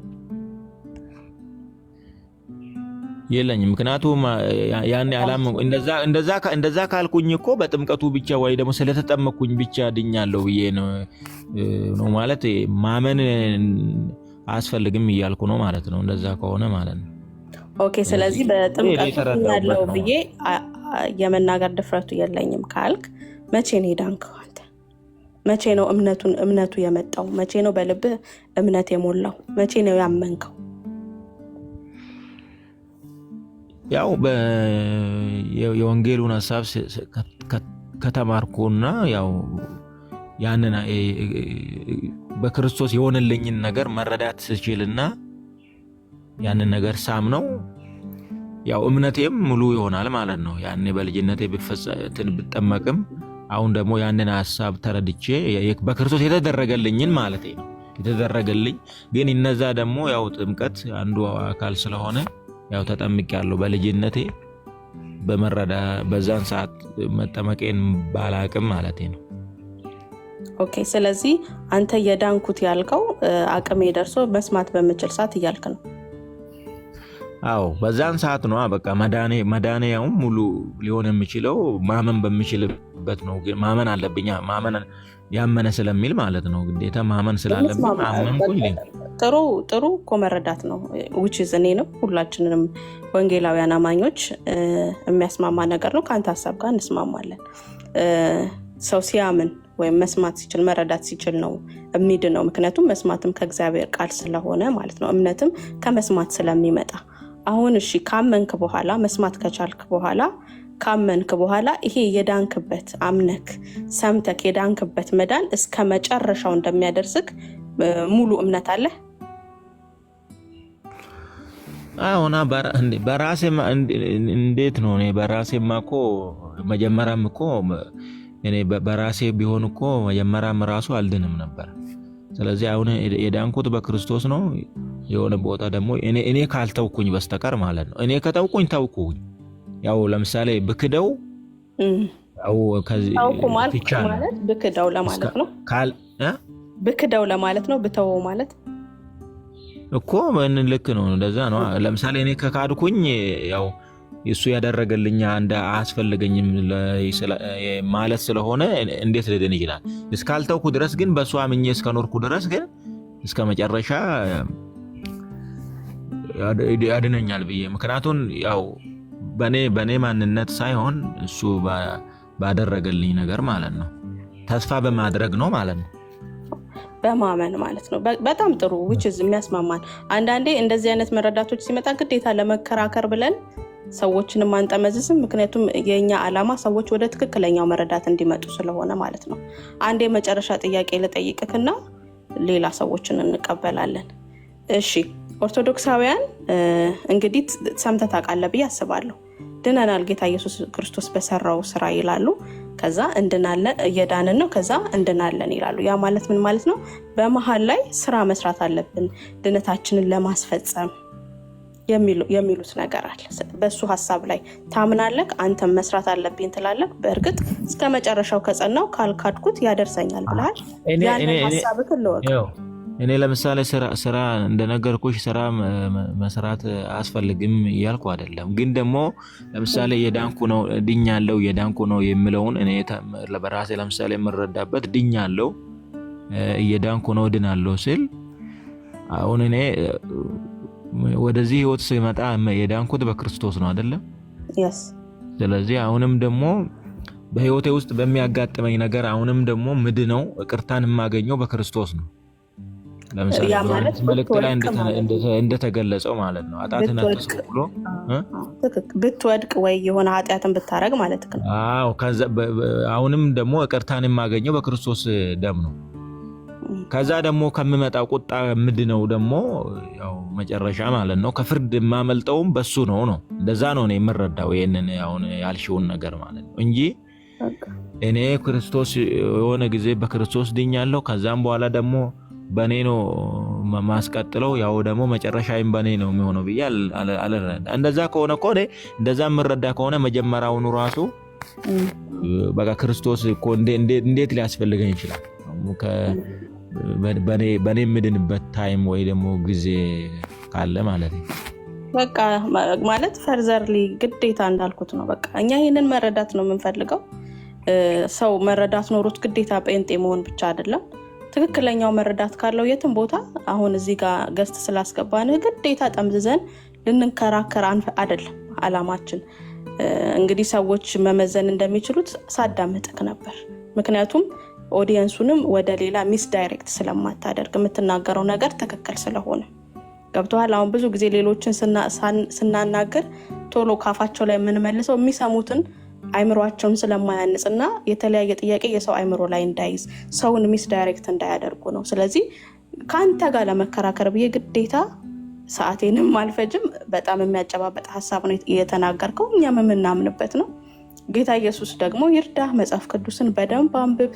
የለኝም። ምክንያቱም ያኔ አላም እንደዛ ካልኩኝ እኮ በጥምቀቱ ብቻ ወይ ደግሞ ስለተጠመቅኩኝ ብቻ ድኛለሁ ብዬ ነው ማለት ማመን አያስፈልግም እያልኩ ነው ማለት ነው። እንደዛ ከሆነ ማለት ነው። ኦኬ። ስለዚህ በጥምቀቱ ድኛለሁ ብዬ የመናገር ድፍረቱ የለኝም ካልክ መቼ ነው የዳንከው አንተ? መቼ ነው እምነቱ የመጣው? መቼ ነው በልብህ እምነት የሞላው? መቼ ነው ያመንከው? ያው የወንጌሉን ሐሳብ ከተማርኩና ያው ያንን በክርስቶስ የሆነልኝን ነገር መረዳት ስችልና ያንን ነገር ሳምነው ያው እምነቴም ሙሉ ይሆናል ማለት ነው። ያኔ በልጅነቴ ብጠመቅም አሁን ደግሞ ያንን ሐሳብ ተረድቼ በክርስቶስ የተደረገልኝን ማለት ነው የተደረገልኝ ግን እነዛ ደግሞ ያው ጥምቀት አንዱ አካል ስለሆነ ያው ተጠምቄያለሁ በልጅነቴ በመረዳ በዛን ሰዓት መጠመቄን ባላቅም ማለት ነው። ኦኬ። ስለዚህ አንተ የዳንኩት ያልከው አቅሜ ደርሶ መስማት በመችል ሰዓት እያልክ ነው? አዎ በዛን ሰዓት ነው በቃ መዳኔ ያው ሙሉ ሊሆን የሚችለው ማመን በሚችልበት ነው። ማመን አለብኝ ማመን ያመነ ስለሚል ማለት ነው። ግዴታ ማመን ስላለብኝ ማመንኩኝ። ጥሩ እኮ መረዳት ነው። which is እኔ ነው ሁላችንንም ወንጌላውያን አማኞች የሚያስማማ ነገር ነው። ካንተ ሐሳብ ጋር እንስማማለን። ሰው ሲያምን ወይም መስማት ሲችል መረዳት ሲችል ነው የሚድነው። ምክንያቱም መስማትም ከእግዚአብሔር ቃል ስለሆነ ማለት ነው። እምነትም ከመስማት ስለሚመጣ አሁን እሺ ካመንክ በኋላ መስማት ከቻልክ በኋላ ካመንክ በኋላ ይሄ የዳንክበት አምነክ ሰምተክ የዳንክበት መዳን እስከ መጨረሻው እንደሚያደርስክ ሙሉ እምነት አለ? አሁና በራሴ እንዴት ነው? እኔ በራሴማ እኮ መጀመሪያም እኮ እኔ በራሴ ቢሆን እኮ መጀመሪያም ራሱ አልድንም ነበር። ስለዚህ አሁን የዳንኩት በክርስቶስ ነው። የሆነ ቦታ ደግሞ እኔ ካልተውኩኝ በስተቀር ማለት ነው። እኔ ከተውኩኝ ተውኩኝ። ያው ለምሳሌ ብክደው አው ከዚህ ማለት ብክደው ለማለት ነው። ብክደው ለማለት ነው። ብተው ማለት እኮ ምን ልክ ነው። እንደዛ ነው። ለምሳሌ እኔ ከካድኩኝ ያው እሱ ያደረገልኝ አንድ አስፈልገኝም ማለት ስለሆነ እንዴት ልድን ይችላል? እስካልተውኩ ድረስ ግን በሱ አምኜ እስከኖርኩ ድረስ ግን እስከ መጨረሻ ያድነኛል ብዬ ምክንያቱም ያው በኔ ማንነት ሳይሆን እሱ ባደረገልኝ ነገር ማለት ነው። ተስፋ በማድረግ ነው ማለት ነው። በማመን ማለት ነው። በጣም ጥሩ which is የሚያስማማን። አንዳንዴ እንደዚህ አይነት መረዳቶች ሲመጣ ግዴታ ለመከራከር ብለን ሰዎችንም አንጠመዝዝም። ምክንያቱም የኛ ዓላማ ሰዎች ወደ ትክክለኛው መረዳት እንዲመጡ ስለሆነ ማለት ነው። አንዴ መጨረሻ ጥያቄ ልጠይቅክና ሌላ ሰዎችን እንቀበላለን። እሺ ኦርቶዶክሳውያን እንግዲህ ሰምተህ ታውቃለህ ብዬ አስባለሁ። ድነናል ጌታ ኢየሱስ ክርስቶስ በሰራው ስራ ይላሉ። ከዛ እንድናለን እየዳንን ነው። ከዛ እንድናለን ይላሉ። ያ ማለት ምን ማለት ነው? በመሃል ላይ ስራ መስራት አለብን ድነታችንን ለማስፈጸም የሚሉት ነገር አለ። በሱ ሐሳብ ላይ ታምናለህ? አንተም መስራት አለብኝ ትላለህ? በእርግጥ እስከ መጨረሻው ከጸናው ካልካድኩት ያደርሰኛል ብለሃል። ያን ሐሳብህ ለወቅ እኔ ለምሳሌ ስራ እንደነገርኩሽ ስራ መስራት አያስፈልግም እያልኩ አይደለም። ግን ደግሞ ለምሳሌ የዳንኩ ነው ድኛለሁ የዳንኩ ነው የሚለውን እኔ በራሴ ለምሳሌ የምረዳበት ድኛለሁ የዳንኩ ነው ድናለሁ ስል አሁን እኔ ወደዚህ ህይወት ሲመጣ የዳንኩት በክርስቶስ ነው አይደለም? yes። ስለዚህ አሁንም ደግሞ በህይወቴ ውስጥ በሚያጋጥመኝ ነገር አሁንም ደግሞ ምድነው ይቅርታን የማገኘው በክርስቶስ ነው። ለምሳሌ መልእክት ላይ እንደተገለጸው ማለት ነው። አጣትን አጥስቆሎ ብትወድቅ ወይ የሆነ ኃጢአትን ብታረግ ማለት ነው። አዎ አሁንም ደግሞ ይቅርታን የማገኘው በክርስቶስ ደም ነው። ከዛ ደግሞ ከመመጣው ቁጣ ምድነው ደግሞ ያው መጨረሻ ማለት ነው። ከፍርድ የማመልጠውም በሱ ነው። እንደዛ ነው እኔ የምረዳው ይሄንን አሁን ያልሽውን ነገር ማለት ነው እንጂ እኔ ክርስቶስ የሆነ ጊዜ በክርስቶስ ድኛለሁ፣ ከዛም በኋላ ደግሞ በኔ ነው ማስቀጥለው፣ ያው ደግሞ መጨረሻዬም በኔ ነው የሚሆነው ብዬ አልረዳ። እንደዛ ከሆነ እኮ እንደዛ የምረዳ ከሆነ መጀመሪያውኑ ራሱ በቃ ክርስቶስ እኮ እንዴት ሊያስፈልገኝ ይችላል? በኔ የምድንበት ታይም ወይ ደግሞ ጊዜ ካለ ማለት ነው። በቃ ማለት ፈርዘርሊ ግዴታ እንዳልኩት ነው። በቃ እኛ ይህንን መረዳት ነው የምንፈልገው። ሰው መረዳት ኖሮት ግዴታ ጴንጤ መሆን ብቻ አይደለም። ትክክለኛው መረዳት ካለው የትም ቦታ አሁን እዚህ ጋር ገስት ስላስገባን ግዴታ ጠምዝዘን ልንከራከር አይደለም አላማችን። እንግዲህ ሰዎች መመዘን እንደሚችሉት ሳዳምጥክ ነበር። ምክንያቱም ኦዲየንሱንም ወደ ሌላ ሚስ ዳይሬክት ስለማታደርግ የምትናገረው ነገር ትክክል ስለሆነ ገብቶሃል። አሁን ብዙ ጊዜ ሌሎችን ስናናገር ቶሎ ካፋቸው ላይ የምንመልሰው የሚሰሙትን አይምሮአቸውን ስለማያንጽና የተለያየ ጥያቄ የሰው አይምሮ ላይ እንዳይዝ ሰውን ሚስ ዳይሬክት እንዳያደርጉ ነው። ስለዚህ ከአንተ ጋር ለመከራከር ብዬ ግዴታ ሰዓቴንም አልፈጅም። በጣም የሚያጨባበጥ ሀሳብ ነው የተናገርከው፣ እኛም የምናምንበት ነው። ጌታ ኢየሱስ ደግሞ ይርዳህ። መጽሐፍ ቅዱስን በደንብ አንብብ።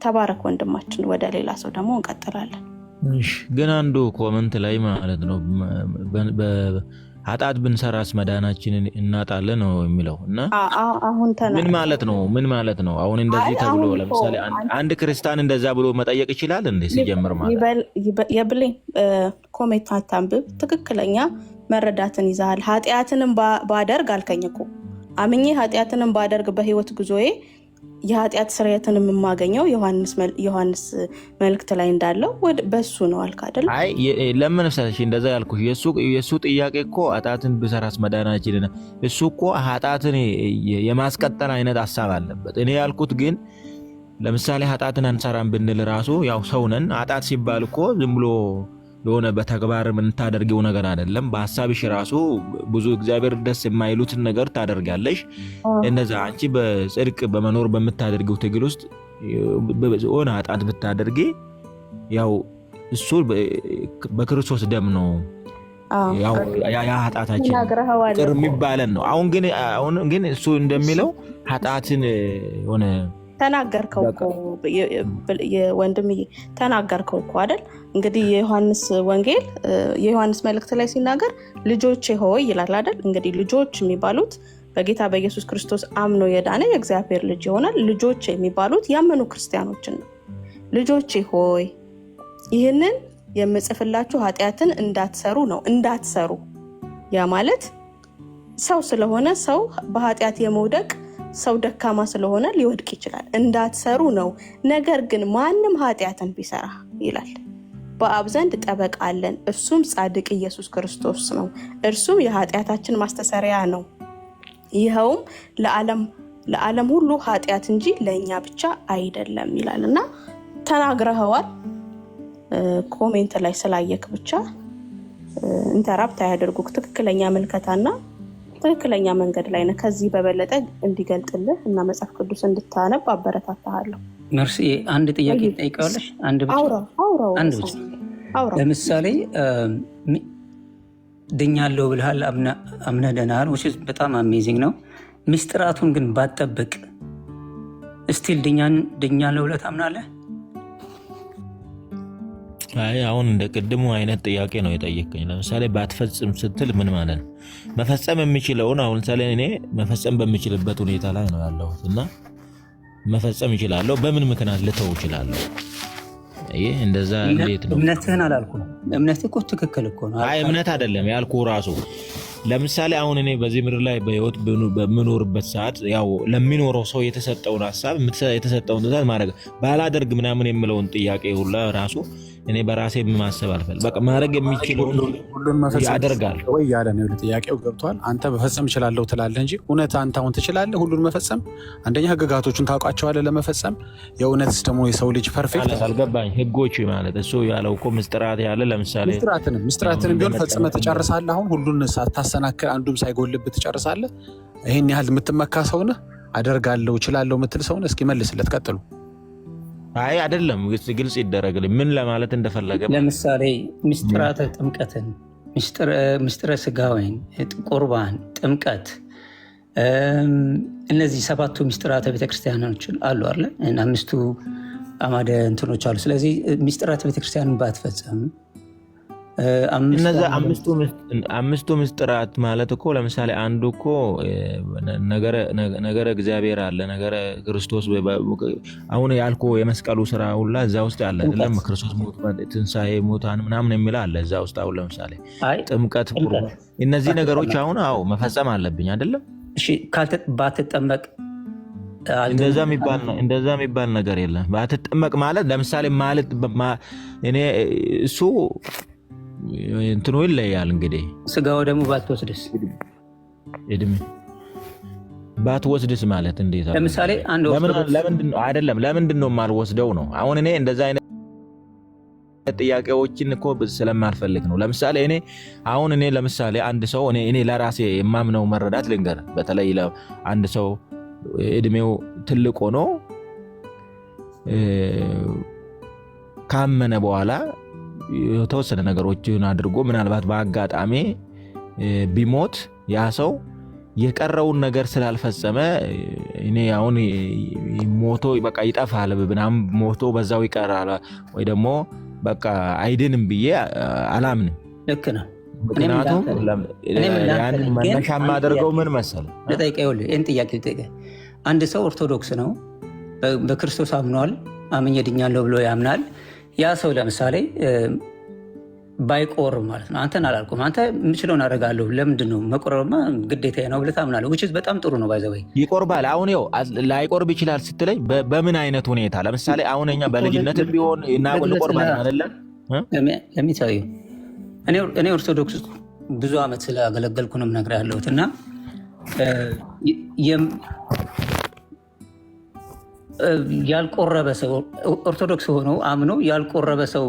ተባረክ ወንድማችን። ወደ ሌላ ሰው ደግሞ እንቀጥላለን። ግን አንዱ ኮመንት ላይ ማለት ነው ኃጢአት ብንሰራስ መዳናችንን እናጣለን ነው የሚለው እና ምን ማለት ነው? አሁን እንደዚህ ተብሎ ለምሳሌ አንድ ክርስቲያን እንደዛ ብሎ መጠየቅ ይችላል እንዴ? ሲጀምር ማለት የብሌን ኮሜንት አታንብብ። ትክክለኛ መረዳትን ይዛል። ኃጢአትንም ባደርግ አልከኝ እኮ አምኜ ኃጢአትንም ባደርግ በህይወት ጉዞዬ የኃጢአት ስርየትን የማገኘው ዮሐንስ መልእክት ላይ እንዳለው በሱ ነው አልክ አይደል? አይ ለምን ሰሽ እንደዛ ያልኩሽ የሱ ጥያቄ እኮ ኃጢአትን ብሰራስ መዳናችን እሱ እኮ ኃጢአትን የማስቀጠል አይነት ሐሳብ አለበት። እኔ ያልኩት ግን ለምሳሌ ኃጢአትን አንሰራም ብንል ራሱ ያው ሰው ነን። ኃጢአት ሲባል እኮ ዝም ብሎ የሆነ በተግባር የምታደርገው ነገር አይደለም። በሐሳብሽ ራሱ ብዙ እግዚአብሔር ደስ የማይሉትን ነገር ታደርጋለሽ። እንደዛ አንቺ በጽድቅ በመኖር በምታደርገው ትግል ውስጥ ሆነ ኃጢአት ብታደርጊ ያው እሱ በክርስቶስ ደም ነው ያው ያ ኃጢአታችን ጥር የሚባለን ነው። አሁን ግን እሱ እንደሚለው ኃጢአትን ሆነ ተናገርከው እኮ ወንድምዬ ተናገርከው እኮ አይደል? እንግዲህ የዮሐንስ ወንጌል የዮሐንስ መልእክት ላይ ሲናገር ልጆቼ ሆይ ይላል አይደል? እንግዲህ ልጆች የሚባሉት በጌታ በኢየሱስ ክርስቶስ አምኖ የዳነ የእግዚአብሔር ልጅ ይሆናል። ልጆች የሚባሉት ያመኑ ክርስቲያኖችን ነው። ልጆቼ ሆይ ይህንን የምጽፍላችሁ ኃጢአትን እንዳትሰሩ ነው። እንዳትሰሩ ያ ማለት ሰው ስለሆነ ሰው በኃጢአት የመውደቅ ሰው ደካማ ስለሆነ ሊወድቅ ይችላል። እንዳትሰሩ ነው። ነገር ግን ማንም ኃጢአትን ቢሰራ ይላል በአብ ዘንድ ጠበቃ አለን፣ እርሱም ጻድቅ ኢየሱስ ክርስቶስ ነው። እርሱም የኃጢአታችን ማስተሰሪያ ነው። ይኸውም ለዓለም ሁሉ ኃጢአት እንጂ ለእኛ ብቻ አይደለም ይላል እና ተናግረኸዋል። ኮሜንት ላይ ስላየክ ብቻ ኢንተራፕት አያደርጉክ። ትክክለኛ ምልከታና ትክክለኛ መንገድ ላይ ነው። ከዚህ በበለጠ እንዲገልጥልህ እና መጽሐፍ ቅዱስ እንድታነብ አበረታታለሁ። መርሲ አንድ ጥያቄ ጠይቀዋለሽ። አንድ ብቻ ለምሳሌ ድኛለሁ ብልሃል፣ አምነህ ደናል፣ በጣም አሜዚንግ ነው። ምስጢራቱን ግን ባትጠብቅ እስቲል ድኛለሁ ብለህ ታምናለህ? አይ አሁን እንደ ቅድሙ አይነት ጥያቄ ነው የጠየቀኝ። ለምሳሌ ባትፈጽም ስትል ምን ማለት ነው? መፈጸም የሚችለውን አሁን ለምሳሌ እኔ መፈጸም በሚችልበት ሁኔታ ላይ ነው ያለሁት እና መፈጸም ይችላለሁ። በምን ምክንያት ልተው ይችላለሁ? ይሄ እንደዛ እንዴት ነው? እምነትህን አላልኩም። እምነትህ እኮ ትክክል እኮ ነው። አይ እምነት አይደለም ያልኩህ ራሱ። ለምሳሌ አሁን እኔ በዚህ ምድር ላይ በህይወት በምኖርበት ሰዓት ያው ለሚኖረው ሰው የተሰጠውን ሐሳብ የተሰጠውን ትእዛዝ ማድረግ ባላደርግ ምናምን የምለውን ጥያቄ ሁላ ራሱ እኔ በራሴ ማሰብ አልፈል በቃ ማድረግ የሚችለው ሁሉን መፈጸም ያደርጋል ወይ ያለ ነው ጥያቄው። ገብቷል? አንተ መፈጸም እችላለሁ ትላለህ እንጂ እውነት አንተ አሁን ትችላለህ ሁሉን መፈጸም? አንደኛ ህግጋቶቹን ታውቃቸዋለህ ለመፈጸም። የእውነትስ ደግሞ የሰው ልጅ ፐርፌክት አልገባኝ። ህጎች ማለት እሱ ያለው እኮ ምስጢራት ያለ ለምሳሌ ምስጢራትንም ቢሆን ፈጽመህ ትጨርሳለህ። አሁን ሁሉን ሳታሰናክል አንዱም ሳይጎልብህ ትጨርሳለህ። ይሄን ያህል የምትመካ ሰው ነህ? አደርጋለሁ እችላለሁ የምትል ሰው ነህ? እስኪ መልስለት። ቀጥሉ። አይ አይደለም፣ ግልጽ ይደረግልኝ ምን ለማለት እንደፈለገ። ለምሳሌ ምስጢራተ ጥምቀትን፣ ምስጢረ ስጋዌን፣ ቁርባን፣ ጥምቀት እነዚህ 7ቱ ምስጢራተ ቤተክርስቲያኖች አሉ አይደል? አምስቱ አማደ እንትኖች አሉ። ስለዚህ ምስጢራተ ቤተክርስቲያንን ባትፈጽም እነዛ አምስቱ ምስጢራት ማለት እኮ ለምሳሌ አንዱ እኮ ነገረ እግዚአብሔር አለ፣ ነገረ ክርስቶስ። አሁን ያልኩ የመስቀሉ ስራ ሁላ እዛ ውስጥ አለ አይደለም? ክርስቶስ ሞት፣ ትንሣኤ ሙታን ምናምን የሚል አለ እዛ ውስጥ። አሁን ለምሳሌ ጥምቀት፣ እነዚህ ነገሮች አሁን መፈጸም አለብኝ አይደለም? እሺ ባትጠመቅ እንደዛ የሚባል ነገር የለም። ባትጠመቅ ማለት ለምሳሌ ማለት እኔ እሱ እንትኑ ይለያል እንግዲህ። ስጋው ደግሞ ባትወስድስ? እድሜ ባትወስድስ ማለት እንዴት? ለምሳሌ አንድ ለምንድን ነው የማልወስደው ነው? አሁን እኔ እንደዛ አይነት ጥያቄዎችን እኮ ስለማልፈልግ ነው። ለምሳሌ እኔ ለምሳሌ አንድ ሰው እኔ ለራሴ የማምነው መረዳት ልንገር። በተለይ አንድ ሰው እድሜው ትልቅ ሆኖ ካመነ በኋላ የተወሰነ ነገሮችን አድርጎ ምናልባት በአጋጣሚ ቢሞት ያ ሰው የቀረውን ነገር ስላልፈጸመ እኔ አሁን ሞቶ በቃ ይጠፋል ምናምን ሞቶ በዛው ይቀራል ወይ ደግሞ በቃ አይድንም ብዬ አላምንም። ልክ ነው። ምክንያቱም ያንን መነሻ የማደርገው ምን መሰለህ? ይህን ጥያቄ ልጠይቅህ። አንድ ሰው ኦርቶዶክስ ነው፣ በክርስቶስ አምኗል፣ አምኜ ድኛለሁ ብሎ ያምናል። ያ ሰው ለምሳሌ ባይቆርብ ማለት ነው። አንተን አላልኩም፣ አንተ የምችለውን አደርጋለሁ። ለምንድን ነው መቆረብማ ግዴታ ነው ብለህ ታምናለህ። ውጭ በጣም ጥሩ ነው። ባይዘወይ ይቆርባል። አሁን ይኸው ላይቆርብ ይችላል ስትለኝ በምን አይነት ሁኔታ? ለምሳሌ አሁን እኛ በልጅነት ቢሆን እንቆርባለን አይደለም? ለሚታዩ እኔ ኦርቶዶክስ ብዙ ዓመት ስላገለገልኩ ነው የምነግርህ ያለሁት እና ያልቆረበ ሰው ኦርቶዶክስ ሆኖ አምኖ ያልቆረበ ሰው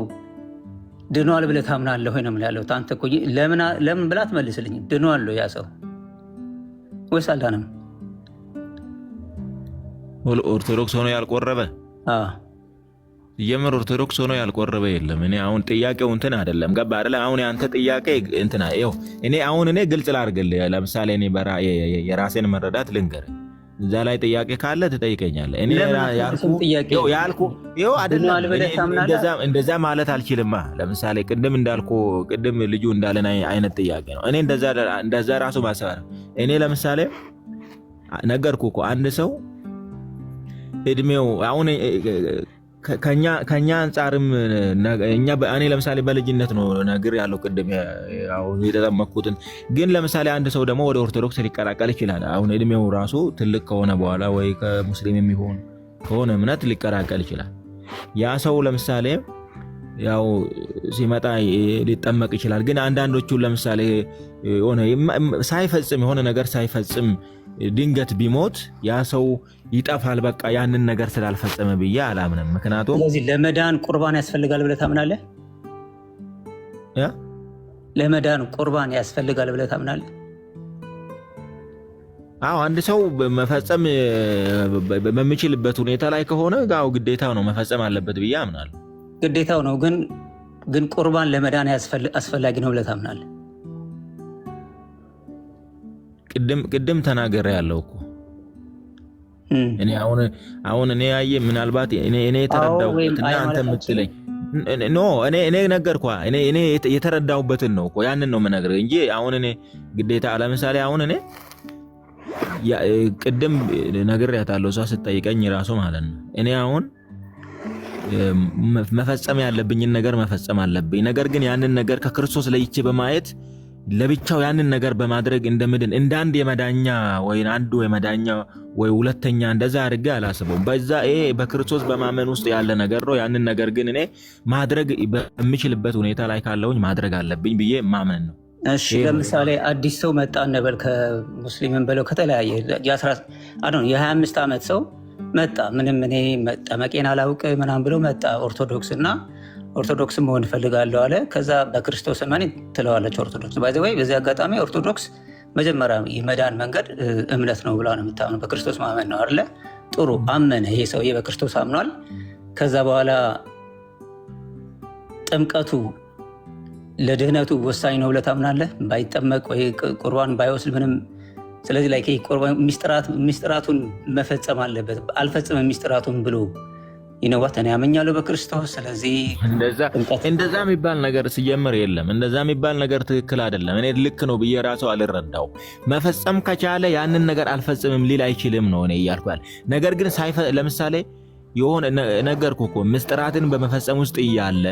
ድኗል ብለህ ታምናለህ ወይ ነው የምልህ። አንተ እኮ ለምን ብላ ትመልስልኝ? ድኗል ያ ሰው ወይስ አልዳነም? ኦርቶዶክስ ሆኖ ያልቆረበ የምር ኦርቶዶክስ ሆኖ ያልቆረበ የለም። እኔ አሁን ጥያቄው እንትን አይደለም፣ ገባ አይደለ? አሁን ያንተ ጥያቄ እንትና ይኸው እኔ ግልጽ ላድርግልህ። ለምሳሌ እኔ የራሴን መረዳት ልንገርህ። እዛ ላይ ጥያቄ ካለ ትጠይቀኛለህ። እኔ እንደዛ ማለት አልችልማ። ለምሳሌ ቅድም ልጁ እንዳለን አይነት ጥያቄ ነው። እኔ እንደዛ ራሱ ማሰብ እኔ ለምሳሌ ነገርኩህ እኮ አንድ ሰው እድሜው አሁን ከኛ አንጻርም እኔ ለምሳሌ በልጅነት ነው ነገር ያለው ቅድም የተጠመቅኩትን። ግን ለምሳሌ አንድ ሰው ደግሞ ወደ ኦርቶዶክስ ሊቀላቀል ይችላል። አሁን እድሜው ራሱ ትልቅ ከሆነ በኋላ ወይ ከሙስሊም የሚሆን ከሆነ እምነት ሊቀላቀል ይችላል። ያ ሰው ለምሳሌ ያው ሲመጣ ሊጠመቅ ይችላል። ግን አንዳንዶቹ ለምሳሌ የሆነ ነገር ሳይፈጽም ድንገት ቢሞት ያ ሰው ይጠፋል በቃ ያንን ነገር ስላልፈጸመ ብዬ አላምንም። ምክንያቱም ስለዚህ ለመዳን ቁርባን ያስፈልጋል ብለህ ታምናለህ? ለመዳን ቁርባን ያስፈልጋል ብለህ ታምናለህ? አዎ፣ አንድ ሰው መፈጸም በሚችልበት ሁኔታ ላይ ከሆነ ያው ግዴታው ነው መፈጸም አለበት ብዬ አምናለሁ። ግዴታው ነው። ግን ቁርባን ለመዳን አስፈላጊ ነው ብለህ ታምናለህ? ቅድም ተናገረ ያለው እኮ እኔ አሁን እኔ ያየ ምናልባት እኔ የተረዳሁበትና አንተ የምትለኝ እኔ ነገርኩህ። እኔ የተረዳሁበትን ነው እኮ ያንን ነው የምነግርህ እንጂ አሁን እኔ ግዴታ ለምሳሌ አሁን እኔ ቅድም ነግሬያታለሁ እሷ ስትጠይቀኝ ራሱ ማለት ነው። እኔ አሁን መፈጸም ያለብኝን ነገር መፈጸም አለብኝ። ነገር ግን ያንን ነገር ከክርስቶስ ለይቼ በማየት ለብቻው ያንን ነገር በማድረግ እንደምድን እንደ አንድ የመዳኛ ወይ አንዱ የመዳኛ ወይ ሁለተኛ እንደዛ አድርጌ አላስበውም። በዛ በክርስቶስ በማመን ውስጥ ያለ ነገር ነው። ያንን ነገር ግን እኔ ማድረግ በሚችልበት ሁኔታ ላይ ካለውኝ ማድረግ አለብኝ ብዬ ማመን ነው። እሺ፣ ለምሳሌ አዲስ ሰው መጣ እንበል፣ ከሙስሊምን በለው ከተለያየ የ25 ዓመት ሰው መጣ። ምንም እኔ መጠመቄን አላውቅ ምናምን ብሎ መጣ ኦርቶዶክስና ኦርቶዶክስ መሆን እፈልጋለሁ አለ። ከዛ በክርስቶስ እመን ትለዋለች ኦርቶዶክስ። በዚህ አጋጣሚ ኦርቶዶክስ መጀመሪያ የመዳን መንገድ እምነት ነው ብላ ነው የምታምነው። በክርስቶስ ማመን ነው አይደለ? ጥሩ አመነ፣ ይሄ ሰውዬ በክርስቶስ አምኗል። ከዛ በኋላ ጥምቀቱ ለድህነቱ ወሳኝ ነው ብለህ ታምናለህ? ባይጠመቅ ወይ ቁርባን ባይወስድ ምንም ስለዚህ ላይ ቁርባን ሚስጥራቱን መፈጸም አለበት። አልፈጽምም ሚስጥራቱን ብሎ ይነዋት እኔ ያመኛለሁ በክርስቶስ። ስለዚህ እንደዛ የሚባል ነገር ሲጀምር የለም። እንደዛ የሚባል ነገር ትክክል አይደለም። እኔ ልክ ነው ብዬ ራሱ አልረዳው። መፈጸም ከቻለ ያንን ነገር አልፈጽምም ሊል አይችልም ነው እኔ እያልኳል። ነገር ግን ለምሳሌ የሆነ ነገርኩ እኮ ምስጢራትን በመፈጸም ውስጥ እያለ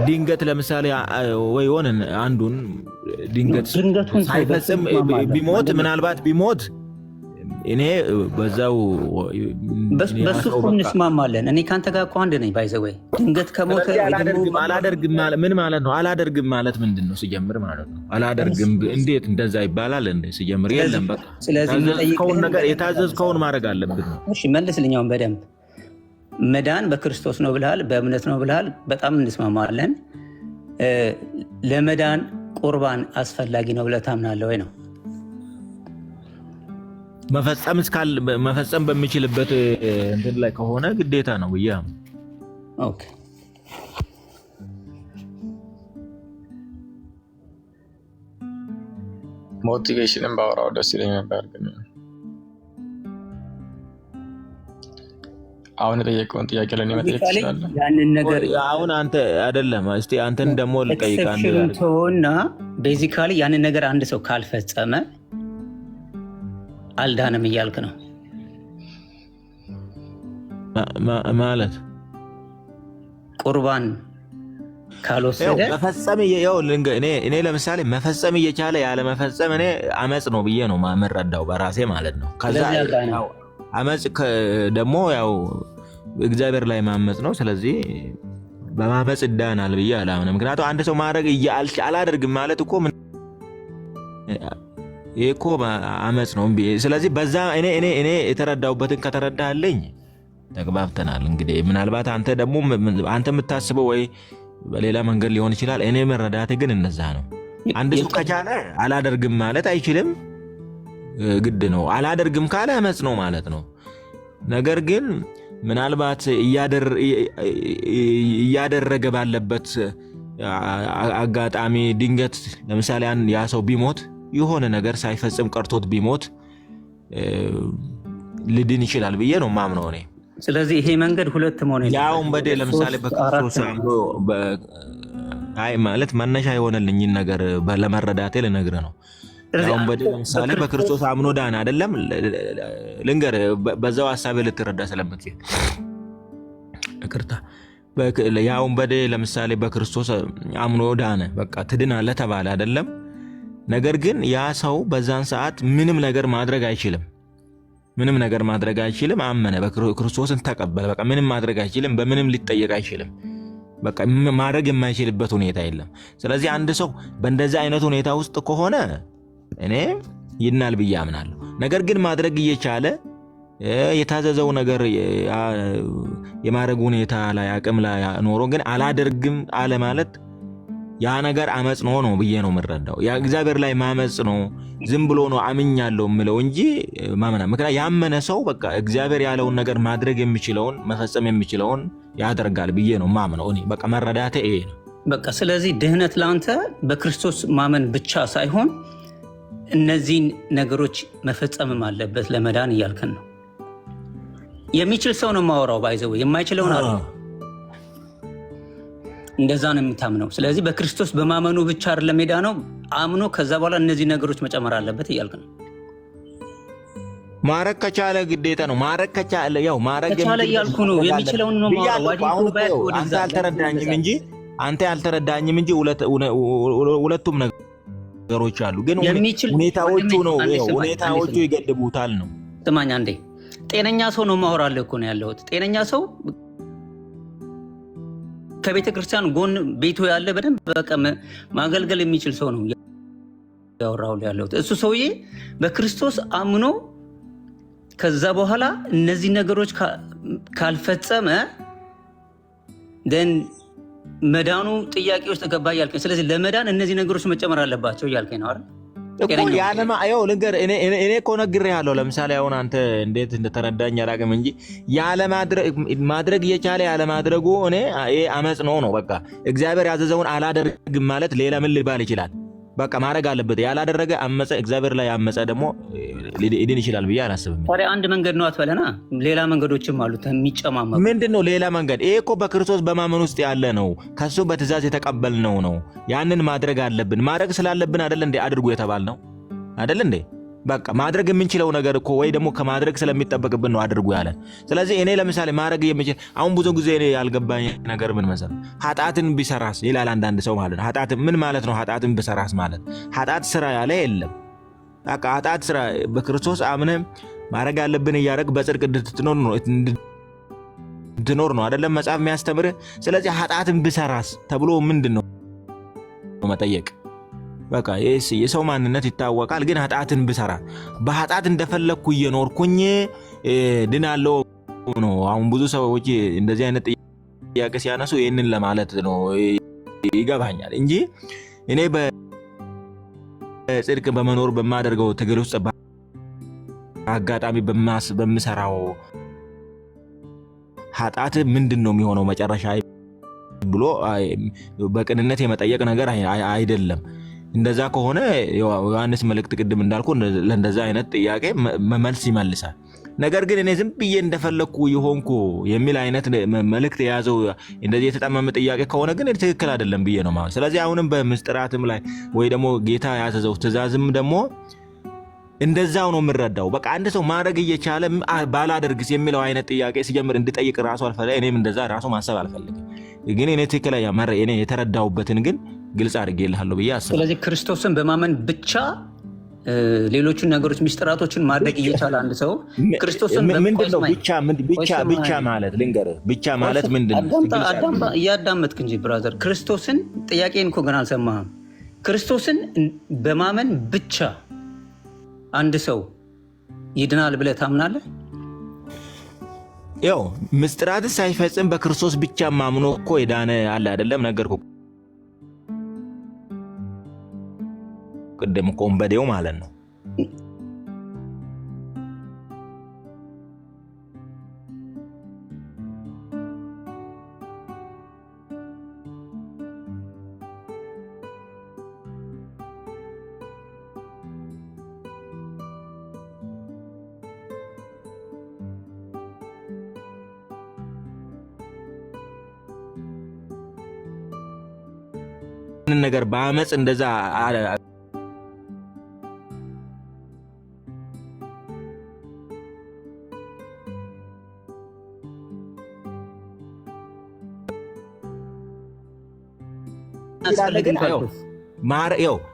ድንገት ለምሳሌ ወይ ሆነ አንዱን ድንገት ሳይፈጽም ቢሞት ምናልባት ቢሞት እኔ በዛው በሱ እንስማማለን። እኔ ካንተ ጋር እኮ አንድ ነኝ። ባይዘወይ ድንገት ከሞተ አላደርግም ምን ማለት ነው? አላደርግም ማለት ምንድን ነው ሲጀምር ማለት ነው? አላደርግም እንዴት እንደዛ ይባላል እንዴ ሲጀምር? የለም በቃ የታዘዝከውን ነገር የታዘዝከውን ማድረግ አለብን። እሺ መልስልኛውን በደንብ መዳን በክርስቶስ ነው ብለሃል፣ በእምነት ነው ብለሃል። በጣም እንስማማለን። ለመዳን ቁርባን አስፈላጊ ነው ብለህ ታምናለህ ወይ ነው? መፈጸም በሚችልበት እንትን ላይ ከሆነ ግዴታ ነው ብዬ ኦኬ። ሞቲቬሽንን ባወራው ደስ ይለኝ ነበር፣ ግን አሁን የጠየቀውን ጥያቄ ለኔ መጠየቅ ይችላል። ያንን ነገር አሁን አንተ አይደለም እስቲ አንተን ደግሞ ልጠይቅ አንተና ቤዚካሊ ያንን ነገር አንድ ሰው ካልፈጸመ አልዳንም እያልክ ነው ማለት? ቁርባን ካልወሰደ መፈጸም እኔ ለምሳሌ መፈጸም እየቻለ ያለ መፈጸም እኔ አመጽ ነው ብዬ ነው የምረዳው በራሴ ማለት ነው። ከዛ አመጽ ደግሞ ያው እግዚአብሔር ላይ ማመጽ ነው። ስለዚህ በማመጽ ይዳናል ብዬ አላምንም። ምክንያቱም አንድ ሰው ማድረግ አላደርግም ማለት እኮ እኮ አመጽ ነው። ስለዚህ በዛ እኔ የተረዳውበትን ከተረዳልኝ ተግባብተናል። እንግዲህ ምናልባት አንተ ደግሞ አንተ የምታስበው ወይ በሌላ መንገድ ሊሆን ይችላል። እኔ መረዳቴ ግን እነዛ ነው። አንድ ሰው ከቻለ አላደርግም ማለት አይችልም፣ ግድ ነው። አላደርግም ካለ አመጽ ነው ማለት ነው። ነገር ግን ምናልባት እያደረገ ባለበት አጋጣሚ ድንገት ለምሳሌ ያ ሰው ቢሞት የሆነ ነገር ሳይፈጽም ቀርቶት ቢሞት ልድን ይችላል ብዬ ነው ማምነው እኔ። ስለዚህ ይሄ መንገድ ሁለት መሆን ነው። ያው በደ ለምሳሌ በክርስቶስ ማለት መነሻ የሆነልኝን ነገር ለመረዳቴ ልነግርህ ነው። ያው በደ ለምሳሌ በክርስቶስ አምኖ ዳን አይደለም ልንገር፣ በዛው ሐሳቤ ልትረዳ ስለምትችል ይቅርታ። ያው በደ ለምሳሌ በክርስቶስ አምኖ ዳነ፣ በቃ ትድናለህ ተባለ አይደለም። ነገር ግን ያ ሰው በዛን ሰዓት ምንም ነገር ማድረግ አይችልም። አመነ፣ በክርስቶስን ተቀበለ። በቃ ምንም ማድረግ አይችልም፣ በምንም ሊጠየቅ አይችልም። በቃ ማድረግ የማይችልበት ሁኔታ የለም። ስለዚህ አንድ ሰው በእንደዛ አይነት ሁኔታ ውስጥ ከሆነ እኔ ይናል ብዬ አምናለሁ። ነገር ግን ማድረግ እየቻለ የታዘዘው ነገር የማድረግ ሁኔታ ላይ አቅም ላይ ኖሮ ግን አላደርግም አለ ማለት ያ ነገር አመጽ ነው ብዬ ነው የምረዳው። ያ እግዚአብሔር ላይ ማመጽ ነው። ዝም ብሎ ነው አምኛለሁ የምለው እንጂ ማመና። ምክንያቱም ያመነ ሰው በቃ እግዚአብሔር ያለውን ነገር ማድረግ የሚችለውን መፈጸም የሚችለውን ያደርጋል ብዬ ነው ማምነው እኔ። በቃ መረዳቴ ይሄ ነው። በቃ ስለዚህ ድህነት ለአንተ በክርስቶስ ማመን ብቻ ሳይሆን እነዚህን ነገሮች መፈጸምም አለበት ለመዳን እያልከን ነው። የሚችል ሰው ነው የማወራው፣ ባይዘው የማይችለውን አለ እንደዛ ነው የምታምነው። ስለዚህ በክርስቶስ በማመኑ ብቻ አይደለም ሜዳ ነው አምኖ ከዛ በኋላ እነዚህ ነገሮች መጨመር አለበት እያልክ ነው። ማረግ ከቻለ ግዴታ ነው። ማረግ ከቻለ ያው ማረግ እያልኩ ነው። የሚችለውን ነው ማወራው። አንተ ያልተረዳኝም እንጂ ሁለቱም ነገሮች አሉ። ግን ሁኔታዎቹ ይገድቡታል ነው። ስማኝ አንዴ፣ ጤነኛ ሰው ነው ማወራልህ እኮ ነው ያለሁት። ጤነኛ ሰው ከቤተ ክርስቲያን ጎን ቤቱ ያለ በደንብ በቃ ማገልገል የሚችል ሰው ነው ያወራሁልህ ያለሁት። እሱ ሰውዬ በክርስቶስ አምኖ ከዛ በኋላ እነዚህ ነገሮች ካልፈጸመ ደን መዳኑ ጥያቄ ውስጥ ገባ እያልከኝ። ስለዚህ ለመዳን እነዚህ ነገሮች መጨመር አለባቸው እያልከኝ ነው አይደል? እኔ እኮ ነግሬሃለሁ። ለምሳሌ አሁን አንተ እንዴት እንደተረዳኝ አላውቅም እንጂ ማድረግ እየቻለ ያለማድረጉ እኔ አመጽ ነው። በቃ እግዚአብሔር ያዘዘውን አላደርግም ማለት ሌላ ምን ሊባል ይችላል? በቃ ማድረግ አለበት። ያላደረገ አመፀ፣ እግዚአብሔር ላይ አመፀ ደግሞ ሊድን ይችላል ብዬ አላስብም። ታዲያ አንድ መንገድ ነው አትበለና፣ ሌላ መንገዶችም አሉት የሚጨማመሩ። ምንድነው ሌላ መንገድ? ይሄ እኮ በክርስቶስ በማመን ውስጥ ያለ ነው፣ ከሱ በትእዛዝ የተቀበልነው ነው። ያንን ማድረግ አለብን። ማድረግ ስላለብን አይደል እንዴ አድርጉ የተባልነው አይደል እንዴ? በቃ ማድረግ የምንችለው ነገር እኮ ወይ ደግሞ ከማድረግ ስለሚጠበቅብን ነው አድርጉ ያለን። ስለዚህ እኔ ለምሳሌ ማድረግ የምችል አሁን ብዙ ጊዜ እኔ ያልገባኝ ነገር ምን መሰለህ፣ ኃጢአትን ቢሰራስ ይላል አንዳንድ ሰው ማለት ነው። ኃጢአት ምን ማለት ነው? ኃጢአትን ቢሰራስ ማለት ኃጢአት ስራ ያለ የለም። በቃ ኃጢአት ስራ በክርስቶስ አምነህ ማድረግ ያለብን እያደረግ በጽድቅ እንድትኖር ነው አይደለም መጽሐፍ የሚያስተምርህ። ስለዚህ ኃጢአትን ቢሰራስ ተብሎ ምንድን ነው መጠየቅ? በቃ የሰው ማንነት ይታወቃል። ግን ኃጢአትን ብሰራ በኃጢአት እንደፈለኩ እየኖርኩኝ ድናለው ነው። አሁን ብዙ ሰዎች እንደዚህ አይነት ጥያቄ ሲያነሱ ይሄንን ለማለት ነው ይገባኛል እንጂ እኔ በጽድቅ በመኖር በማደርገው ትግል ውስጥ አጋጣሚ በምሰራው ኃጢአት ምንድነው የሚሆነው መጨረሻ ብሎ በቅንነት የመጠየቅ ነገር አይደለም። እንደዛ ከሆነ ዮሐንስ መልእክት ቅድም እንዳልኩ ለእንደዛ አይነት ጥያቄ መልስ ይመልሳል። ነገር ግን እኔ ዝም ብዬ እንደፈለኩ ይሆንኩ የሚል አይነት መልእክት የያዘው እንደዚህ የተጠመመ ጥያቄ ከሆነ ግን ትክክል አይደለም ብዬ ነው ማለት። ስለዚህ አሁንም በምስጢራትም ላይ ወይ ደግሞ ጌታ ያዘዘው ትእዛዝም ደግሞ እንደዛው ነው የምረዳው። በቃ አንድ ሰው ማድረግ እየቻለ ባላደርግስ የሚለው አይነት ጥያቄ ሲጀምር እንድጠይቅ ራሱ አልፈልግም። እኔም እንደዛ ራሱ ማሰብ አልፈልግም። ግን እኔ ትክክለኛ እኔ የተረዳሁበትን ግን ግልጽ አድርጌልሃለሁ ብዬ አስባለሁ። ስለዚህ ክርስቶስን በማመን ብቻ ሌሎቹን ነገሮች ሚስጥራቶችን ማድረግ እየቻለ አንድ ሰው ክርስቶስን ምንድነው ብቻ ማለት ልንገርህ፣ ብቻ ማለት ምንድነው? እያዳመጥክ እንጂ ብራዘር፣ ክርስቶስን ጥያቄን እኮ ገና አልሰማህም። ክርስቶስን በማመን ብቻ አንድ ሰው ይድናል ብለህ ታምናለህ? ያው ምስጢራትን ሳይፈጽም በክርስቶስ ብቻ ማምኖ እኮ የዳነ አለ አይደለም? ነገርኩህ ቅድም እኮ ወንበዴው ማለት ነው። ነገር በአመፅ እንደዛ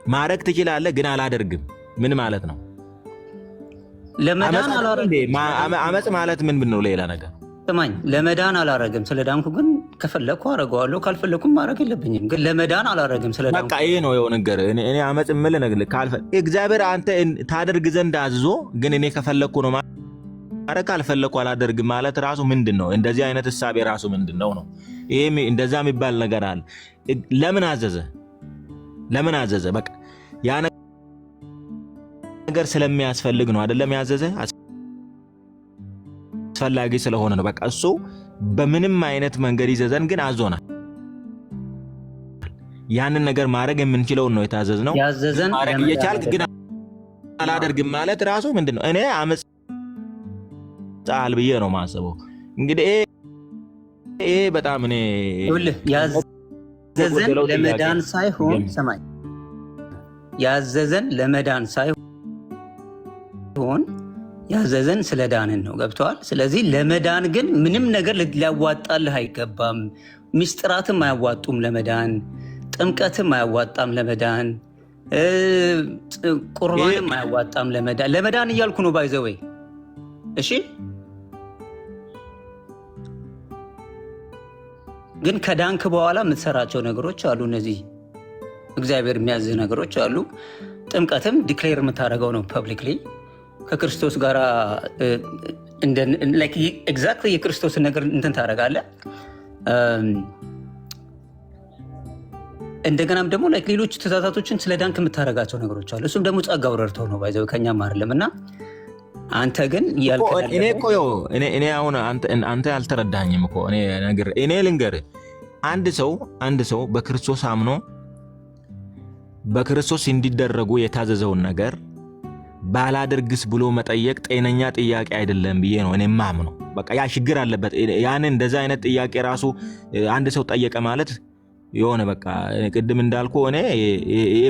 ማረግ ትችላለህ፣ ግን አላደርግም ምን ማለት ነው? ለመዳን አላረግም። አመፅ ማለት ምን ነው? ሌላ ነገር ስማኝ፣ ለመዳን አላረግም። ስለዳንኩ ግን ከፈለኩ አረገዋለሁ፣ ካልፈለኩም ማድረግ የለብኝም። ግን ለመዳን አላረግም። ስለዳንኩ በቃ ይሄ ነው የው ነገር። እኔ አመፅ የምልህ ነገር እግዚአብሔር አንተ ታደርግ ዘንድ አዝዞ፣ ግን እኔ ከፈለኩ ነው ማድረግ፣ ካልፈለኩ አላደርግም ማለት ራሱ ምንድን ነው? እንደዚህ አይነት እሳቤ ራሱ ምንድን ነው? ይሄ እንደዛ የሚባል ነገር አለ? ለምን አዘዘ? ለምን አዘዘ? በቃ ያ ነገር ስለሚያስፈልግ ነው አይደለም ያዘዘ? አስፈላጊ ስለሆነ ነው። በቃ እሱ በምንም አይነት መንገድ ይዘዘን፣ ግን አዞናል። ያንን ነገር ማድረግ የምንችለው ነው የታዘዝነው። ያዘዘን ማድረግ እየቻልክ ግን አላደርግም ማለት ራሱ ምንድነው? እኔ አመፅ ጻል ብዬ ነው ማሰበው። እንግዲህ ይሄ በጣም እኔ ያዘዘን ለመዳን ሳይሆን ሰማይ ያዘዘን ለመዳን ሳይሆን ያዘዘን ስለዳንን ነው። ገብተዋል? ስለዚህ ለመዳን ግን ምንም ነገር ሊያዋጣልህ አይገባም። ሚስጥራትም አያዋጡም ለመዳን፣ ጥምቀትም አያዋጣም ለመዳን፣ ቁርባንም አያዋጣም ለመዳን። ለመዳን እያልኩ ነው ባይዘወይ። እሺ፣ ግን ከዳንክ በኋላ የምትሰራቸው ነገሮች አሉ። እነዚህ እግዚአብሔር የሚያዝህ ነገሮች አሉ። ጥምቀትም ዲክሌር የምታደርገው ነው ፐብሊክሊ ከክርስቶስ ጋር ኤግዛክትሊ የክርስቶስን ነገር እንትን ታደርጋለህ። እንደገናም ደግሞ ሌሎች ትእዛዛቶችን ስለ ዳንክ የምታደርጋቸው ነገሮች አሉ። እሱም ደግሞ ጸጋው ረድተው ነው ባይዘው ከኛም አይደለም። እና አንተ ግን እኔ አሁን አንተ አልተረዳኝም እኮ እኔ ልንገርህ፣ አንድ ሰው በክርስቶስ አምኖ በክርስቶስ እንዲደረጉ የታዘዘውን ነገር ባላደርግስ ብሎ መጠየቅ ጤነኛ ጥያቄ አይደለም ብዬ ነው እኔ ማምነው። በቃ ያ ችግር አለበት። ያን እንደዛ አይነት ጥያቄ ራሱ አንድ ሰው ጠየቀ ማለት የሆነ በቃ ቅድም እንዳልኩ እኔ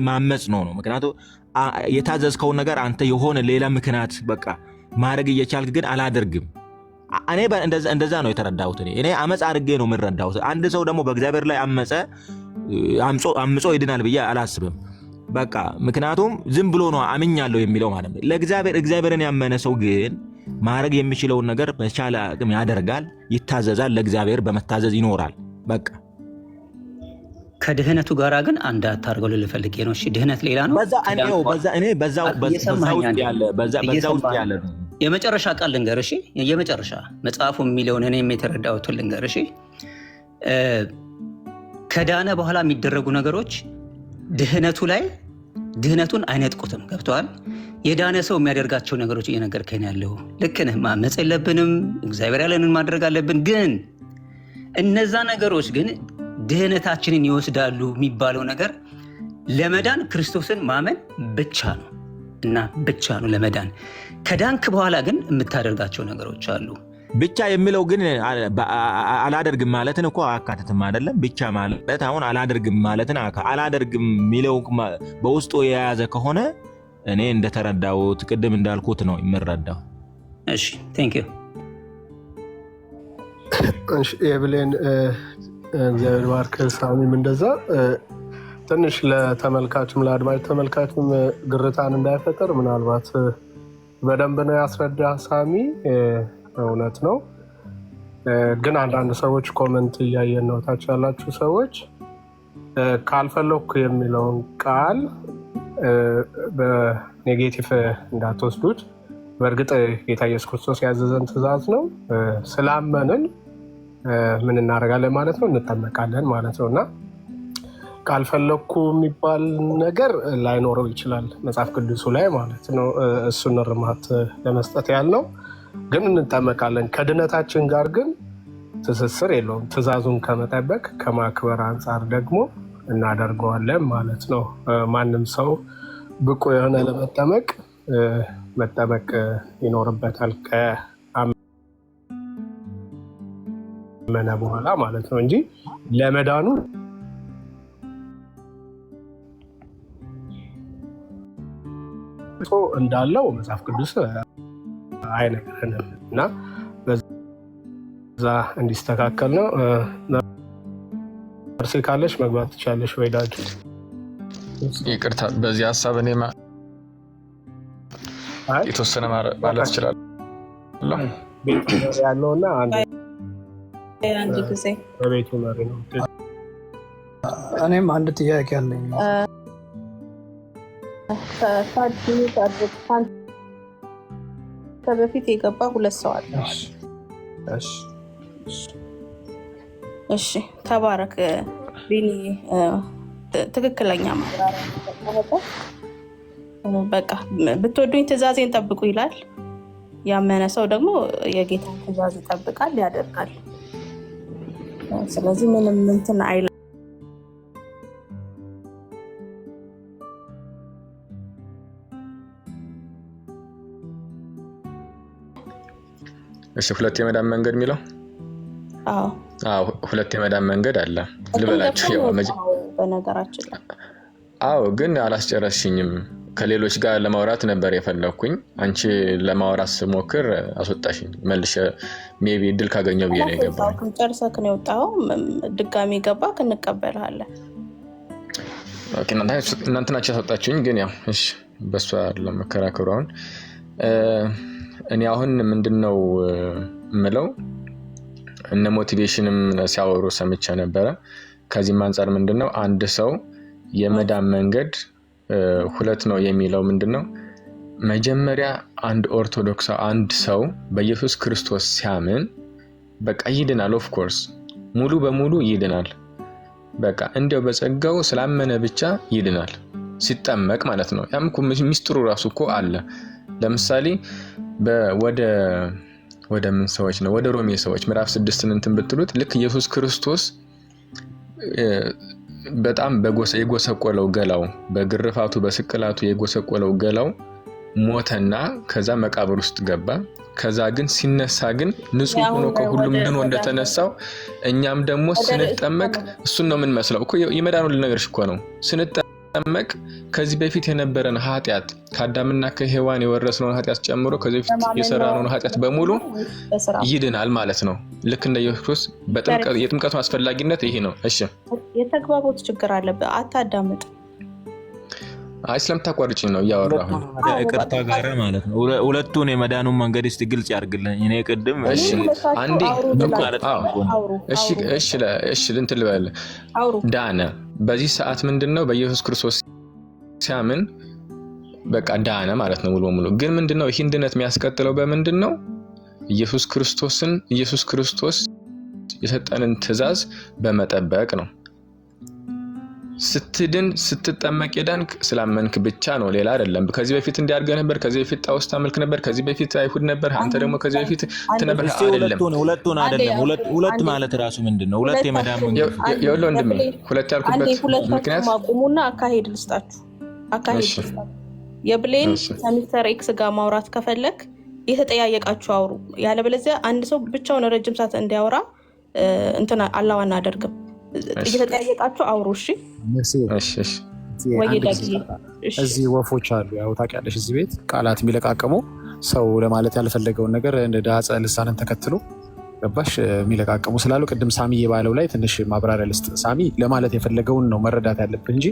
ማመጽ ነው። ምክንያቱም የታዘዝከውን ነገር አንተ የሆነ ሌላ ምክንያት በቃ ማድረግ እየቻልክ ግን አላደርግም። እኔ እንደዛ ነው የተረዳሁት። እኔ አመጽ አድርጌ ነው የምረዳሁት። አንድ ሰው ደግሞ በእግዚአብሔር ላይ አምጾ ይድናል ብዬ አላስብም። በቃ ምክንያቱም ዝም ብሎ ነው አምኛለሁ የሚለው ማለት ነው። እግዚአብሔርን ያመነ ሰው ግን ማድረግ የሚችለውን ነገር በቻለ አቅም ያደርጋል፣ ይታዘዛል፣ ለእግዚአብሔር በመታዘዝ ይኖራል። በቃ ከድህነቱ ጋራ ግን አንድ አታርገው ልፈልግ ነው። እሺ ድህነት ሌላ ነው። በዛ ያለ የመጨረሻ ቃል ልንገር። እሺ የመጨረሻ መጽሐፉ የሚለውን እኔም የተረዳሁት ልንገር። እሺ ከዳነ በኋላ የሚደረጉ ነገሮች ድህነቱን አይነጥቁትም። ገብተዋል? የዳነ ሰው የሚያደርጋቸው ነገሮች እየነገርከኝ ያለው ልክ ነህ። ማመጽ የለብንም፣ እግዚአብሔር ያለንን ማድረግ አለብን። ግን እነዛ ነገሮች ግን ድህነታችንን ይወስዳሉ የሚባለው ነገር ለመዳን ክርስቶስን ማመን ብቻ ነው እና ብቻ ነው ለመዳን። ከዳንክ በኋላ ግን የምታደርጋቸው ነገሮች አሉ። ብቻ የሚለው ግን አላደርግም ማለትን እኮ አካተትም አይደለም። ብቻ ማለት አሁን አላደርግም ማለትን አላደርግም የሚለው በውስጡ የያዘ ከሆነ እኔ እንደተረዳሁት ቅድም እንዳልኩት ነው የምረዳው። እሺ ቴንክ ዩ። እሺ የብሌን እግዚአብሔር ባርክ። ሳሚም እንደዛ ትንሽ ለተመልካችም ለአድማጭ ተመልካችም ግርታን እንዳይፈጠር ምናልባት በደንብ ነው ያስረዳ ሳሚ። እውነት ነው። ግን አንዳንድ ሰዎች ኮመንት እያየን ነው፣ ታች ያላችሁ ሰዎች ካልፈለኩ የሚለውን ቃል በኔጌቲቭ እንዳትወስዱት። በእርግጥ ጌታ ኢየሱስ ክርስቶስ ያዘዘን ትእዛዝ ነው። ስላመንን ምን እናደርጋለን ማለት ነው? እንጠመቃለን ማለት ነው። እና ካልፈለኩ የሚባል ነገር ላይኖረው ይችላል መጽሐፍ ቅዱሱ ላይ ማለት ነው። እሱን እርማት ለመስጠት ያልነው ግን እንጠመቃለን። ከድነታችን ጋር ግን ትስስር የለውም። ትእዛዙን ከመጠበቅ ከማክበር አንጻር ደግሞ እናደርገዋለን ማለት ነው። ማንም ሰው ብቁ የሆነ ለመጠመቅ መጠመቅ ይኖርበታል ከአመነ በኋላ ማለት ነው እንጂ ለመዳኑ እንዳለው መጽሐፍ ቅዱስ አይነግረንም እና በዛ እንዲስተካከል ነው። እርሴ ካለሽ መግባት ትቻለሽ ወይ ዳጁ? ይቅርታ በዚህ ሀሳብ እኔ የተወሰነ ማለት ይችላል ያለውና አንድ ጊዜ በቤቱ መሪ ነው። እኔም አንድ ጥያቄ አለኝ። በፊት የገባ ሁለት ሰው አለ። እሺ ተባረክ ቢኒ። ትክክለኛ ማብራሪያ በቃ ብትወዱኝ ትእዛዜን ጠብቁ ይላል። ያመነ ሰው ደግሞ የጌታን ትእዛዝ ይጠብቃል፣ ያደርጋል። ስለዚህ ምንም እንትን አይልም። እሺ ሁለት የመዳን መንገድ የሚለው አዎ ሁለት የመዳን መንገድ አለ ልበላችሁ። ያው በነገራችን ላይ አዎ ግን አላስጨረሽኝም። ከሌሎች ጋር ለማውራት ነበር የፈለኩኝ። አንቺ ለማውራት ስሞክር አስወጣሽኝ። መልሼ ሜቢ እድል ካገኘው ብዬ ነው የገባው። ጨርሰክ ነው የወጣው። ድጋሚ ገባክ እንቀበልሃለን። ኦኬ እናንተ ናችሁ ያስወጣችሁኝ። ግን ያው እሺ በሷ ለመከራከሩ አሁን እኔ አሁን ምንድነው ምለው እነ ሞቲቬሽንም ሲያወሩ ሰምቼ ነበረ። ከዚህም አንፃር ምንድነው አንድ ሰው የመዳን መንገድ ሁለት ነው የሚለው ምንድነው? መጀመሪያ አንድ ኦርቶዶክስ አንድ ሰው በኢየሱስ ክርስቶስ ሲያምን በቃ ይድናል። ኦፍ ኮርስ ሙሉ በሙሉ ይድናል። በቃ እንደው በጸጋው ስላመነ ብቻ ይድናል ሲጠመቅ ማለት ነው። ያም እኮ ሚስጥሩ ራሱ እኮ አለ። ለምሳሌ ወደ ምን ሰዎች ነው? ወደ ሮሜ ሰዎች ምዕራፍ 6 እንትን ብትሉት ልክ ኢየሱስ ክርስቶስ በጣም የጎሰቆለው ገላው በግርፋቱ በስቅላቱ የጎሰቆለው ገላው ሞተና ከዛ መቃብር ውስጥ ገባ። ከዛ ግን ሲነሳ ግን ንጹህ ሆኖ ከሁሉም ድኖ እንደተነሳው እኛም ደግሞ ስንጠመቅ እሱን ነው የምንመስለው እኮ። የመዳኑ ልነገርሽ እኮ ነው። ስንጠመቅ ከዚህ በፊት የነበረን ኃጢአት ከአዳምና ከሔዋን የወረስነውን ኃጢአት ጨምሮ ከዚህ በፊት የሰራነውን ኃጢአት በሙሉ ይድናል ማለት ነው። ልክ እንደ ኢየሱስ የጥምቀቱ አስፈላጊነት ይሄ ነው። እሺ የተግባቦት ችግር አለበት። አታዳምጥ። አይ ስለምታቋርጭኝ ነው እያወራሁ ይቅርታ ጋር ማለት ነው። ሁለቱን የመዳኑን መንገድ እስቲ ግልጽ ያርግልኝ። እኔ ቅድም እሺ አንዴ እሺ እንትን ልበል ዳነ። በዚህ ሰዓት ምንድነው በኢየሱስ ክርስቶስ ሲያምን በቃ ዳነ ማለት ነው ሙሉ በሙሉ። ግን ምንድነው ይህን ድነት የሚያስቀጥለው በምንድነው? ኢየሱስ ክርስቶስ የሰጠንን ትእዛዝ በመጠበቅ ነው። ስትድን ስትጠመቅ የዳንክ ስላመንክ ብቻ ነው፣ ሌላ አይደለም። ከዚህ በፊት እንዲያርገ ነበር፣ ከዚህ በፊት ጣዖት ታመልክ ነበር፣ ከዚህ በፊት አይሁድ ነበር፣ አንተ ደግሞ ከዚህ በፊት ተነበር አይደለም። ሁለቱን አይደለም። ሁለት ማለት ራሱ ምንድነው? ሁለት የመዳን የወሎ ወንድም ሁለት ያልኩበት ምክንያት ማቆሙና አካሄድ ልስጣችሁ። የብሌን ከሚስተር ኤክስ ጋር ማውራት ከፈለክ የተጠያየቃችሁ አውሩ። ያለበለዚያ አንድ ሰው ብቻውን ረጅም ሰዓት እንዲያወራ እንትና አላህ አናደርግም። እየተጠያየቃችሁ አውሩ። እሺ እዚህ ወፎች አሉ፣ ያው ታውቂያለሽ። እዚህ ቤት ቃላት የሚለቃቀሙ ሰው ለማለት ያልፈለገውን ነገር እንደ ዳጸ ልሳንን ተከትሎ ገባሽ የሚለቃቀሙ ስላሉ ቅድም ሳሚ ባለው ላይ ትንሽ ማብራሪያ ልስጥ። ሳሚ ለማለት የፈለገውን ነው መረዳት ያለብን እንጂ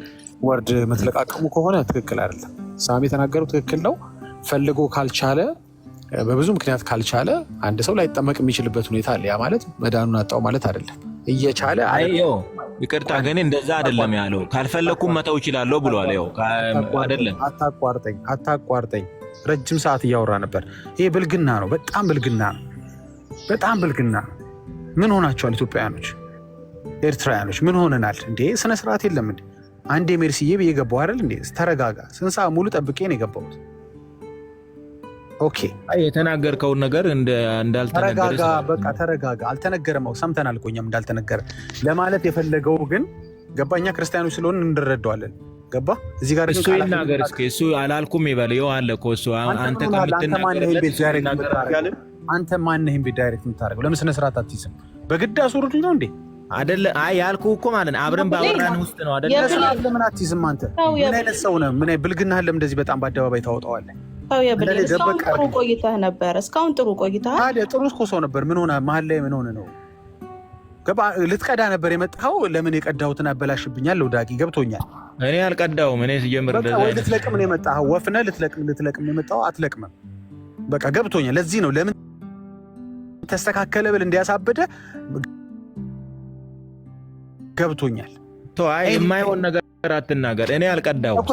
ወርድ የምትለቃቀሙ ከሆነ ትክክል አይደለም። ሳሚ የተናገረው ትክክል ነው። ፈልጎ ካልቻለ በብዙ ምክንያት ካልቻለ አንድ ሰው ላይጠመቅ የሚችልበት ሁኔታ አለ። ያ ማለት መዳኑን አጣው ማለት አይደለም። እየቻለ ይቅርታ ግን እንደዛ አይደለም ያለው። ካልፈለኩም መተው ይችላል ብሏል። ያው አይደለም። አታቋርጠኝ። ረጅም ሰዓት እያወራ ነበር። ይሄ ብልግና ነው፣ በጣም ብልግና ነው፣ በጣም ብልግና። ምን ሆናችኋል ኢትዮጵያውያኖች፣ ኤርትራውያኖች? ምን ሆነናል እንዴ? ስነ ስርዓት የለም እንዴ? አንዴ ሜርሲዬ ብዬ ገባሁ አይደል እንዴ? ተረጋጋ። ስንት ሰዓት ሙሉ ጠብቄ ነው የገባሁት። ኦኬ የተናገርከውን ነገር እንዳልተነገረ በቃ ተረጋጋ። አልተነገረም፣ ሰምተናል እኮ እኛም እንዳልተነገረ ለማለት የፈለገው ግን ገባኛ። ክርስቲያኖች ስለሆን እንረዳዋለን። ገባ እዚህ ጋር እሱ ይናገር እስኪ። እሱ አላልኩም ይበለው አለ እኮ እሱ። አንተ አንተ ማንህም ቤት ዳይሬክት የምታደርገው ለምን ስነ ስርዓት አትይዝም? በግድ አስወርዱኝ ነው እንዴ? አይደለ? አይ ያልኩህ እኮ ማለት አብረን ባወራን ውስጥ ነው አይደለ? ለምን አትይዝም አንተ? ምን አይነት ሰው ነህ? ምን ብልግናህን ለምን እንደዚህ በጣም በአደባባይ ታወጣዋለህ? እስካሁን ጥሩ ቆይተህ ነበር። እስካሁን ጥሩ ቆይተህ ታዲያ ጥሩ እኮ ሰው ነበር። ምን ሆነ? መሀል ላይ ምን ሆነ ነው? ገባ ልትቀዳ ነበር የመጣኸው። ለምን የቀዳሁትን አበላሽብኛል? ዳጊ ገብቶኛል። እኔ አልቀዳሁም። እኔ ሲጀምር ወይ ልትለቅም ነው የመጣኸው። ወፍነህ ልትለቅም ነው የመጣኸው። አትለቅምም። በቃ ገብቶኛል። ለዚህ ነው ለምን ተስተካከለ ብል እንዲያሳብደ ገብቶኛል። አይ የማይሆን ነገር አትናገር። እኔ አልቀዳሁም።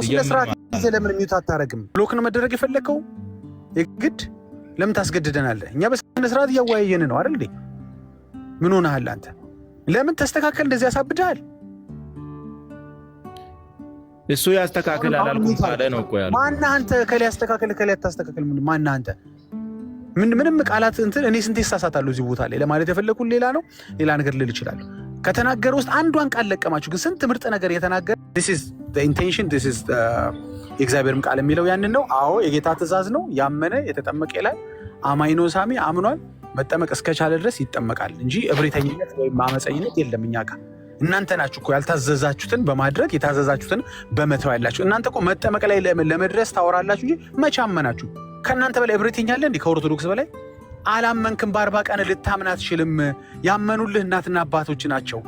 ለምን ሚውት አታረግም? ብሎክ ነው መደረግ የፈለከው? የግድ ለምን ታስገድደናለህ? እኛ በስነ ስርዓት እያወያየን ነው አይደል? ምን ሆነሃል አንተ? ለምን ተስተካከል እንደዚህ ያሳብዳል? እሱ ያስተካክል አላልኩም ታዲያ ነው እኮ ያለው። ማን አንተ? ከላይ ያስተካክል ከላይ አታስተካክል። ማን አንተ? ምንም ቃላት እንትን እኔ ስንት ይሳሳታሉ እዚህ ቦታ ላይ ለማለት የፈለኩት ሌላ ነው። ሌላ ነገር ልል እችላለሁ። ከተናገረ ውስጥ አንዷን ቃል ለቀማችሁ፣ ግን ስንት ምርጥ ነገር የተናገረ this is the intention, this is የእግዚአብሔርም ቃል የሚለው ያንን ነው። አዎ የጌታ ትእዛዝ ነው። ያመነ የተጠመቀ ላይ አማኝ ነው። ሳሚ አምኗል። መጠመቅ እስከቻለ ድረስ ይጠመቃል እንጂ እብሪተኝነት ወይም አመፀኝነት የለም እኛ ጋር። እናንተ ናችሁ እኮ ያልታዘዛችሁትን በማድረግ የታዘዛችሁትን በመተው ያላችሁ። እናንተ እኮ መጠመቅ ላይ ለመድረስ ታወራላችሁ እንጂ መቼ አመናችሁ? ከእናንተ በላይ እብሪተኛ አለ እንዴ? ከኦርቶዶክስ በላይ አላመንክም። በ40 ቀን ልታምን አትችልም። ያመኑልህ እናትና አባቶች ናቸው።